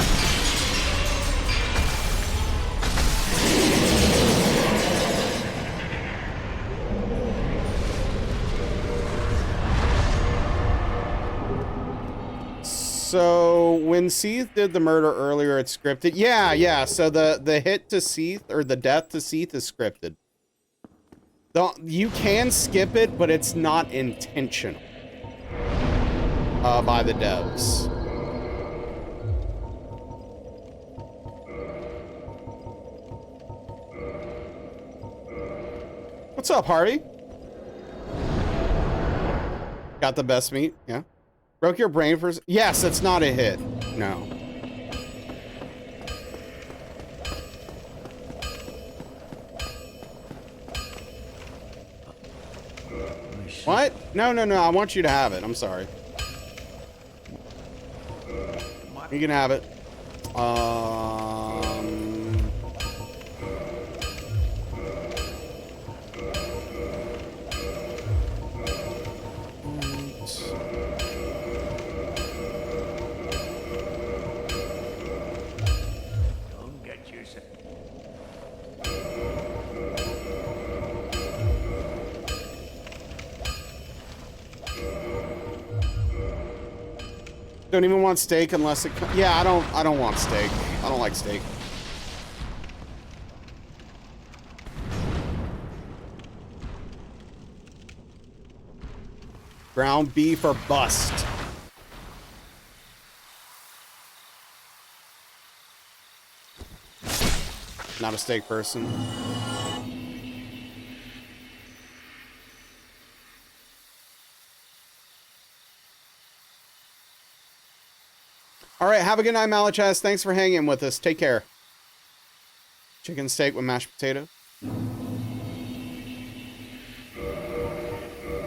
So when Seath did the murder earlier, it's scripted. Yeah. So the hit to Seath or the death to Seath is scripted. You can skip it, but it's not intentional by the devs. What's up, Hardy? Got the best meat? Yeah. Broke your brain for... Yes, it's not a hit. No. What? No. I want you to have it. I'm sorry. You can have it. Don't get yourself. Don't even want steak unless it... Yeah, I don't want steak. I don't like steak. Ground beef or bust. Not a steak person. All right, have a good night, Malachaz. Thanks for hanging with us. Take care. Chicken steak with mashed potato.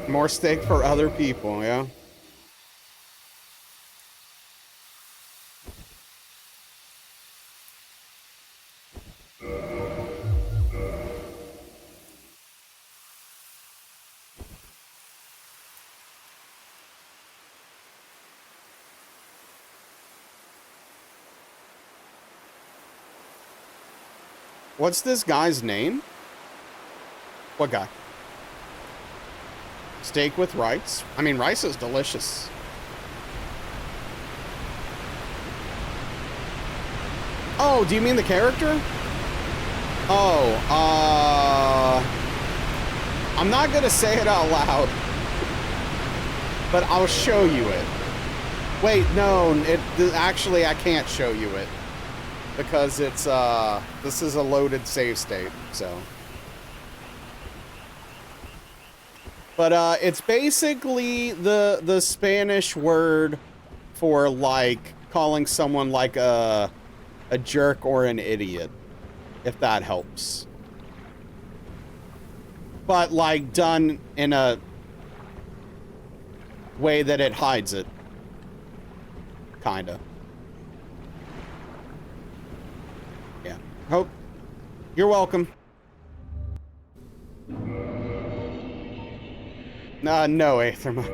More steak for other people, yeah? What's this guy's name? What guy? Steak with rice? I mean, rice is delicious. Oh, do you mean the character? Oh, I'm not gonna say it out loud, but I'll show you it. Wait, no, actually I can't show you it because it's, this is a loaded save state, so. But, it's basically the Spanish word for, like, calling someone like a jerk or an idiot, if that helps. But, like, done in a way that it hides it. Kinda. Yeah. Hope. You're welcome. No, Aetherma.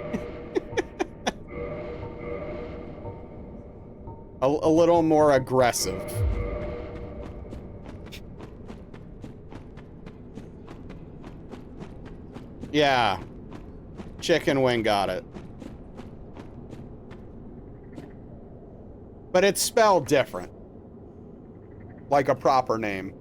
a little more aggressive. Yeah. Chicken wing got it. But it's spelled different. Like a proper name.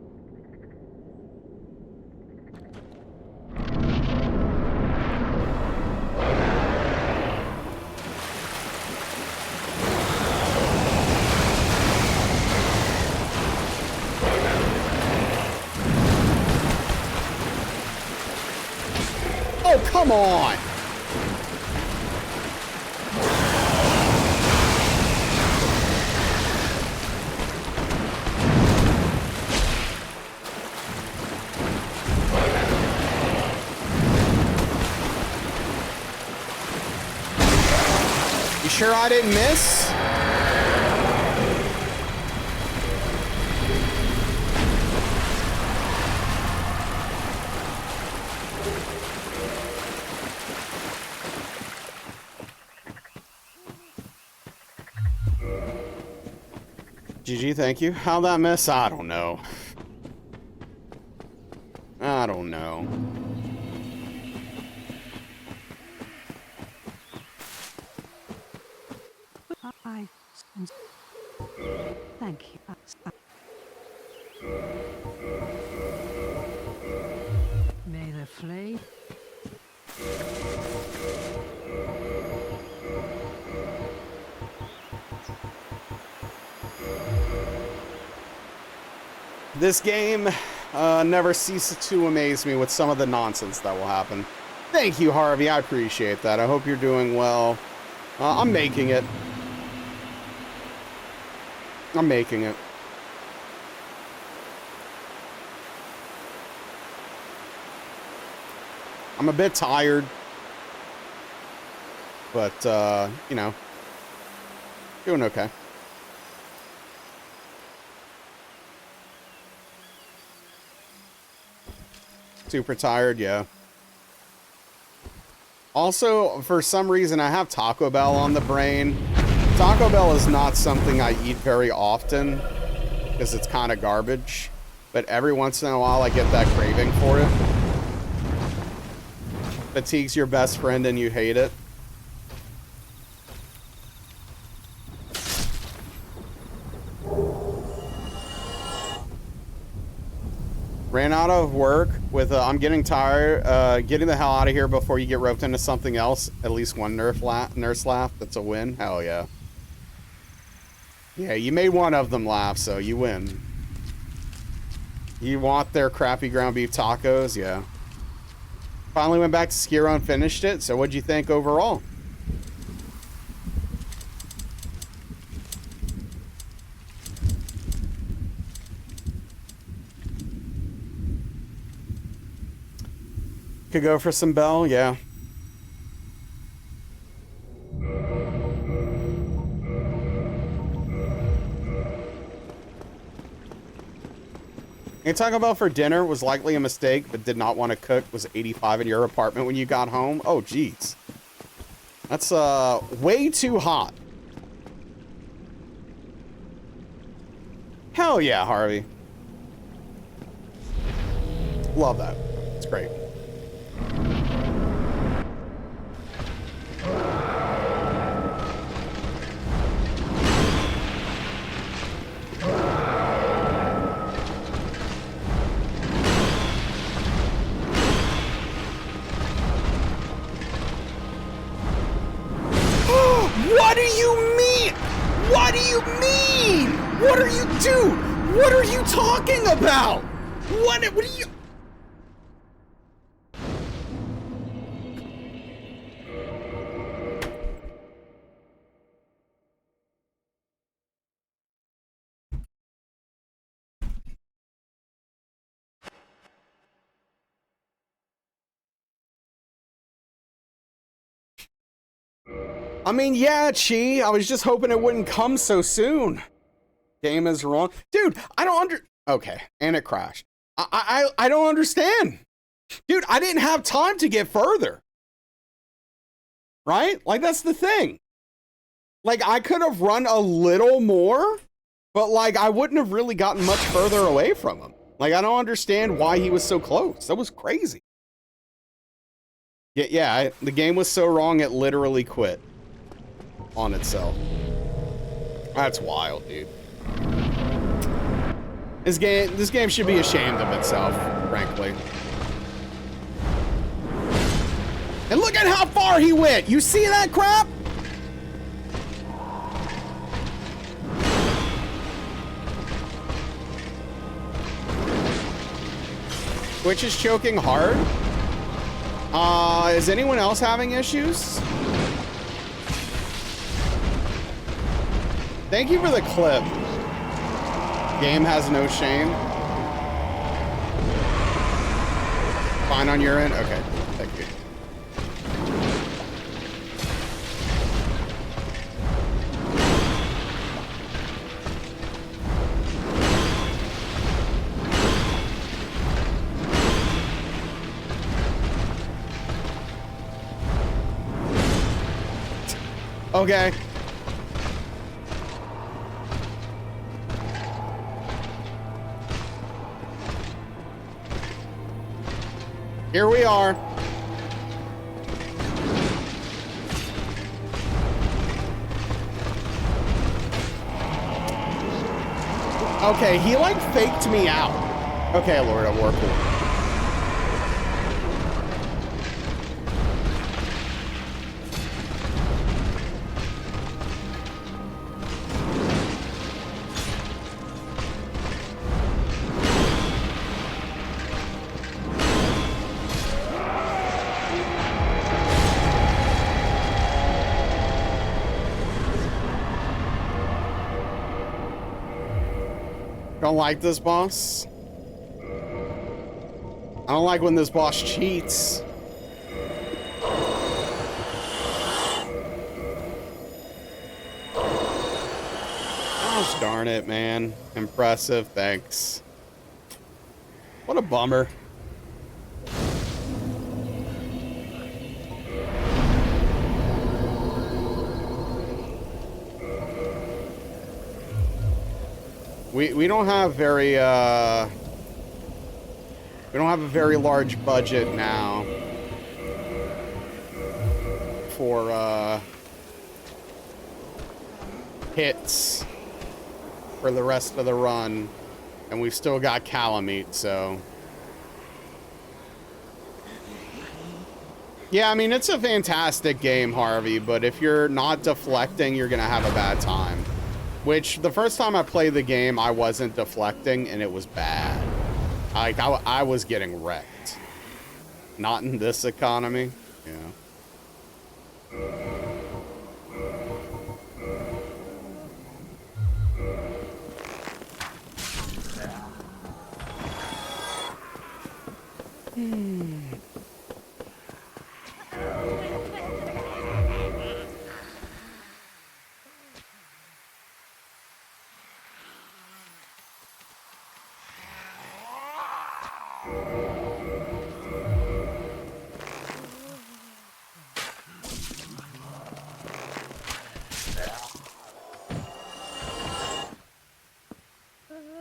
Oh, come on! You sure I didn't miss? GG, thank you. How'd that miss? I don't know. I don't know. Thank you. May the flame. This game never ceases to amaze me with some of the nonsense that will happen. Thank you, Harvey. I appreciate that. I hope you're doing well. I'm making it. I'm making it. I'm a bit tired. But, you know, doing okay. Super tired, yeah. Also, for some reason, I have Taco Bell on the brain. Taco Bell is not something I eat very often because it's kind of garbage. But every once in a while, I get that craving for it. Fatigue's your best friend and you hate it. Ran out of work with I'm getting tired. Getting the hell out of here before you get roped into something else. At least one nurse laugh. That's a win. Hell yeah. Yeah, you made one of them laugh, so you win. You want their crappy ground beef tacos? Yeah. Finally went back to Skiro and finished it. So what'd you think overall? Could go for some Bell, yeah. Taco Bell for dinner was likely a mistake, but did not want to cook. Was 85 in your apartment when you got home? Oh, jeez. That's way too hot. Hell yeah, Harvey. Love that. It's great. about? What are you? I mean, yeah, Chi, I was just hoping it wouldn't come so soon. Game is wrong. Dude, I don't okay, and it crashed. I don't understand. Dude, I didn't have time to get further. Right? Like, that's the thing. Like, I could have run a little more, but, like, I wouldn't have really gotten much further away from him. Like, I don't understand why he was so close. That was crazy. Yeah, the game was so wrong, it literally quit on itself. That's wild, dude. This game should be ashamed of itself, frankly. And look at how far he went. You see that crap? Twitch is choking hard. Is anyone else having issues? Thank you for the clip. Game has no shame. Fine on your end? Okay, thank you. Okay. Here we are. Okay, he like faked me out. Okay, Lord of War, cool. Don't like this boss. I don't like when this boss cheats. Gosh darn it, man. Impressive, thanks. What a bummer. We don't have very we don't have a very large budget now for hits for the rest of the run, and we've still got Calamite, so yeah, I mean, it's a fantastic game, Harvey, but if you're not deflecting, you're gonna have a bad time. Which, the first time I played the game, I wasn't deflecting, and it was bad. Like, I was getting wrecked. Not in this economy, yeah.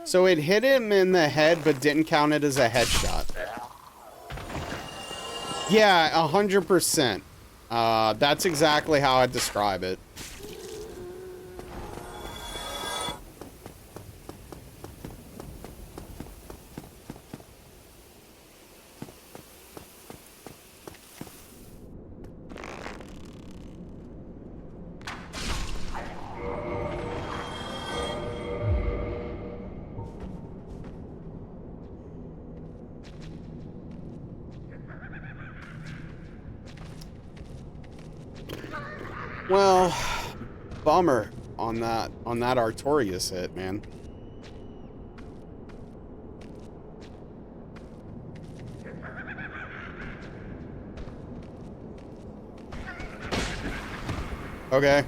So it hit him in the head, but didn't count it as a headshot. Yeah, 100%. That's exactly how I describe it. Well, bummer on that Artorias hit, man. Okay.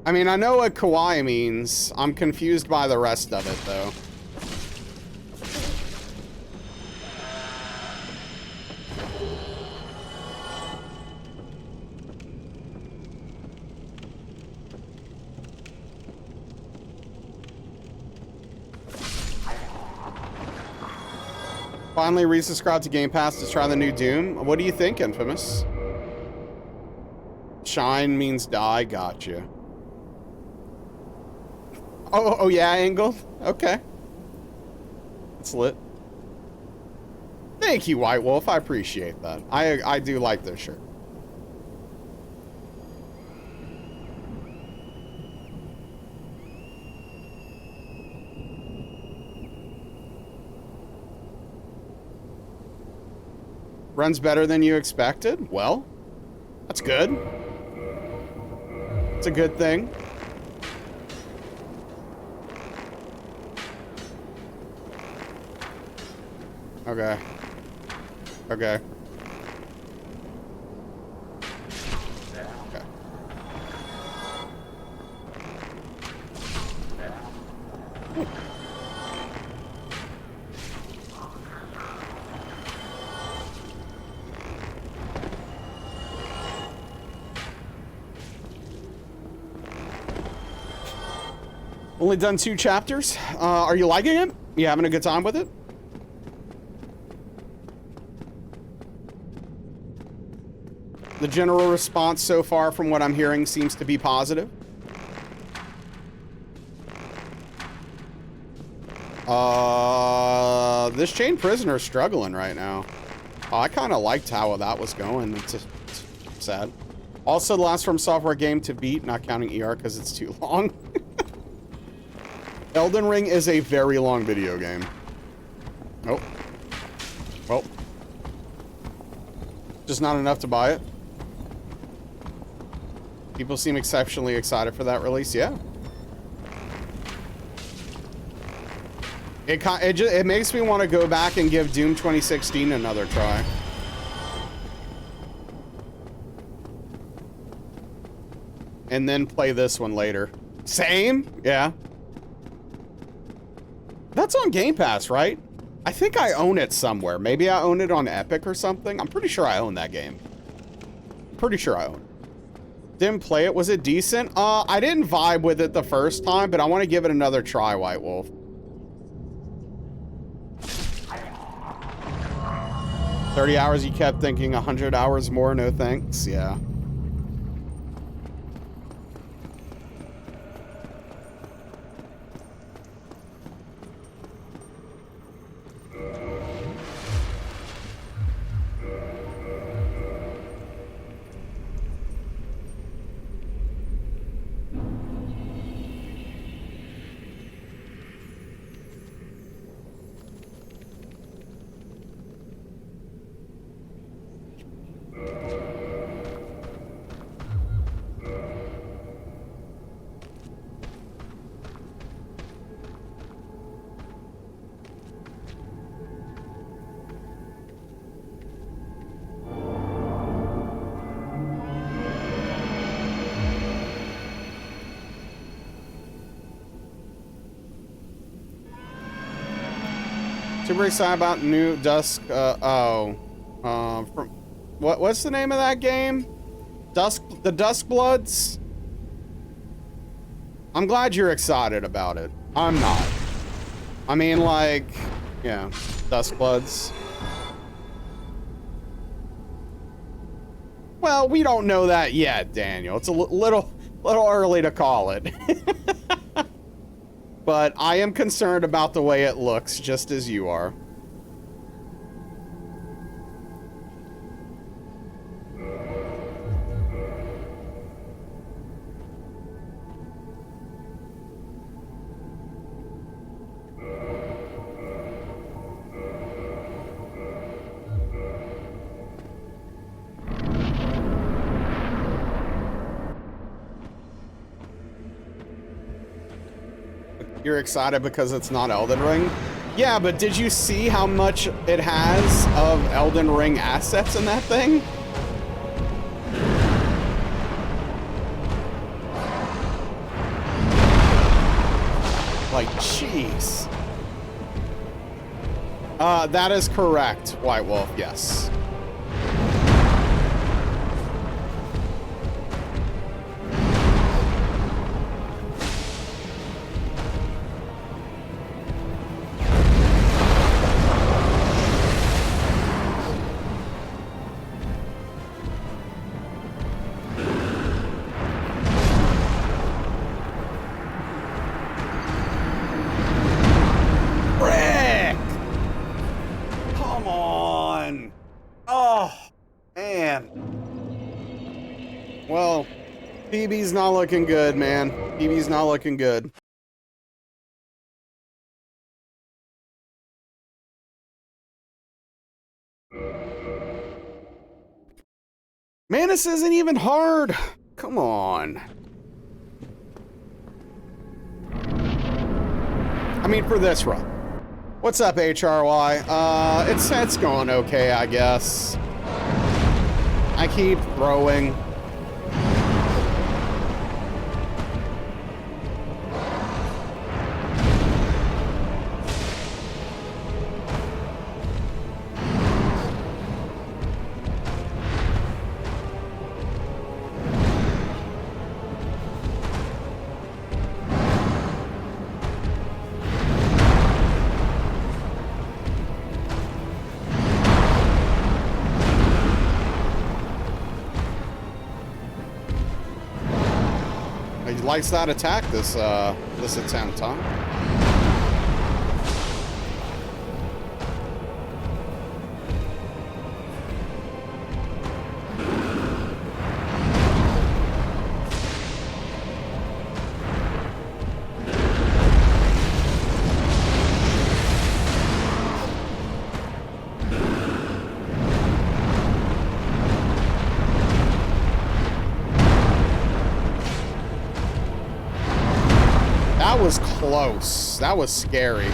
I mean, I know what kawaii means. I'm confused by the rest of it, though. Finally resubscribed to Game Pass to try the new Doom. What do you think, Infamous? Shine means die. Gotcha. Oh yeah, Angle. Okay. It's lit. Thank you, White Wolf. I appreciate that. I do like this shirt. Runs better than you expected? Well, that's good. It's a good thing. Okay. Okay. Okay. Only done 2 chapters. Are you liking it? You having a good time with it? The general response so far from what I'm hearing seems to be positive. This chained prisoner is struggling right now. I kind of liked how that was going. It's sad. Also, the last From Software game to beat, not counting ER because it's too long. Elden Ring is a very long video game. Nope. Well. Just not enough to buy it. People seem exceptionally excited for that release. Yeah. It makes me want to go back and give Doom 2016 another try. And then play this one later. Same? Yeah. That's on Game Pass, right? I think I own it somewhere. Maybe I own it on Epic or something. I'm pretty sure I own that game. Pretty sure I own it. Didn't play it. Was it decent? I didn't vibe with it the first time, but I want to give it another try, White Wolf. 30 hours you kept thinking, 100 hours more, no thanks. Yeah. Super excited about new Dusk. From what's the name of that game? The Dusk Bloods. I'm glad you're excited about it. I'm not. I mean, like, yeah, Dusk Bloods. Well, we don't know that yet, Daniel. It's a little early to call it. But I am concerned about the way it looks, just as you are. You're excited because it's not Elden Ring? Yeah, but did you see how much it has of Elden Ring assets in that thing? Like, jeez. That is correct, White Wolf, yes. Well, PB's not looking good, man. PB's not looking good. Man, this isn't even hard. Come on. I mean, for this run. What's up, HRY? It's going okay, I guess. I keep throwing. He likes that attack this attempt, huh? That was close. That was scary.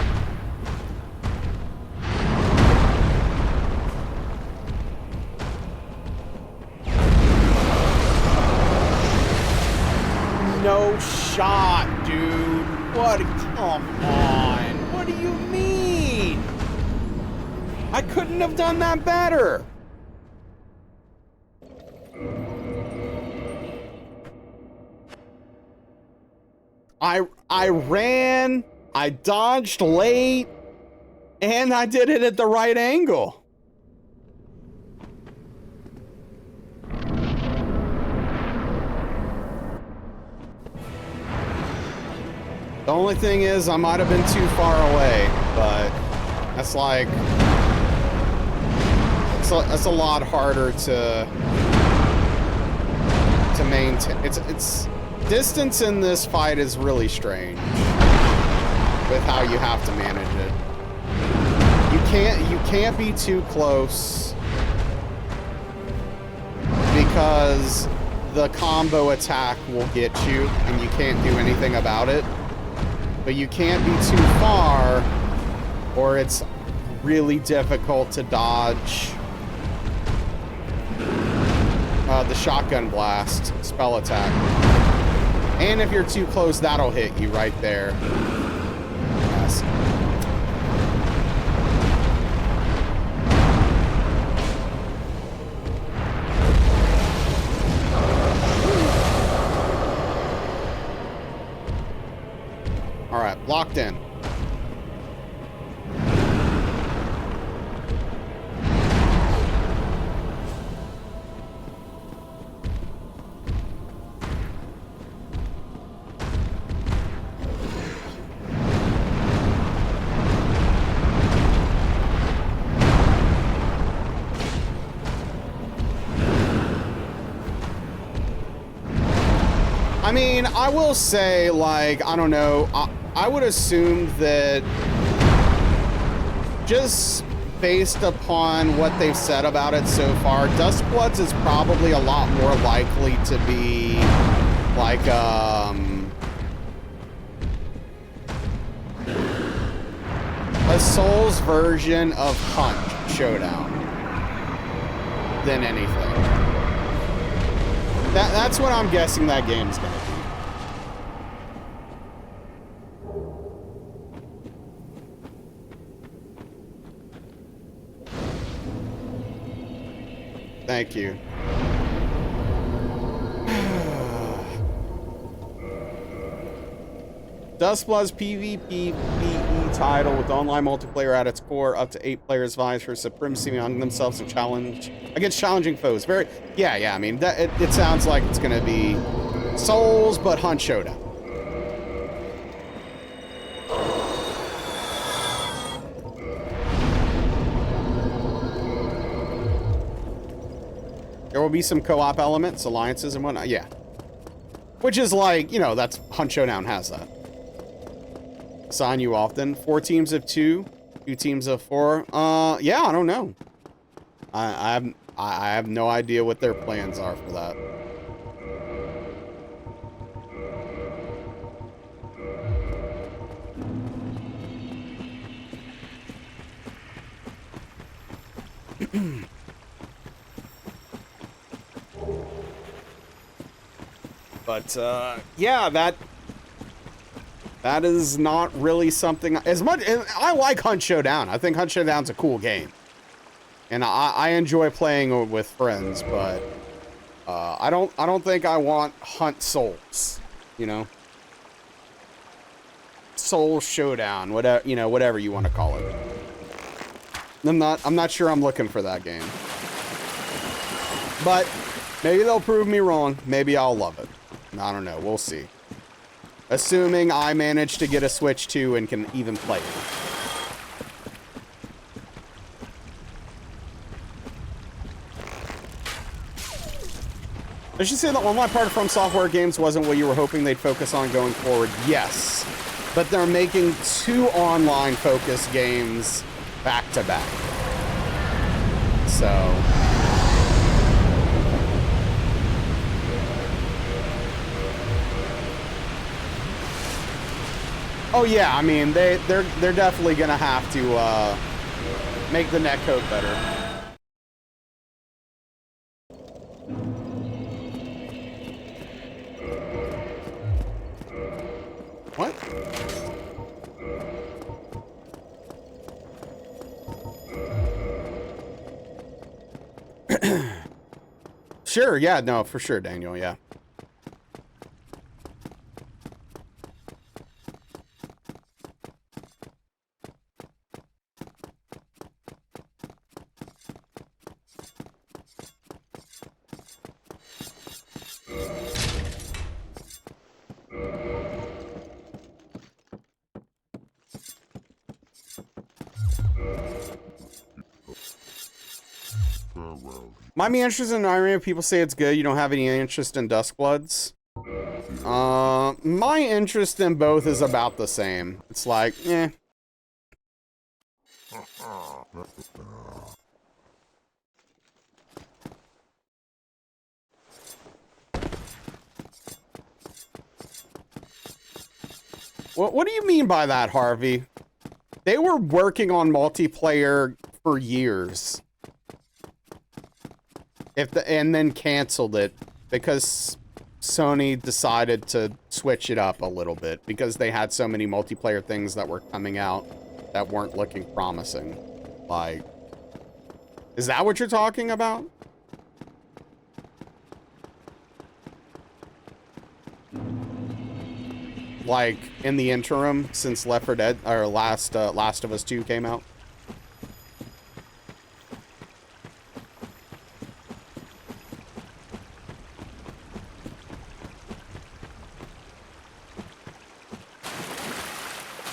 No shot, dude. What? Come on. What do you mean? I couldn't have done that better. I ran, I dodged late, and I did it at the right angle. The only thing is I might have been too far away, but that's like, it's a lot harder to maintain. It's distance in this fight is really strange with how you have to manage it. You can't be too close because the combo attack will get you and you can't do anything about it. But you can't be too far or it's really difficult to dodge the shotgun blast spell attack. And if you're too close, that'll hit you right there. Yes. All right, locked in. I will say, like, I don't know, I would assume that just based upon what they've said about it so far, Duskbloods is probably a lot more likely to be like a Souls version of Hunt Showdown than anything. That's what I'm guessing that game's gonna be. Thank you. Duskblood's PvP title with online multiplayer at its core, up to 8 players vying for supremacy among themselves and challenge against challenging foes. Very, yeah. I mean, that it sounds like it's gonna be Souls, but Hunt Showdown. There will be some co-op elements, alliances, and whatnot. Yeah, which is like, you know, that's Hunt Showdown has that. Assign you often. 4 teams of 2, 2 teams of 4. Yeah, I don't know. I have no idea what their plans are for that. But yeah, that is not really something as much. I like Hunt Showdown. I think Hunt Showdown's a cool game, and I enjoy playing with friends. But I don't think I want Hunt Souls. You know, Soul Showdown, whatever, you know, whatever you want to call it. I'm not sure I'm looking for that game. But maybe they'll prove me wrong. Maybe I'll love it. I don't know. We'll see. Assuming I manage to get a Switch 2 and can even play it. Did you say the online part of From Software games wasn't what you were hoping they'd focus on going forward? Yes. But they're making 2 online focused games back to back. So... oh yeah, I mean they're definitely gonna have to make the netcode better. What? Sure, yeah, no, for sure, Daniel, yeah. Might be interested in Iron Man. People say it's good. You don't have any interest in Duskbloods. My interest in both is about the same. It's like, eh. What do you mean by that, Harvey? They were working on multiplayer for years. And then canceled it because Sony decided to switch it up a little bit because they had so many multiplayer things that were coming out that weren't looking promising. Like, is that what you're talking about? Like, in the interim, since Left 4 Dead, or Last of Us 2 came out?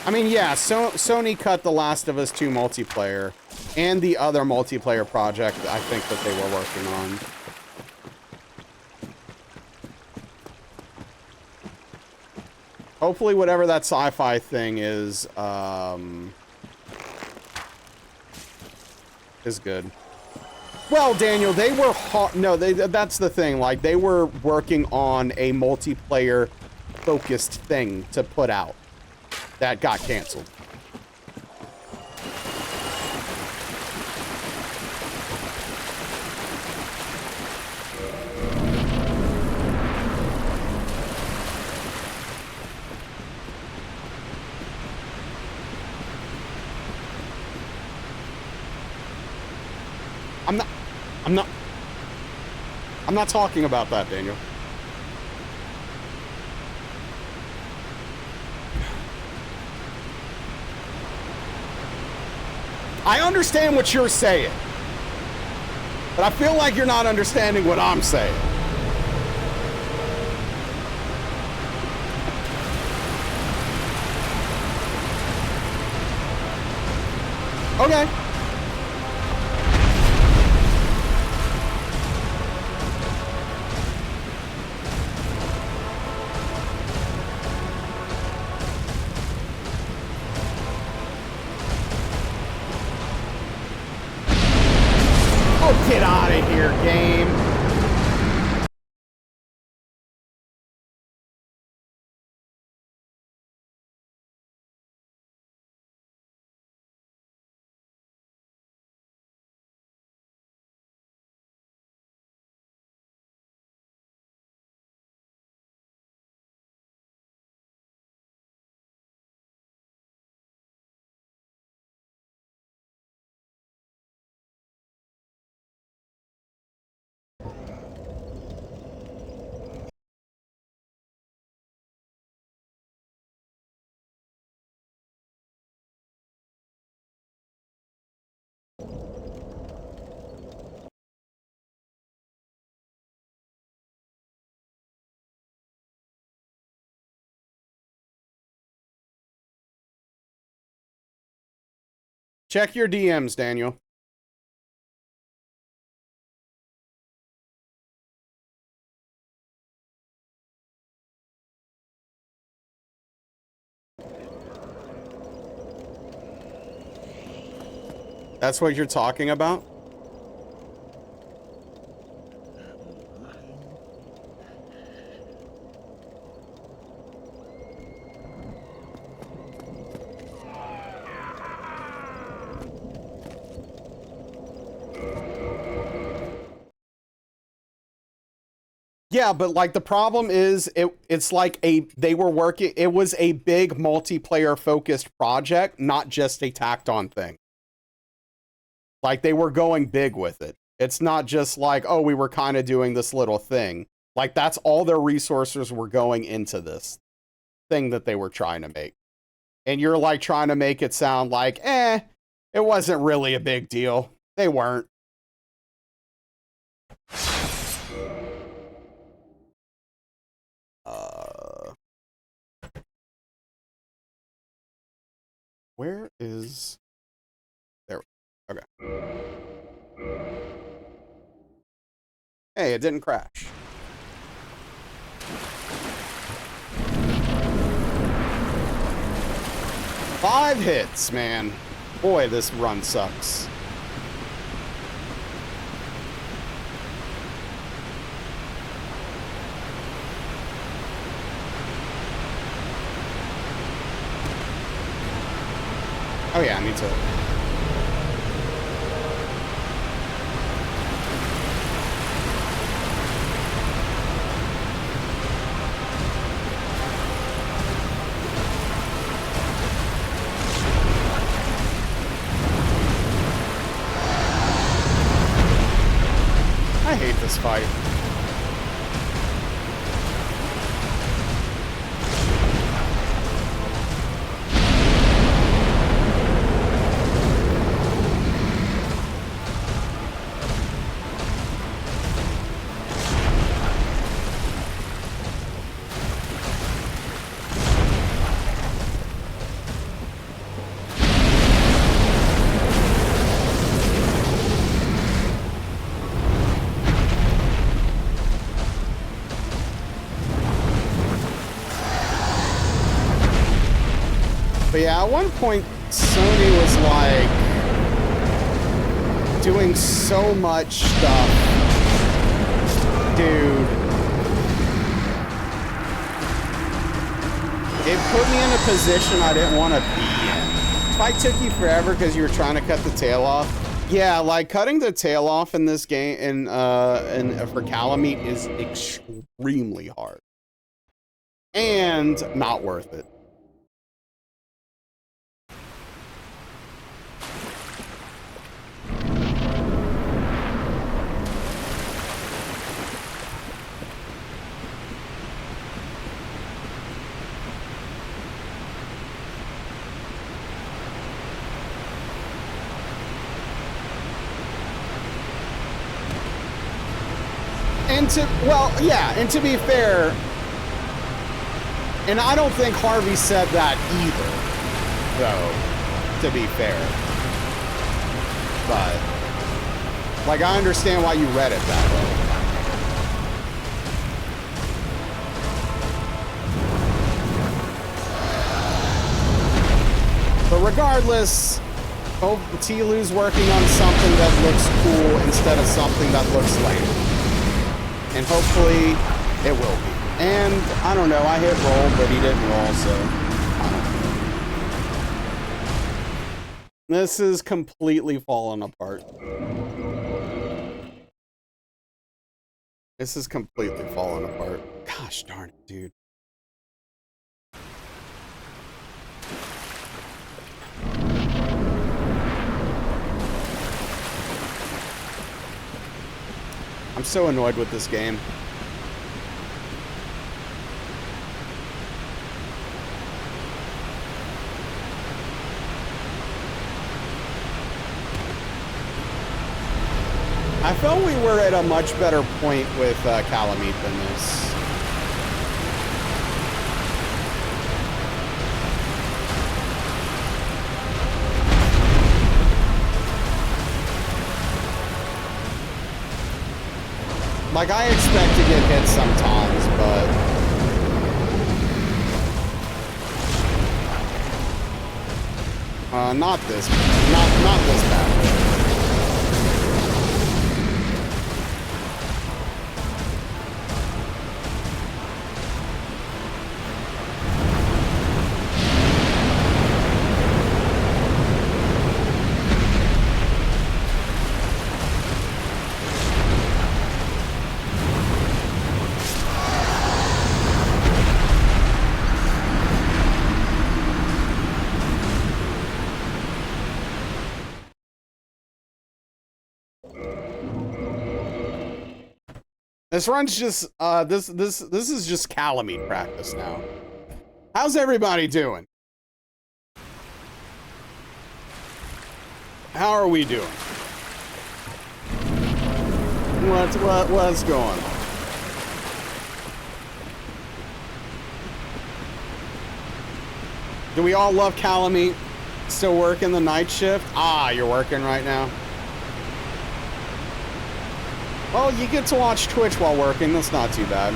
I mean, yeah, Sony cut the Last of Us 2 multiplayer and the other multiplayer project I think that they were working on. hopefully whatever that sci-fi thing is good. Well, Daniel, they were no, that's the thing. Like, they were working on a multiplayer focused thing to put out that got canceled. I'm not talking about that, Daniel. I understand what you're saying, but I feel like you're not understanding what I'm saying. Okay. Get out of here, game. Check your DMs, Daniel. That's what you're talking about? Yeah, but like the problem is it's like they were working, it was a big multiplayer focused project, not just a tacked on thing. Like they were going big with it. It's not just like, oh, we were kind of doing this little thing. Like that's all their resources were going into this thing that they were trying to make. And you're like trying to make it sound like, it wasn't really a big deal. They weren't. Where is... There. Okay. Hey, it didn't crash. Five hits, man. Boy, this run sucks. Oh yeah, me too. I hate this fight. At one point, Sony was like doing so much stuff. Dude. It put me in a position I didn't want to be in. Fight took you forever because you were trying to cut the tail off. Yeah, like cutting the tail off in this game for Calamite is extremely hard. And not worth it. And to be fair, and I don't think Harvey said that either, though, to be fair. But, like, I understand why you read it that way. But regardless, hope Tilu's working on something that looks cool instead of something that looks lame. And hopefully it will be. And I don't know, I hit roll, but he didn't roll, so I don't know. This is completely falling apart. This is completely falling apart. Gosh darn it, dude. I'm so annoyed with this game. I felt we were at a much better point with Calamite than this. Like, I expect to get hit sometimes, but... not this bad. This run's just this is just Calamite practice now. How's everybody doing? How are we doing? What's going on? Do we all love Calamite? Still working the night shift? Ah, you're working right now. Well, you get to watch Twitch while working. That's not too bad.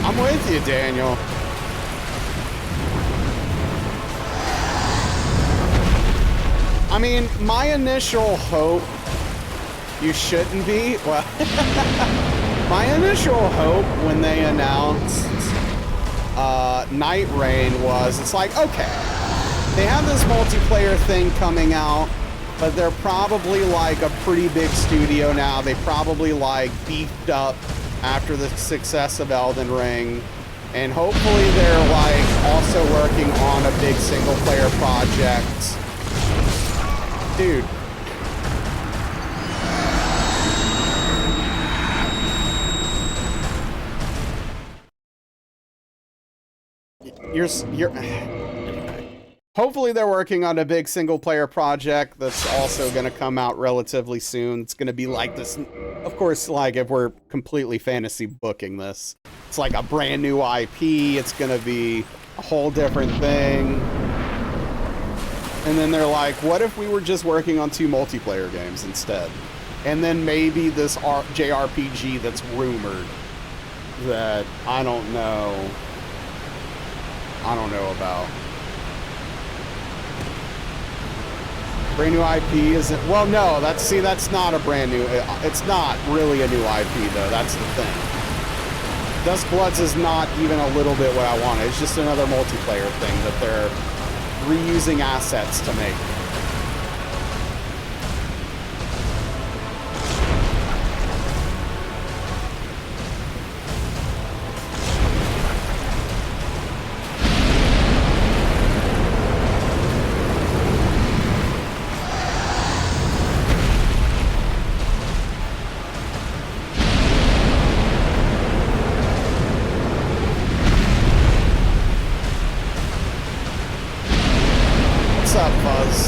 I'm with you, Daniel. I mean, my initial hope, you shouldn't be, well, my initial hope when they announced Night Rain was, it's like, okay, they have this multiplayer thing coming out, but they're probably like a pretty big studio now. They probably like beefed up after the success of Elden Ring. And hopefully they're like also working on a big single player project. Dude. You're hopefully they're working on a big single player project that's also going to come out relatively soon. It's going to be like this, of course, like if we're completely fantasy booking this, it's like a brand new IP. It's going to be a whole different thing. And then they're like, what if we were just working on 2 multiplayer games instead? And then maybe this JRPG that's rumored that I don't know about. Brand new IP isn't, well, no, that's not a brand new, it's not really a new IP though, that's the thing. Dusk Bloods is not even a little bit what I wanted. It's just another multiplayer thing that they're reusing assets to make. What's up, Buzz?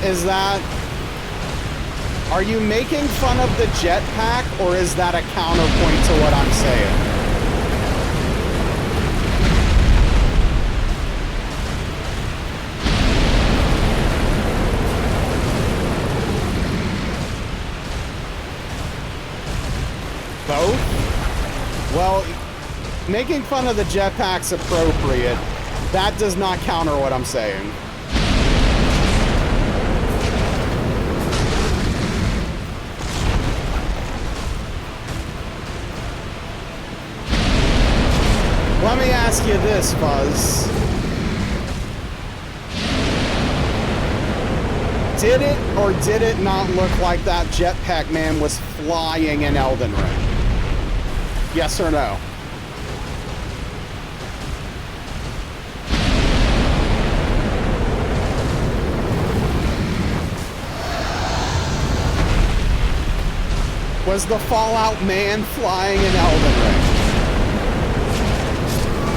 Is that... Are you making fun of the jetpack, or is that a counterpoint to what I'm saying? Both? Well, making fun of the jetpack's appropriate. That does not counter what I'm saying. Let me ask you this, Fuzz. Did it or did it not look like that jetpack man was flying in Elden Ring? Yes or no? Was the Fallout man flying in Elden Ring?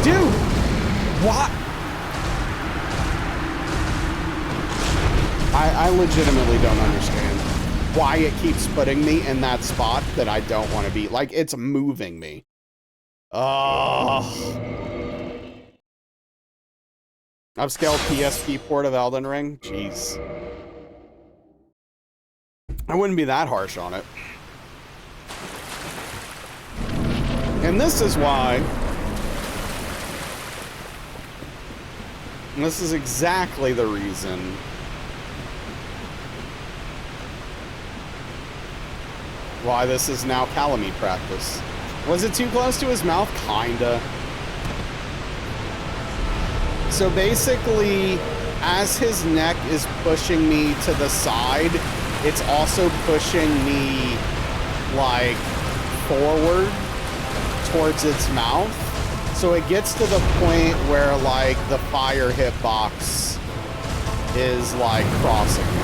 Dude, what? I legitimately don't understand why it keeps putting me in that spot that I don't want to be. Like, it's moving me. Ugh. Upscale PSP port of Elden Ring? Jeez. I wouldn't be that harsh on it. And this is why... And this is exactly the reason why this is now Calamite practice. Was it too close to his mouth? Kinda. So basically, as his neck is pushing me to the side, it's also pushing me, like, forward towards its mouth. So it gets to the point where, like, the fire hitbox is, like, crossing me.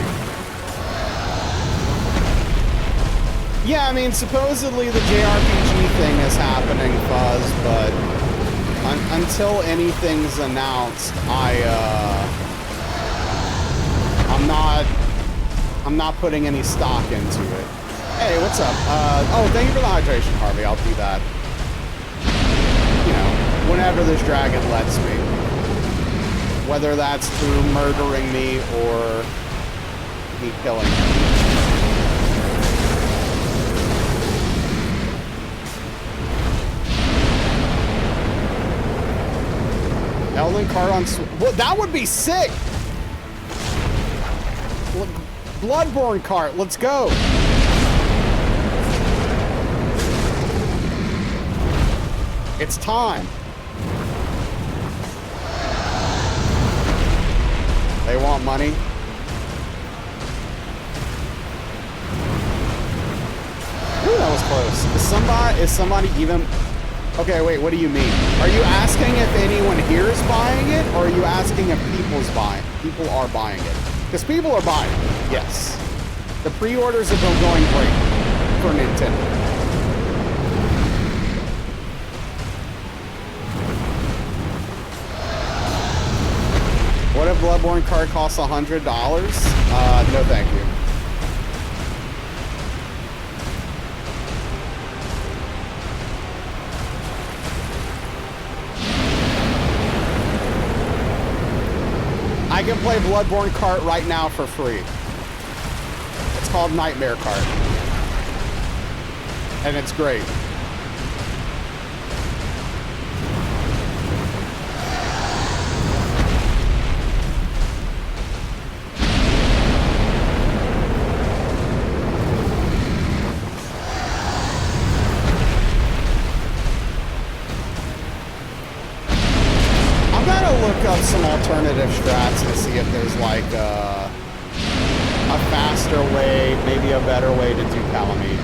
Yeah, I mean, supposedly the JRPG thing is happening, Fuzz, but until anything's announced, I'm not putting any stock into it. Hey, what's up? Oh, thank you for the hydration, Harvey. I'll do that. You know, whenever this dragon lets me. Whether that's through murdering me or me killing him. Elden cart on... Well, that would be sick! Bloodborne cart, let's go! It's time. They want money. Ooh, that was close. Is somebody even... Okay, wait, what do you mean? Are you asking if anyone here is buying it, or are you asking if people are buying it? Because people are buying it, yes. The pre-orders have been going great for Nintendo. What if Bloodborne card costs $100? No thank you. I can play Bloodborne Kart right now for free. It's called Nightmare Kart. And it's great. Look up some alternative strats to see if there's like a faster way, maybe a better way to do Palamine.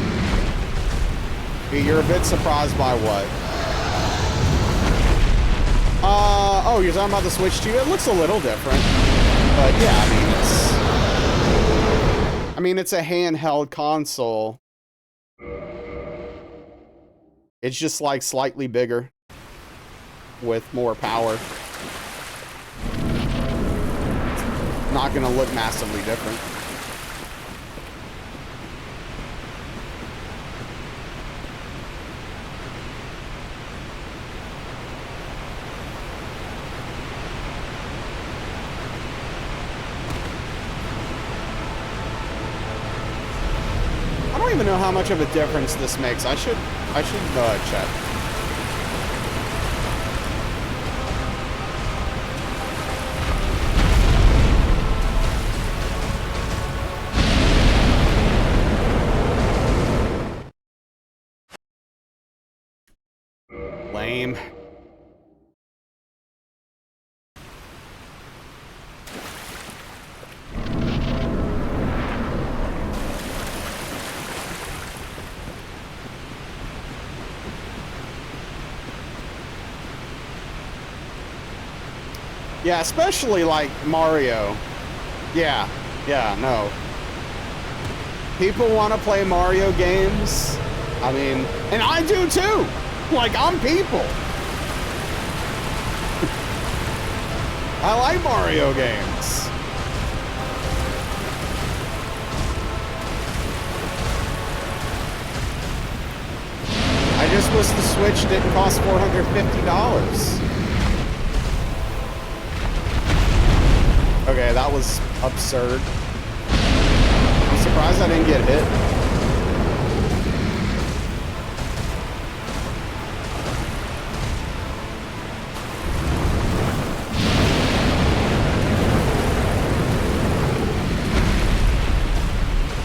You're a bit surprised by what? Oh, you're talking about the Switch 2? It looks a little different. But yeah, I mean it's a handheld console. It's just like slightly bigger with more power. Not gonna look massively different. I don't even know how much of a difference this makes. I should check. Lame. Yeah, especially like Mario. Yeah, no. People want to play Mario games. I mean, and I do too. Like, I'm people. I like Mario games. I just wish the Switch didn't cost $450. Okay, that was absurd. I'm surprised I didn't get hit.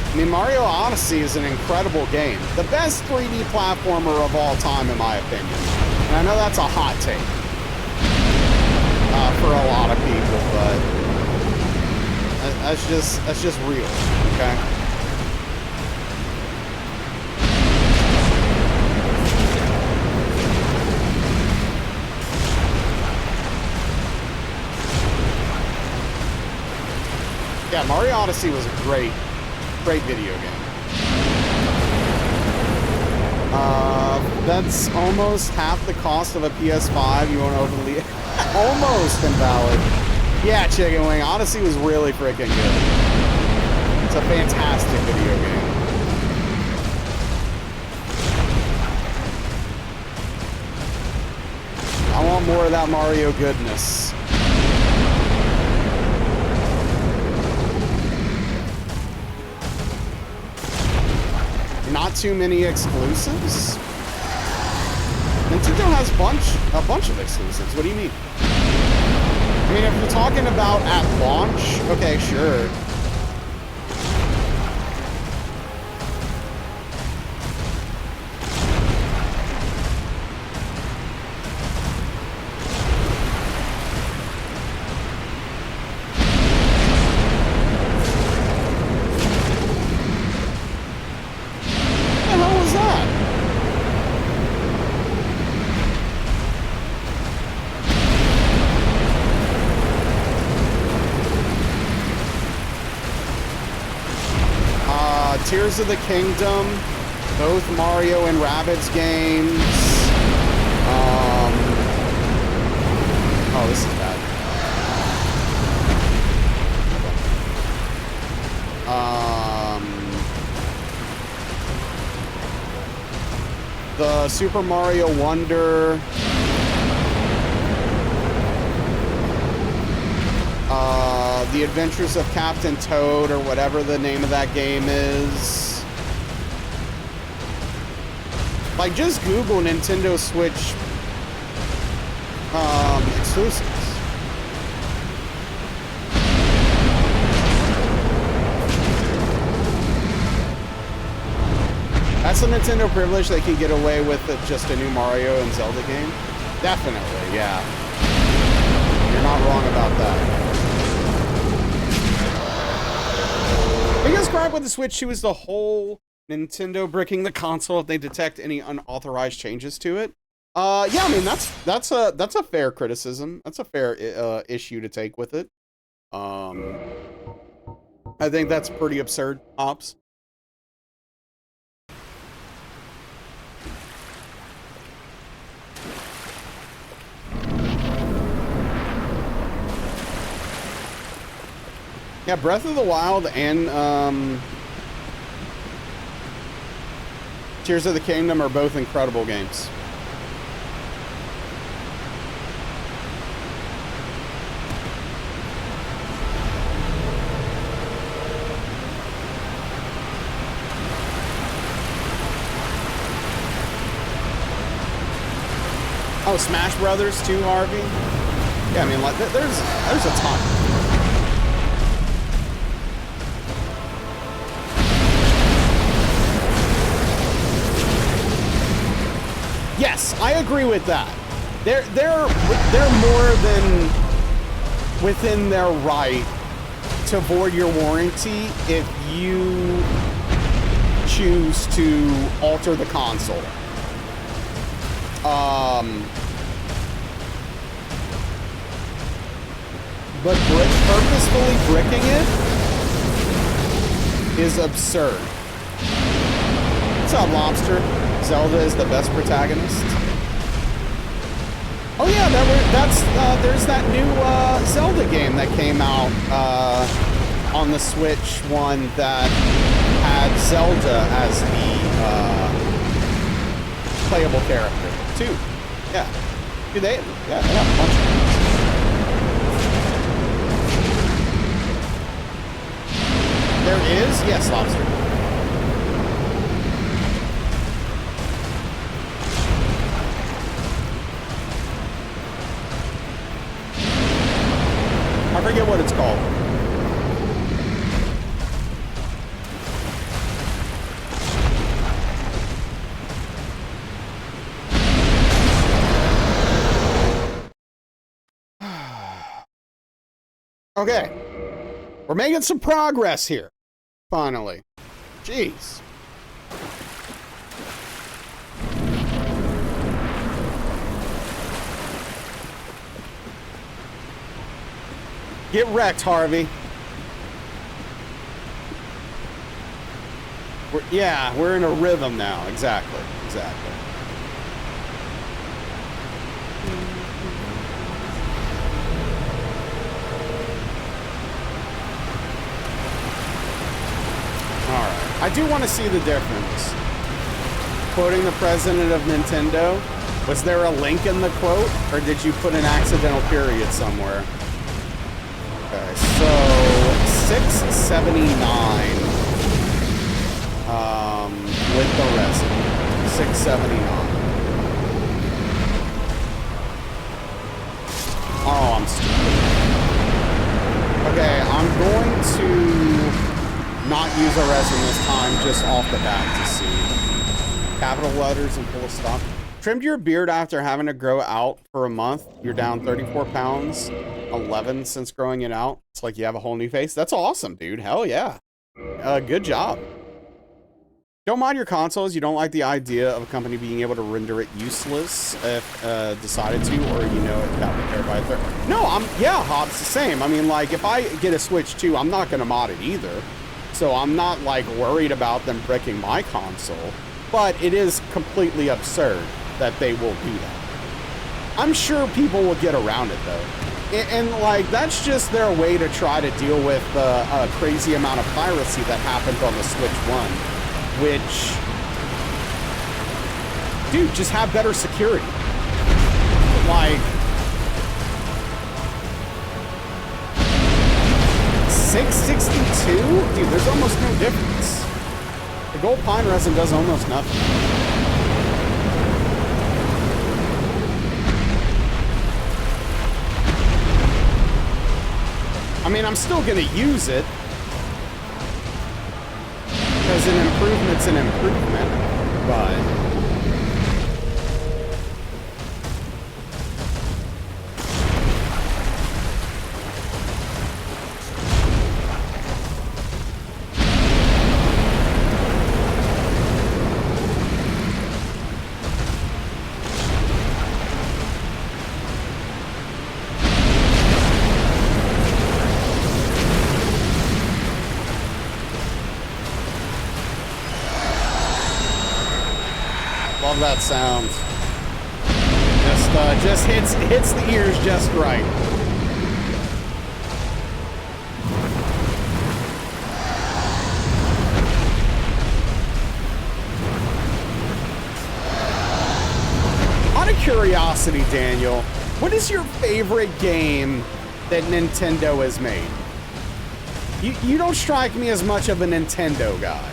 I mean, Mario Odyssey is an incredible game. The best 3D platformer of all time, in my opinion. And I know that's a hot take for a lot of people, but that's just real, okay? Yeah, Mario Odyssey was a great video game. That's almost half the cost of a PS5. You won't overly... Almost invalid. Yeah, Chicken Wing. Odyssey was really freaking good. It's a fantastic video game. I want more of that Mario goodness. Not too many exclusives? Nintendo has a bunch of exclusives. What do you mean? I mean, if you're talking about at launch, okay, sure. Tears of the Kingdom, both Mario and Rabbids games. Oh, this is bad. The Super Mario Wonder. The Adventures of Captain Toad or whatever the name of that game is. Like, just Google Nintendo Switch exclusives. That's a Nintendo privilege. They can get away with just a new Mario and Zelda game. Definitely, yeah. You're not wrong about that. Biggest gripe with the Switch 2 is the whole Nintendo bricking the console if they detect any unauthorized changes to it. Yeah, I mean that's a fair criticism. That's a fair issue to take with it. I think that's pretty absurd, Ops. Yeah, Breath of the Wild and Tears of the Kingdom are both incredible games. Oh, Smash Brothers too, Harvey? Yeah, I mean, like, there's a ton. Yes, I agree with that. They're more than within their right to void your warranty if you choose to alter the console. But purposefully bricking it is absurd. What's up, Lobster? Zelda is the best protagonist. Oh yeah, there's that new Zelda game that came out on the Switch one that had Zelda as the playable character too. Yeah, dude, they have a bunch of games. There is, yes, Lobster. I forget what it's called. Okay. We're making some progress here. Finally. Jeez. Get wrecked, Harvey. We're in a rhythm now. Exactly. Alright. I do want to see the difference. Quoting the president of Nintendo. Was there a link in the quote? Or did you put an accidental period somewhere? Okay, so 679 with the resin. 679. Oh, I'm stupid. Okay, I'm going to not use a resin this time, just off the bat to see. Capital letters and full stop. Trimmed your beard after having to grow out for a month. You're down 34 pounds. 11 since growing it out. It's like you have a whole new face. That's awesome, dude. Hell yeah. Good job. Don't mod your consoles. You don't like the idea of a company being able to render it useless if decided to, or you know it got repaired by a third. No, Hobbs, the same. I mean, like, if I get a Switch 2, I'm not going to mod it either. So I'm not, like, worried about them bricking my console. But it is completely absurd that they will do that. I'm sure people will get around it, though. And, like, that's just their way to try to deal with a crazy amount of piracy that happened on the Switch 1. Which, dude, just have better security. Like, 662? Dude, there's almost no difference. The gold pine resin does almost nothing. I mean, I'm still gonna use it. Because an improvement's an improvement, but... Love that sound. Just hits the ears just right. Out of curiosity, Daniel, what is your favorite game that Nintendo has made? You don't strike me as much of a Nintendo guy.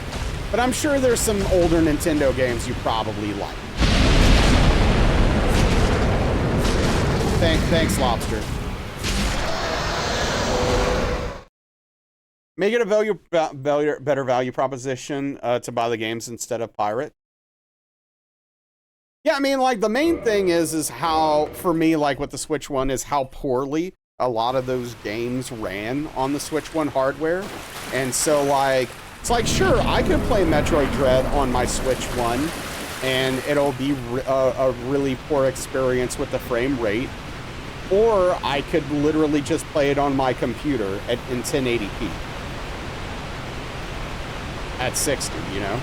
But I'm sure there's some older Nintendo games you probably like. Thanks, Lobster. Make it a better value proposition to buy the games instead of pirate. Yeah, I mean, like, the main thing is how, for me, like, with the Switch One, is how poorly a lot of those games ran on the Switch One hardware. And so, like... It's like, sure, I could play Metroid Dread on my Switch 1, and it'll be a really poor experience with the frame rate. Or I could literally just play it on my computer in 1080p. At 60, you know?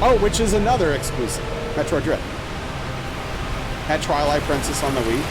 Oh, which is another exclusive. Metroid Dread. Had Twilight Princess on the Wii.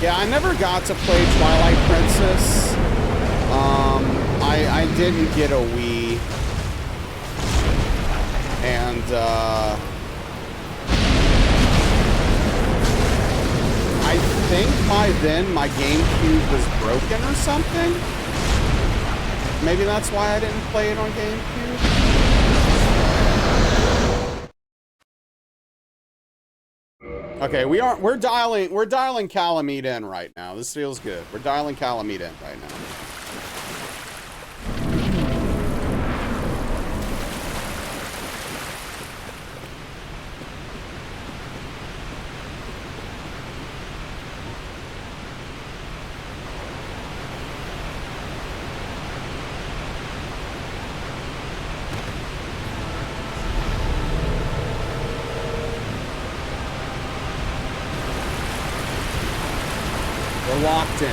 Yeah, I never got to play Twilight Princess. I didn't get a Wii. And, I think by then my GameCube was broken or something. Maybe that's why I didn't play it on GameCube. Okay, we're dialing Calamite in right now. This feels good. We're dialing Calamite in right now. We're locked in.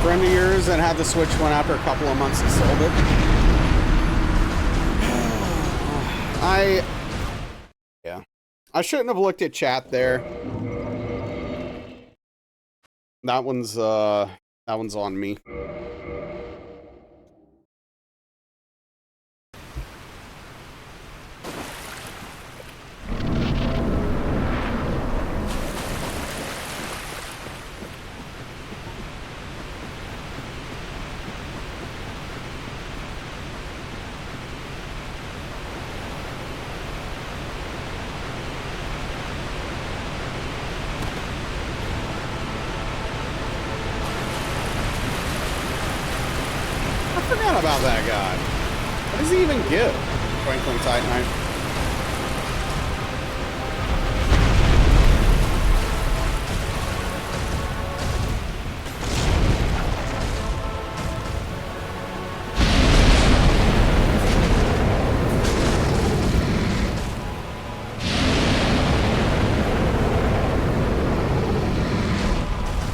Friend of yours and had the Switch One after a couple of months and sold it. I shouldn't have looked at chat there. That one's on me. I forgot about that guy. What does he even give? Twinkling Titanite.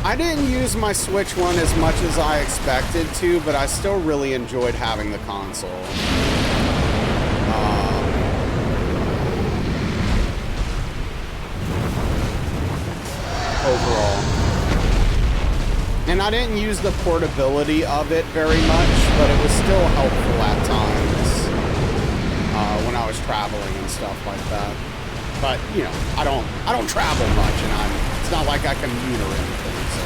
I didn't use my Switch one as much as I expected to, but I still really enjoyed having the console. Overall. And I didn't use the portability of it very much, but it was still helpful at times when I was traveling and stuff like that. But, you know, I don't travel much, and it's not like I commute or anything, so.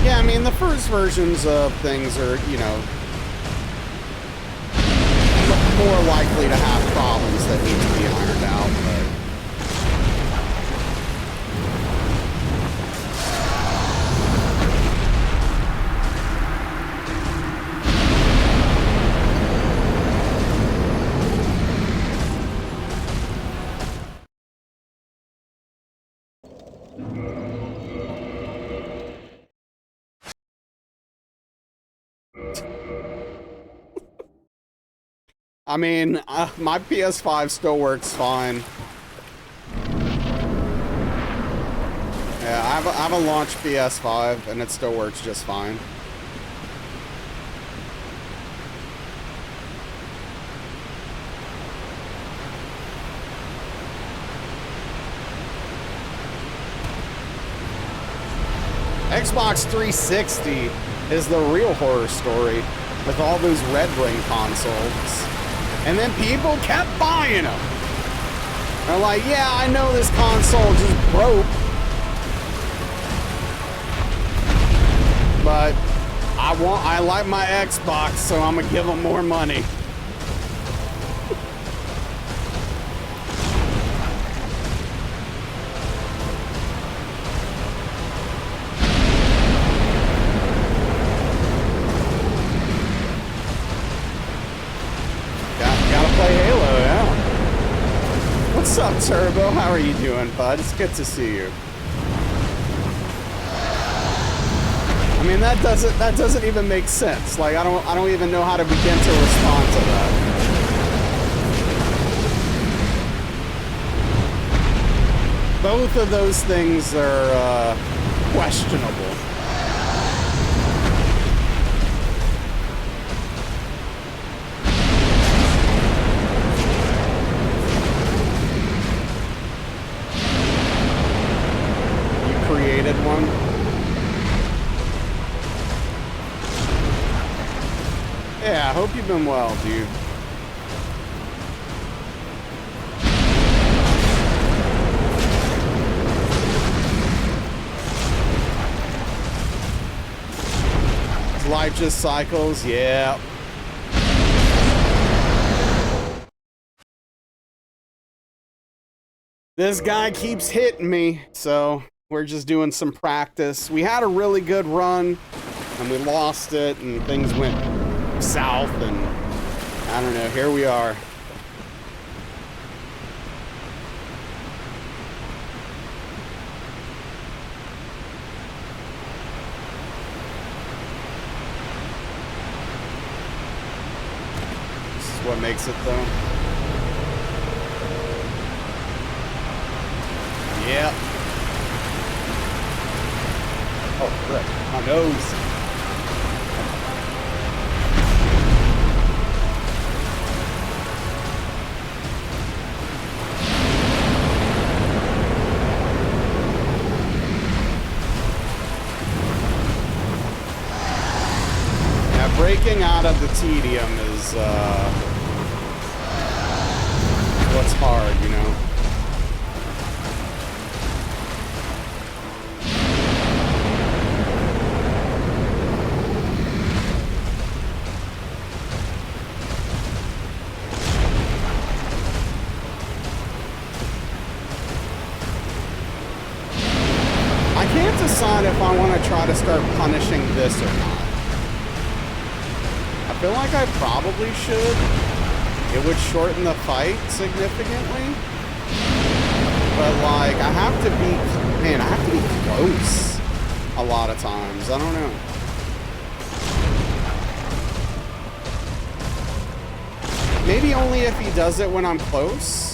I mean, the first versions of things are, you know, more likely to have problems that need to be ironed out, but... I mean, my PS5 still works fine. Yeah, I have a launch PS5, and it still works just fine. Xbox 360 is the real horror story with all those Red Ring consoles. And then people kept buying them. They're like, yeah, I know this console just broke, but I like my Xbox, so I'm gonna give them more money. What's up, Turbo? How are you doing, bud? It's good to see you. I mean, that doesn't even make sense. Like, I don't even know how to begin to respond to that. Both of those things are questionable. Created one. Yeah, I hope you've been well, dude. Life just cycles, yeah. This guy keeps hitting me, so we're just doing some practice. We had a really good run, and we lost it, and things went south, and I don't know, here we are. what makes it, though. Yep. Oh, frick. My nose. Breaking out of the tedium is what's hard, you know. I can't decide if I want to try to start punishing this or not. I feel like I probably should. It would shorten the fight significantly. But like, I have to be, man, I have to be close a lot of times. I don't know. Maybe only if he does it when I'm close.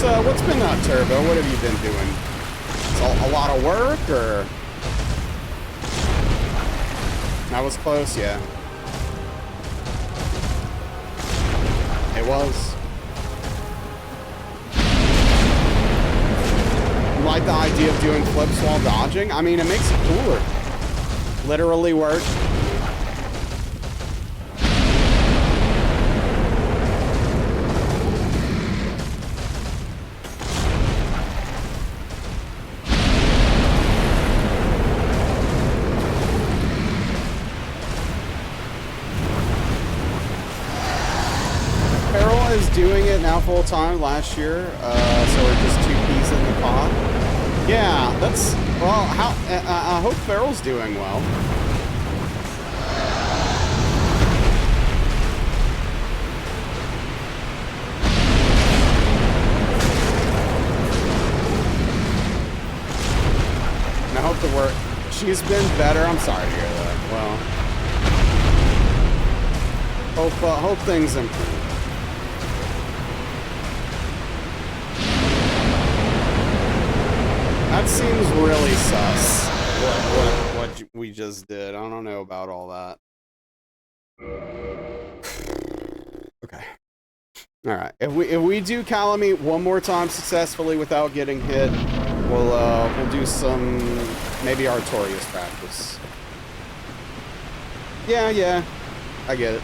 What's been up, Turbo? What have you been doing? It's a lot of work, or? That was close, yeah. It was. You like the idea of doing flips while dodging? I mean, it makes it cooler. Literally work. Doing it now full time last year, so we're just 2 peas in the pod. Yeah, that's, well, I hope Farrell's doing well. And I hope the work, she's been better. I'm sorry to hear that. Well, hope things improve. That seems really sus, what we just did. I don't know about all that. Okay. Alright. If we do Calamite one more time successfully without getting hit, we'll do some maybe Artorias practice. Yeah. I get it.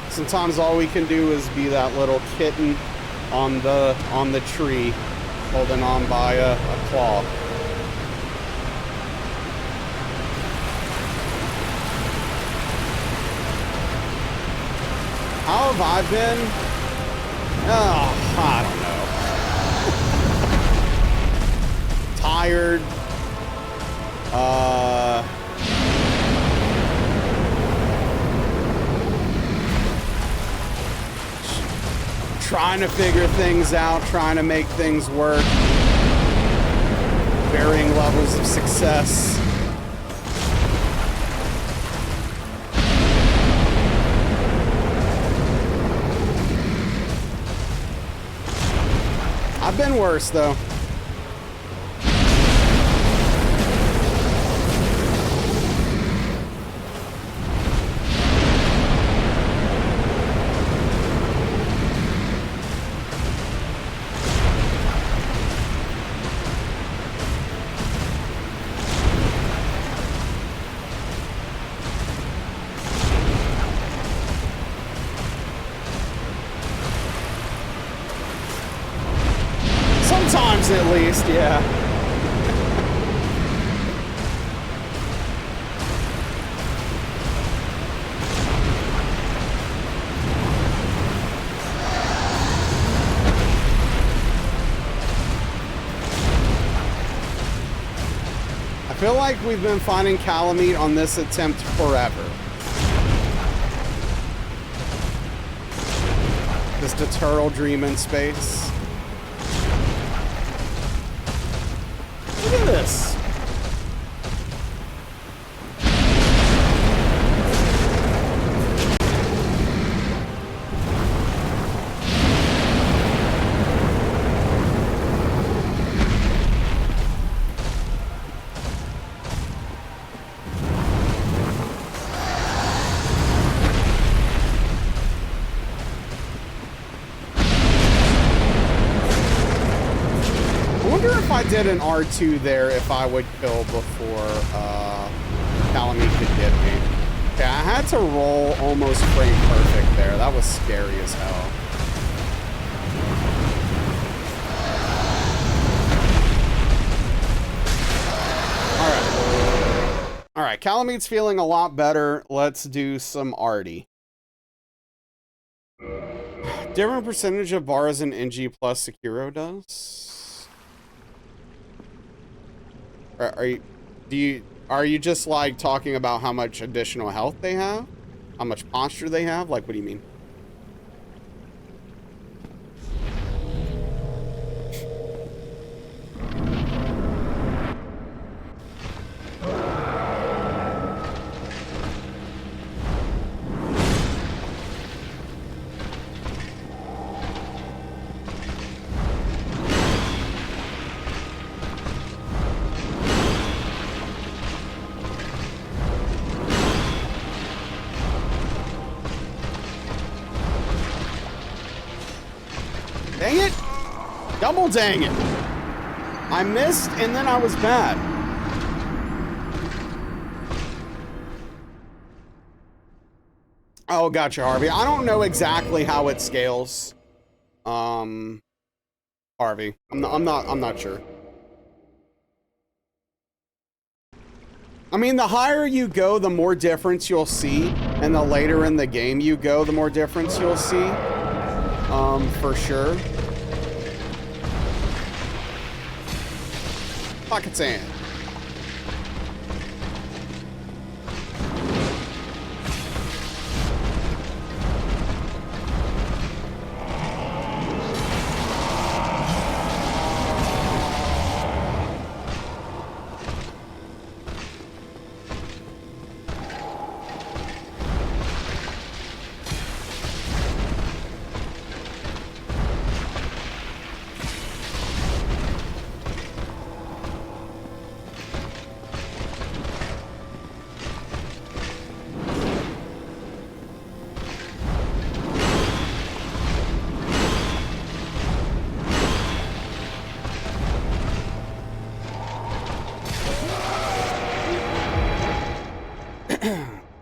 Sometimes all we can do is be that little kitten on the tree, holding on by a claw. How have I been? Oh, I don't know. Tired. Trying to figure things out, trying to make things work. Varying levels of success. I've been worse, though. Sometimes, at least, yeah. feel like we've been finding Calamite on this attempt forever. Just a turtle dream in space. Look at this. If I did an R2 there, if I would kill before Calamite could get me. Okay, I had to roll almost frame perfect there. That was scary as hell. All right, Calamite's feeling a lot better. Let's do some arty. Different percentage of bars in NG plus Sekiro does. Are you just like talking about how much additional health they have? How much posture they have? Like, what do you mean? Dang it! Double dang it! I missed and then I was bad. Oh, gotcha, Harvey. I don't know exactly how it scales. Harvey. I'm not sure. I mean, the higher you go, the more difference you'll see, and the later in the game you go, the more difference you'll see. For sure. Pocket sand.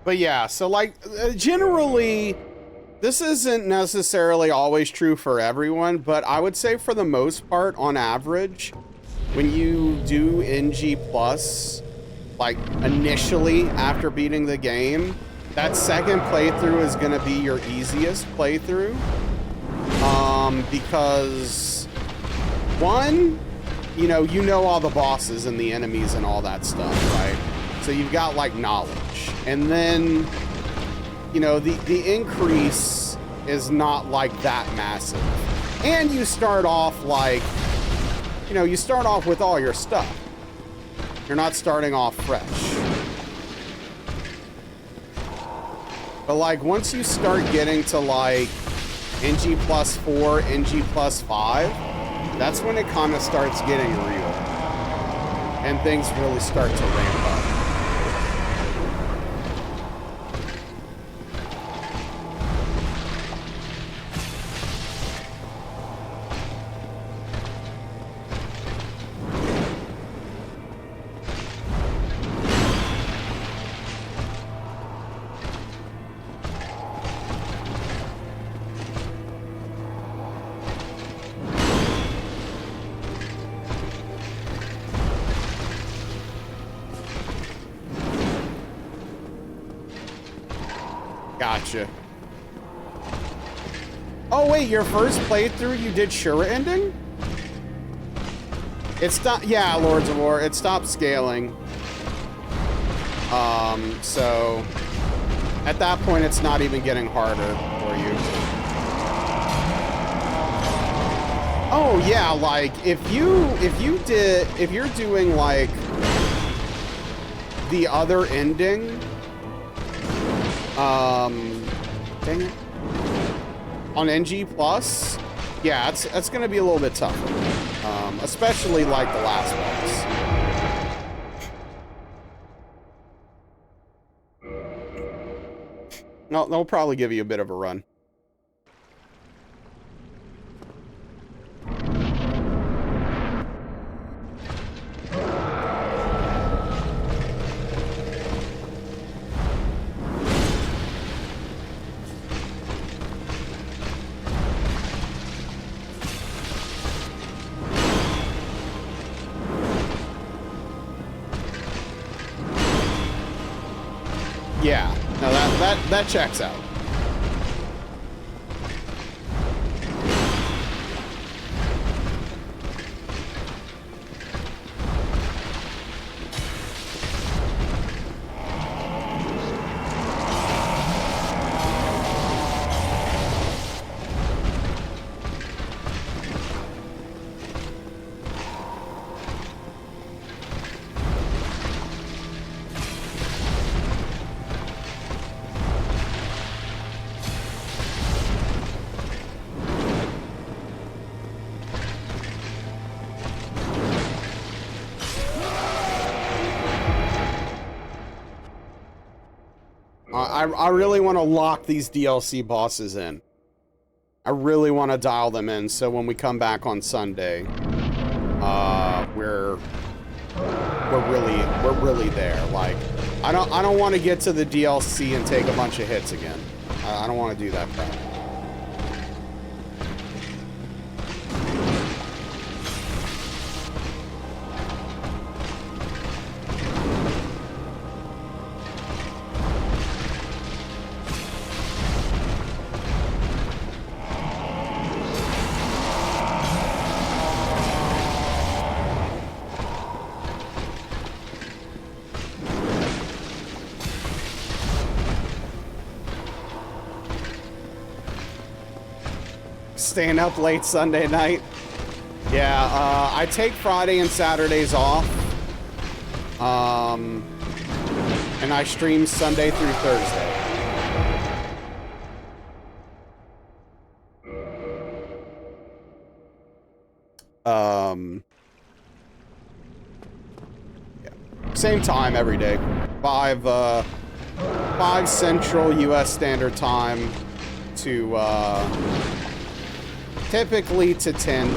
But yeah, so like generally, this isn't necessarily always true for everyone, but I would say for the most part, on average, when you do NG plus, like initially after beating the game, that second playthrough is going to be your easiest playthrough. Because one, you know all the bosses and the enemies and all that stuff, right? So you've got like knowledge. And then, the increase is not like that massive. And you start off like, you start off with all your stuff. You're not starting off fresh. But like once you start getting to like NG plus 4, NG plus 5, that's when it kind of starts getting real. And things really start to ramp up. Gotcha. Oh wait, your first playthrough you did Shura ending? It stopped, yeah, Lords of War, it stopped scaling. So at that point, it's not even getting harder for you. Oh yeah, like if you're doing like the other ending, dang it, on NG plus, yeah, it's gonna be a little bit tougher, especially like the last boss. No, they'll probably give you a bit of a run. Yeah, no, that checks out. I really want to lock these DLC bosses in. I really want to dial them in so when we come back on Sunday, we're really there. Like, I don't want to get to the DLC and take a bunch of hits again. I don't want to do that crap. Staying up late Sunday night. Yeah, I take Friday and Saturdays off. And I stream Sunday through Thursday. Yeah. Same time every day. 5 Central US Standard Time to typically to 10.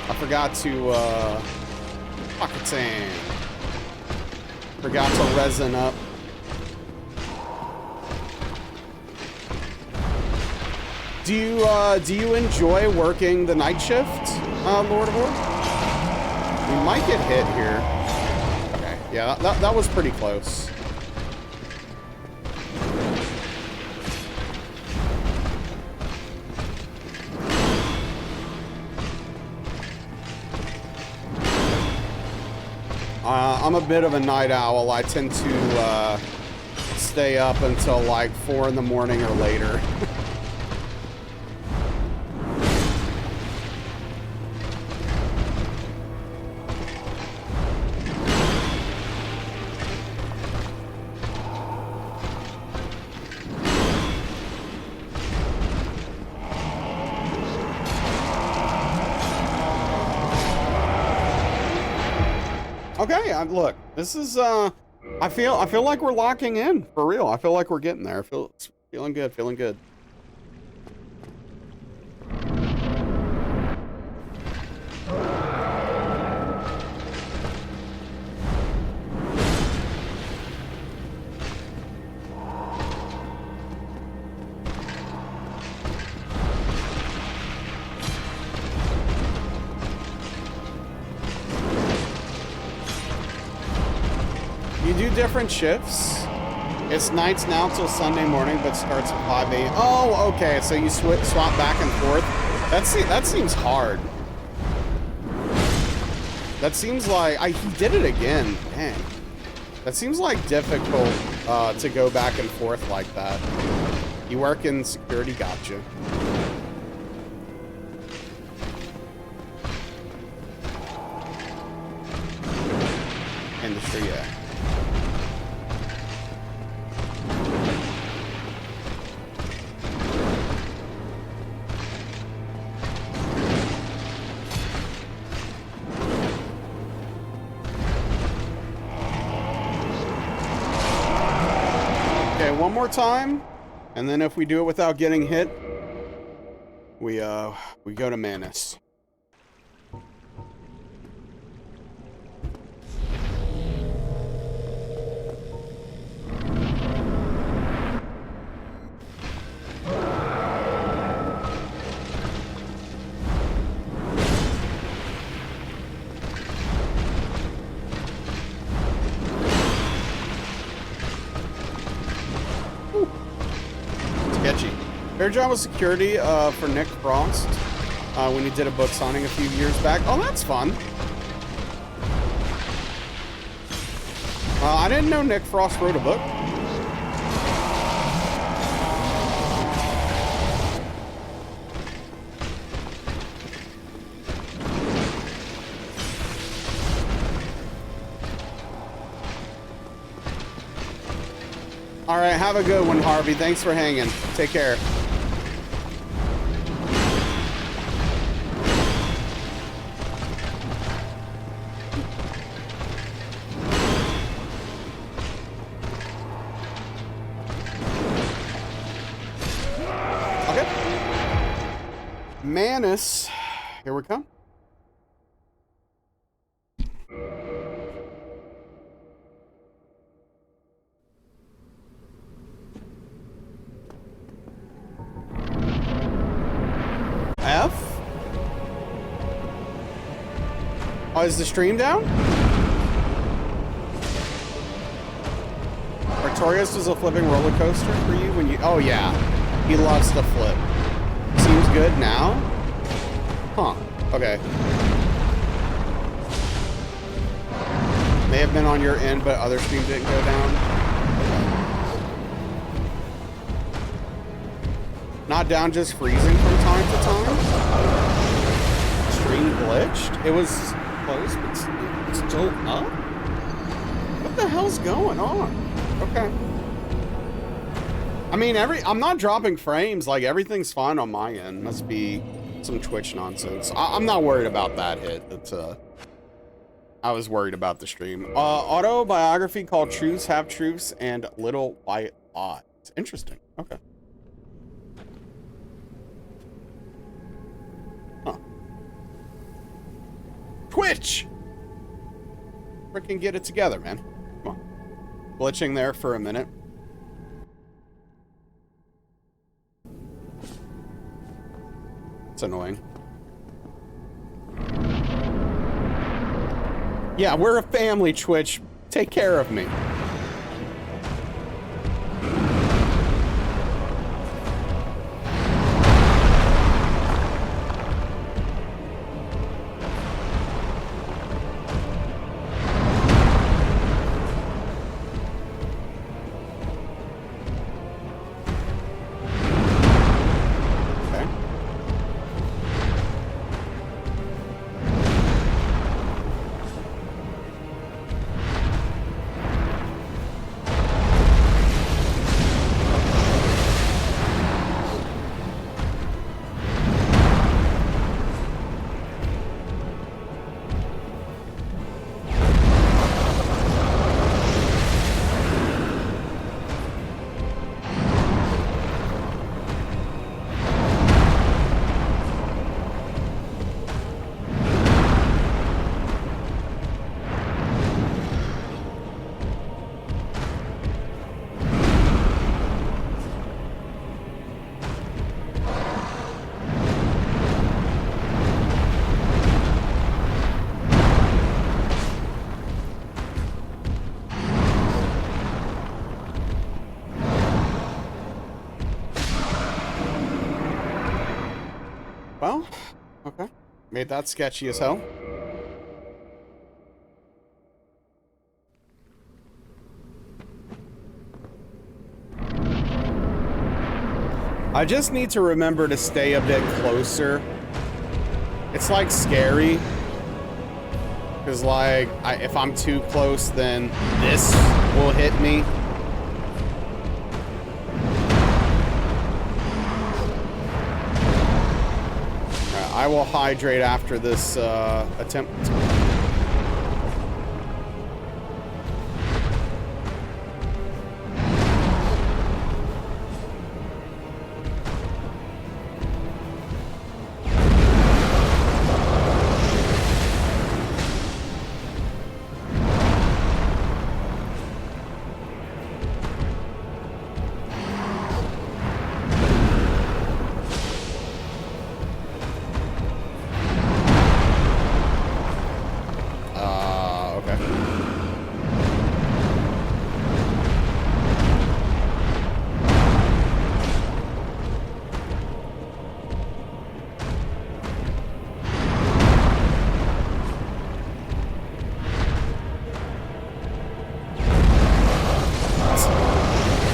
I forgot to fucking forgot to resin up. Do you enjoy working the night shift, Lord of War? We might get hit here. Okay, yeah, that was pretty close. I'm a bit of a night owl. I tend to stay up until like 4 in the morning or later. Okay, look, this is I feel like we're locking in for real. I feel like we're getting there. Feeling good, feeling good. You do different shifts? It's nights now till Sunday morning, but starts at 5 a.m. Oh, okay. So you swap back and forth. That seems hard. That seems like he did it again. Dang. That seems like difficult to go back and forth like that. You work in security, gotcha. Industry, yeah. Okay, one more time, and then if we do it without getting hit, we go to Manus. Sketchy. Fair job with security for Nick Frost when he did a book signing a few years back. Oh, that's fun. I didn't know Nick Frost wrote a book. All right, have a good one, Harvey. Thanks for hanging. Take care. Okay. Manus, here we come. F? Oh, is the stream down? Artorias was a flipping roller coaster for you when you... Oh, yeah. He loves to flip. Seems good now? Huh. Okay. May have been on your end, but other streams didn't go down. Not down, just freezing from time to time. Stream glitched. It was closed, but it's still up. What the hell's going on? Okay. I mean, I'm not dropping frames. Like, everything's fine on my end. Must be some Twitch nonsense. I'm not worried about that hit. It's I was worried about the stream. Autobiography called Truths, Half Truths, and Little White Lies. Interesting. Okay. Huh. Twitch! Frickin' get it together, man. Come on. Glitching there for a minute. It's annoying. Yeah, we're a family, Twitch. Take care of me. Made that sketchy as hell. I just need to remember to stay a bit closer. It's like scary. Because like, if I'm too close, then this will hit me. I will hydrate after this attempt.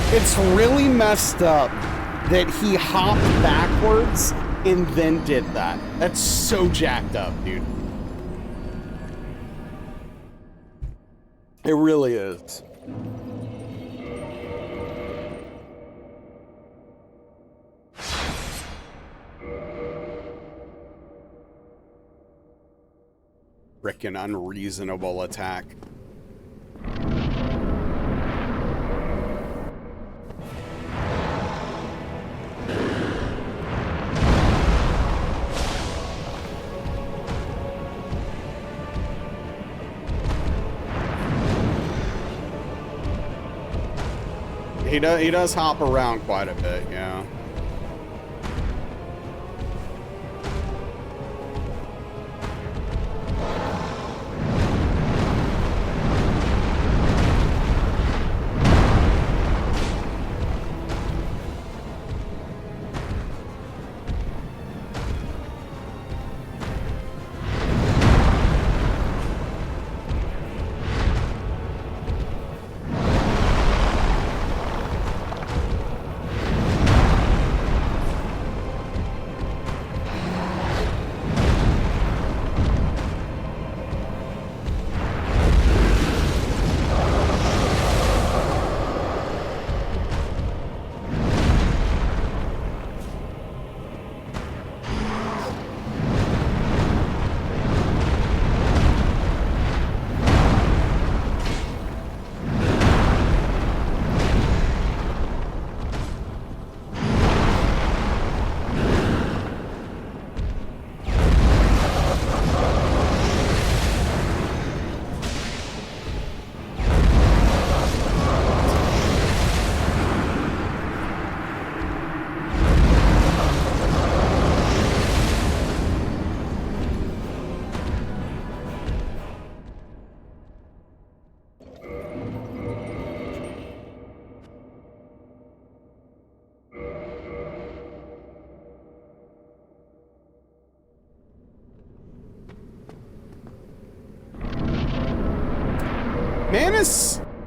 It's really messed up that he hopped backwards and then did that. That's so jacked up, dude. It really is. Frickin' unreasonable attack. He does hop around quite a bit, yeah.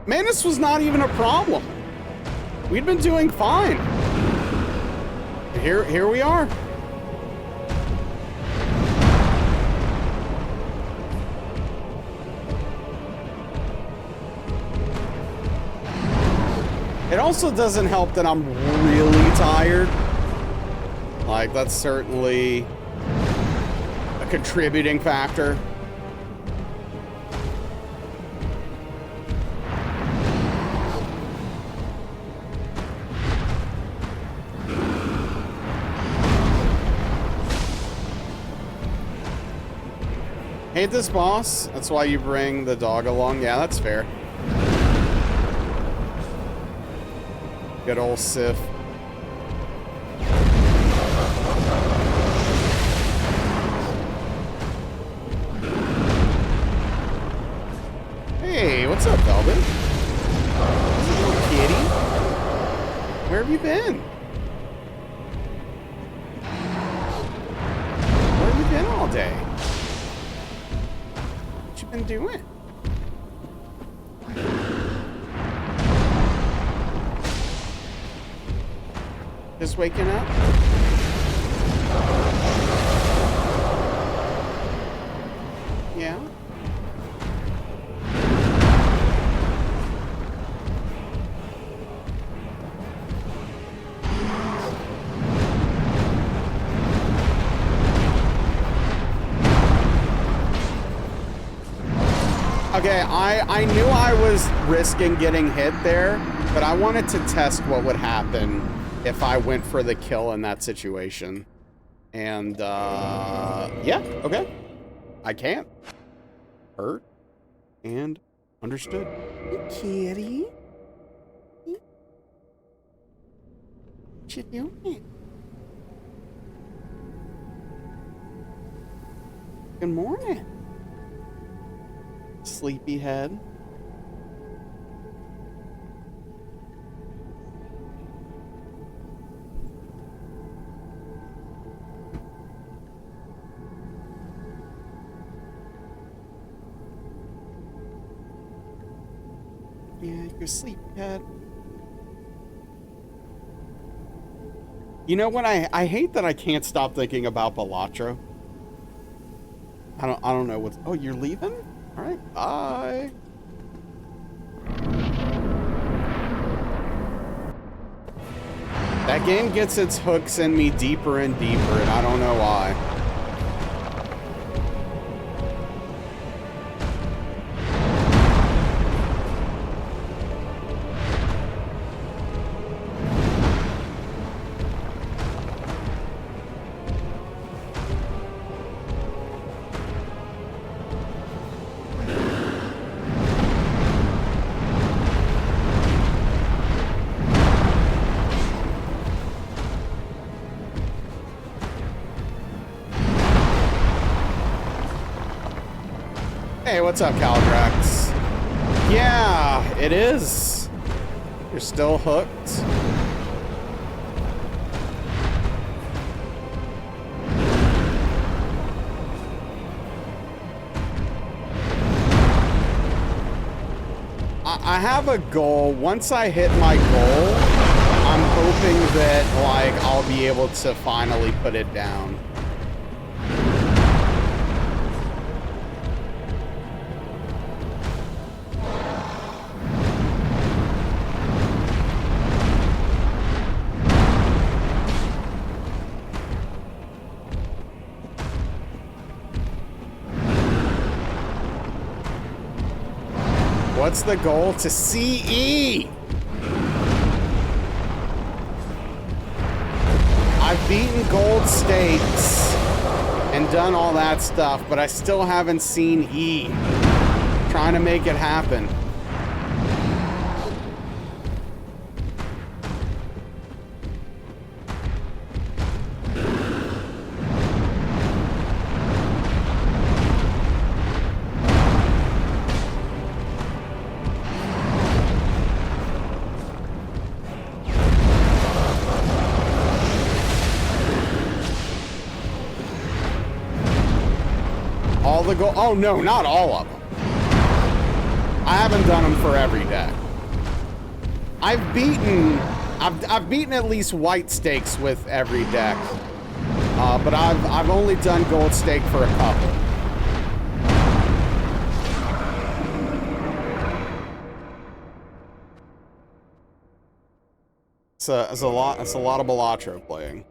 Manus was not even a problem. We'd been doing fine. Here we are. It also doesn't help that I'm really tired. Like, that's certainly a contributing factor. Hate this boss. That's why you bring the dog along. Yeah, that's fair. Good old Sif. Hey, what's up, Velvet? Little kitty. Where have you been? Where have you been all day. What you been doing? Just waking up? Yeah? Okay, I knew I was risking getting hit there, but I wanted to test what would happen if I went for the kill in that situation. And, yeah, okay. I can't. Hurt. And understood. Hey, kitty. What you doing? Good morning. Sleepyhead. Yeah, you're sleepyhead. You know what? I hate that I can't stop thinking about Balatro. I don't know what's. Oh, you're leaving? All right, bye. That game gets its hooks in me deeper and deeper, and I don't know why. Hey, what's up, Caldrax? Yeah, it is. You're still hooked. I have a goal. Once I hit my goal, I'm hoping that, like, I'll be able to finally put it down. What's the goal? To CE! I've beaten gold stakes and done all that stuff, but I still haven't seen E. Trying to make it happen. Oh no, not all of them. I haven't done them for every deck. I've beaten at least white stakes with every deck, but I've only done gold stake for a couple. It's a lot of Balatro playing.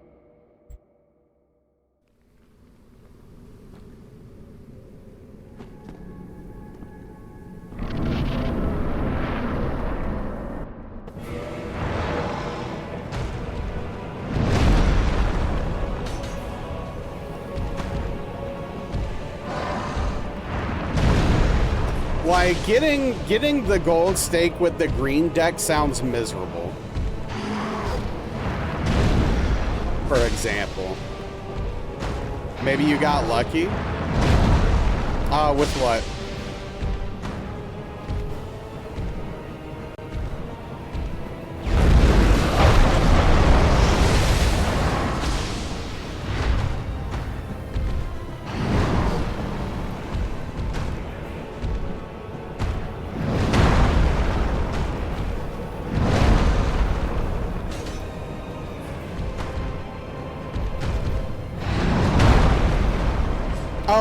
Like, getting the gold stake with the green deck sounds miserable. For example. Maybe you got lucky? With what?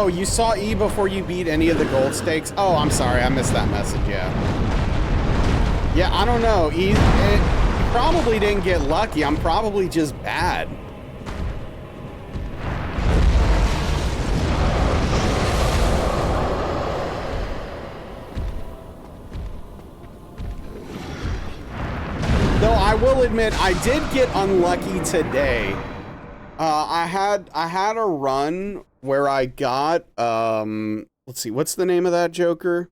Oh, you saw E before you beat any of the gold stakes? Oh, I'm sorry. I missed that message, yeah. Yeah, I don't know. You probably didn't get lucky. I'm probably just bad. Though I will admit, I did get unlucky today. I had a run where I got, let's see, what's the name of that Joker?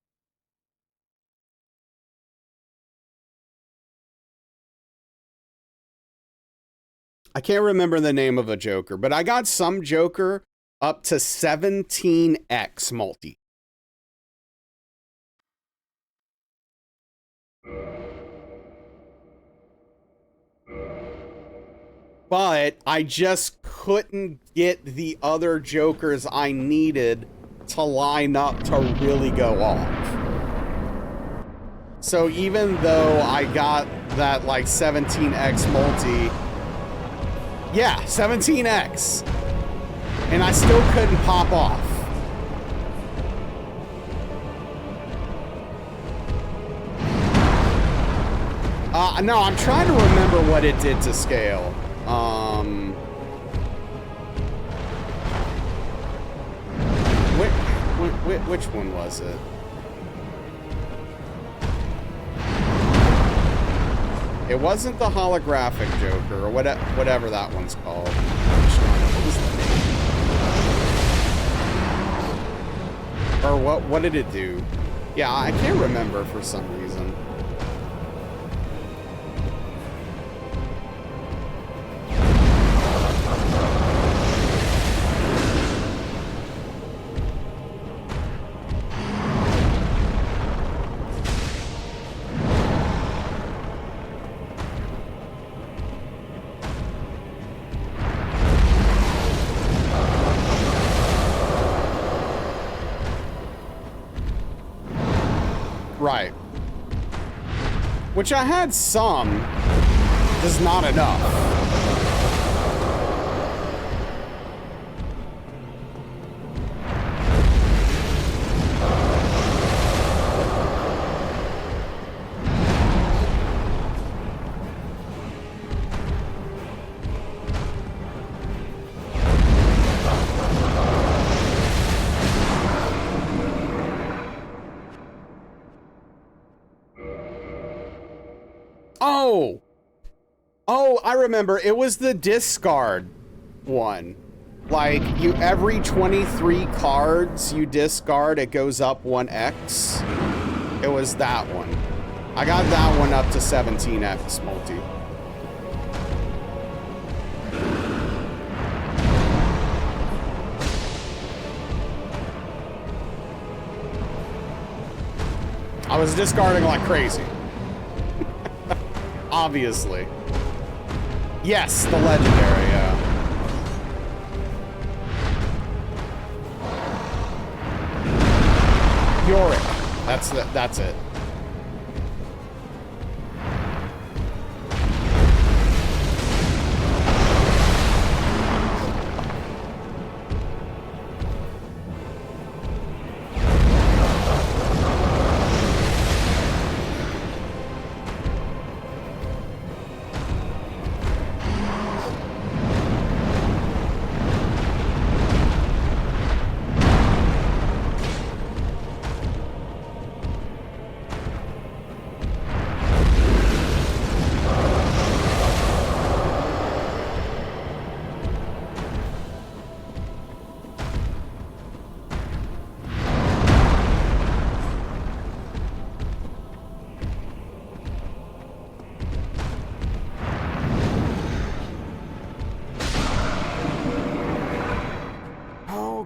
I can't remember the name of a Joker, but I got some Joker up to 17x multi. But I just couldn't get the other Jokers I needed to line up to really go off. So even though I got that like 17x multi, yeah, 17x, and I still couldn't pop off. No, I'm trying to remember what it did to scale. Which one was it? It wasn't the holographic Joker or whatever that one's called. What was the name? Or what did it do? Yeah, I can't remember for some reason. Right. Which I had some, just not enough. Oh, I remember. It was the discard one. Like, every 23 cards you discard, it goes up 1x. It was that one. I got that one up to 17x multi. I was discarding like crazy. Obviously. Yes, the legendary, yeah. Yorick. That's it.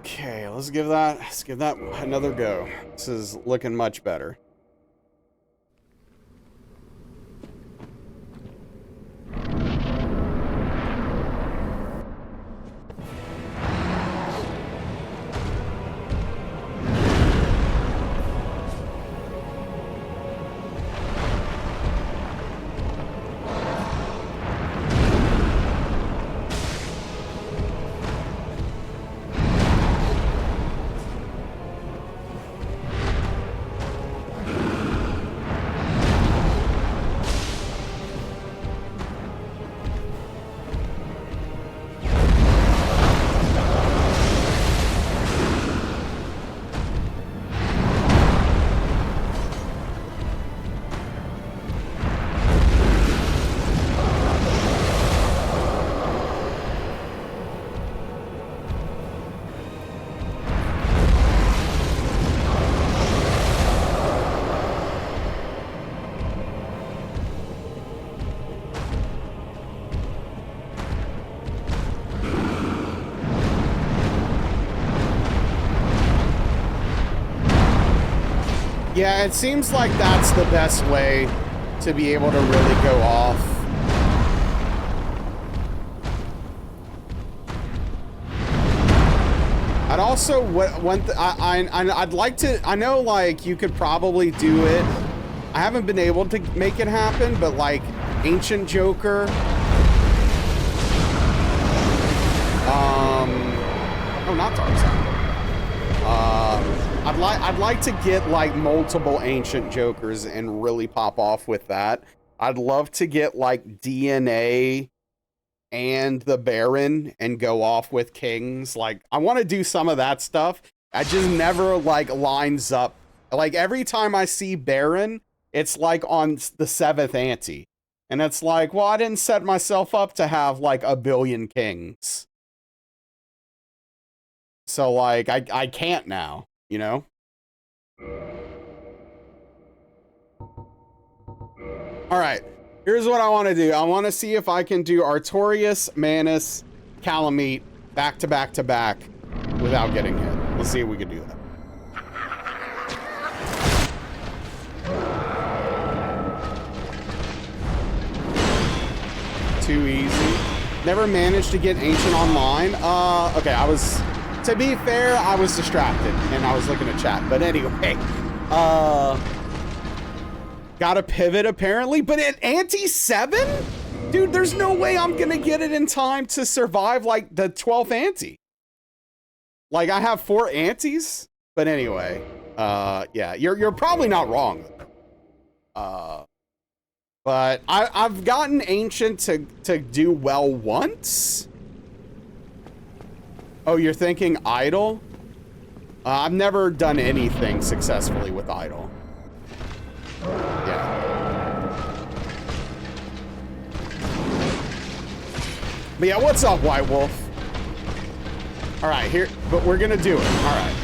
Okay, let's give that another go. This is looking much better. Yeah, it seems like that's the best way to be able to really go off. I'd also I'd like to. I know, like, you could probably do it. I haven't been able to make it happen, but like Ancient Joker. Oh, not Tarzan. I'd like to get like multiple Ancient Jokers and really pop off with that. I'd love to get like DNA and the Baron and go off with Kings. Like, I want to do some of that stuff. I just never like lines up. Like, every time I see Baron, it's like on the 7th ante. And it's like, well, I didn't set myself up to have like a billion Kings. So like, I can't now, you know? All right, here's what I want to do. I want to see if I can do Artorias, Manus, Calamite back to back to back without getting hit. Let's see if we can do that. Too easy. Never managed to get Ancient online. Okay, to be fair, I was distracted and I was looking at chat. But anyway, got a pivot apparently, but at ante 7? Dude, there's no way I'm gonna get it in time to survive like the 12th ante. Like, I have 4 antes, but anyway, yeah, you're probably not wrong. But I've gotten Ancient to do well once. Oh, you're thinking Idol? I've never done anything successfully with Idol. Yeah. But yeah, what's up, White Wolf? All right, here, but we're gonna do it. All right.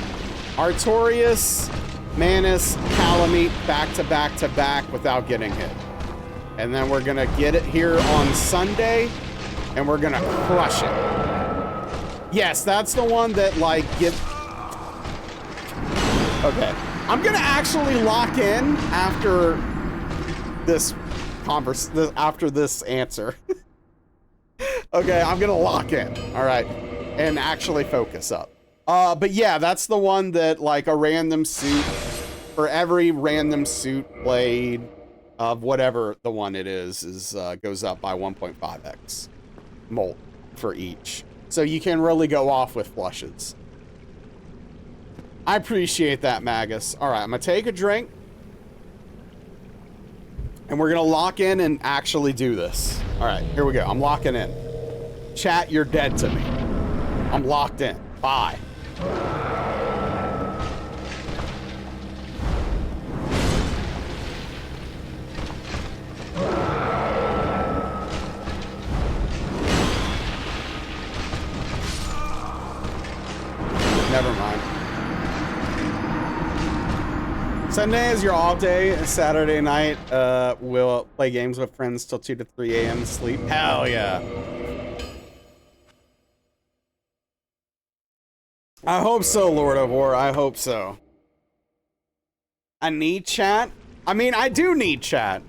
Artorias, Manus, Calamite, back to back to back without getting hit. And then we're gonna get it here on Sunday, and we're gonna crush it. Yes, that's the one that, like, okay. I'm gonna actually lock in after this after this answer. Okay, I'm gonna lock in, all right, and actually focus up. But yeah, that's the one that, like, a random suit, for every random suit played of whatever the one it is goes up by 1.5x molt for each. So you can really go off with flushes. I appreciate that, Magus. All right, I'm gonna take a drink. And we're gonna lock in and actually do this. All right, here we go. I'm locking in. Chat, you're dead to me. I'm locked in. Bye. Never mind. Sunday is your off day. Saturday night, we'll play games with friends till 2 to 3 a.m. to sleep. Hell yeah. I hope so, Lord of War. I hope so. I need chat. I mean, I do need chat.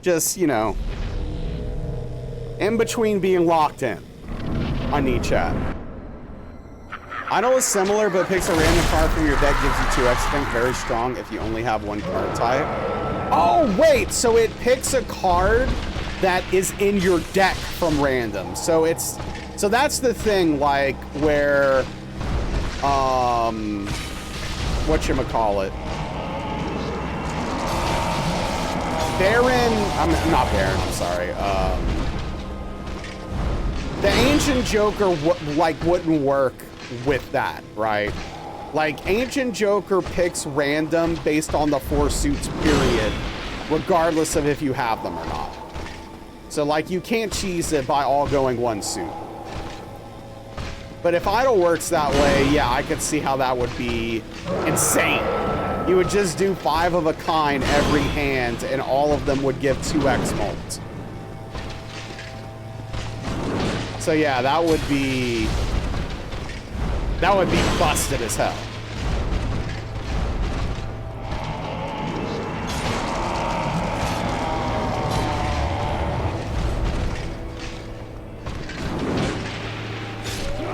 Just, you know, in between being locked in, I need chat. Idol is similar, but picks a random card from your deck, gives you 2x. I think very strong if you only have one card type. Oh, wait, so it picks a card that is in your deck from random. So that's the thing, like, where, whatchamacallit? Not Baron, I'm sorry. The Ancient Joker, wouldn't work with that, right? Like, Ancient Joker picks random based on the 4 suits, period, regardless of if you have them or not. So, like, you can't cheese it by all going 1 suit. But if Idol works that way, yeah, I could see how that would be insane. You would just do 5 of a kind every hand, and all of them would give 2x molt. So yeah, that would be busted as hell.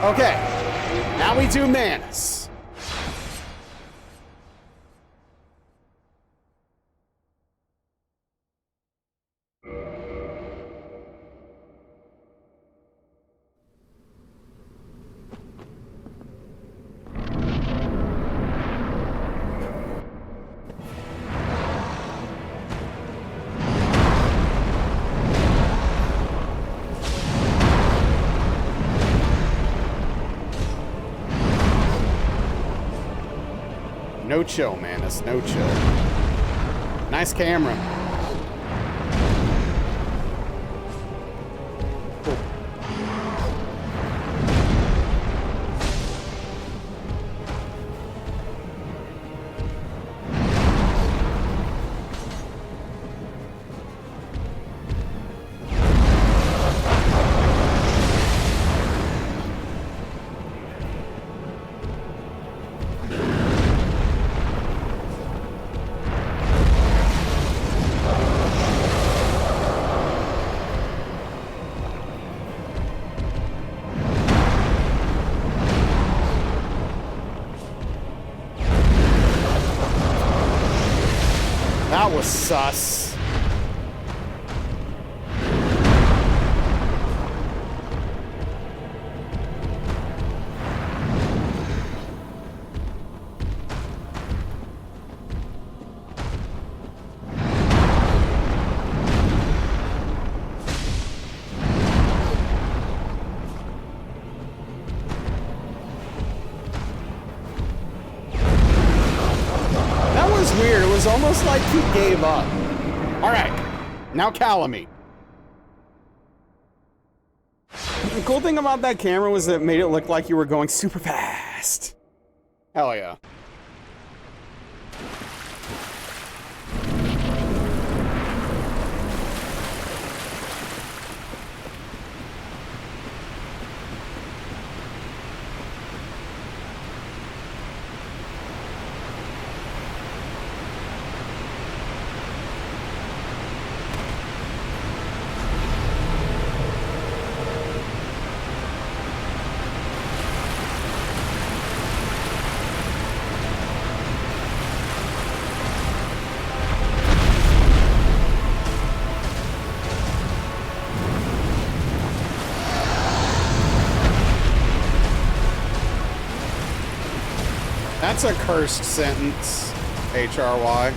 Okay. Now we do Manus. No chill, Manus. No chill. Nice camera. Cool. That was sus. That was weird. It was almost like he gave up. All right, now Calamite. The cool thing about that camera was that it made it look like you were going super fast. Hell yeah. That's a cursed sentence, HRY.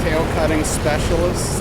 Tail cutting specialist.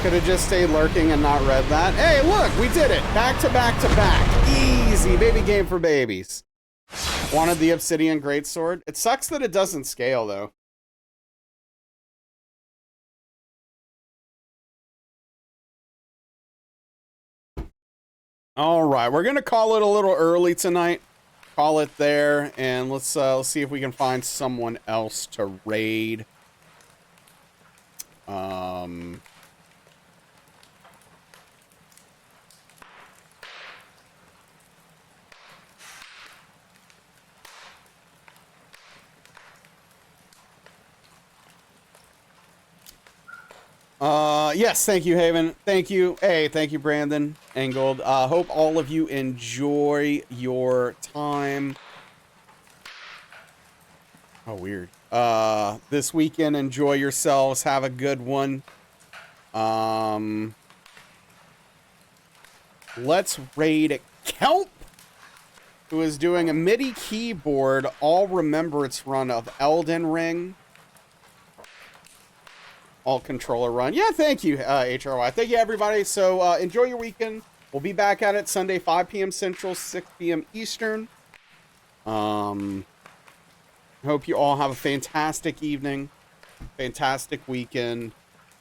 Could have just stayed lurking and not read that. Hey, look, we did it. Back to back to back. Easy, baby game for babies. Wanted the obsidian greatsword. It sucks that it doesn't scale, though. All right, we're gonna call it a little early tonight. Call it there, and let's see if we can find someone else to raid. Yes, thank you, Haven. Thank you. Hey, thank you, Brandon Engold. Hope all of you enjoy your time. Oh, weird. This weekend, enjoy yourselves. Have a good one. Let's raid Kelp, who is doing a MIDI keyboard all remembrance run of Elden Ring. All controller run. Yeah, thank you, HRY. Thank you, everybody. So enjoy your weekend. We'll be back at it Sunday, 5 p.m. Central, 6 p.m. Eastern. Hope you all have a fantastic evening, fantastic weekend.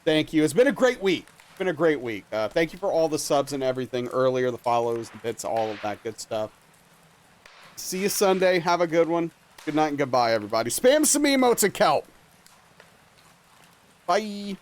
Thank you. It's been a great week. It's been a great week. Thank you for all the subs and everything earlier, the follows, the bits, all of that good stuff. See you Sunday. Have a good one. Good night and goodbye, everybody. Spam some emotes at Kelp. Bye.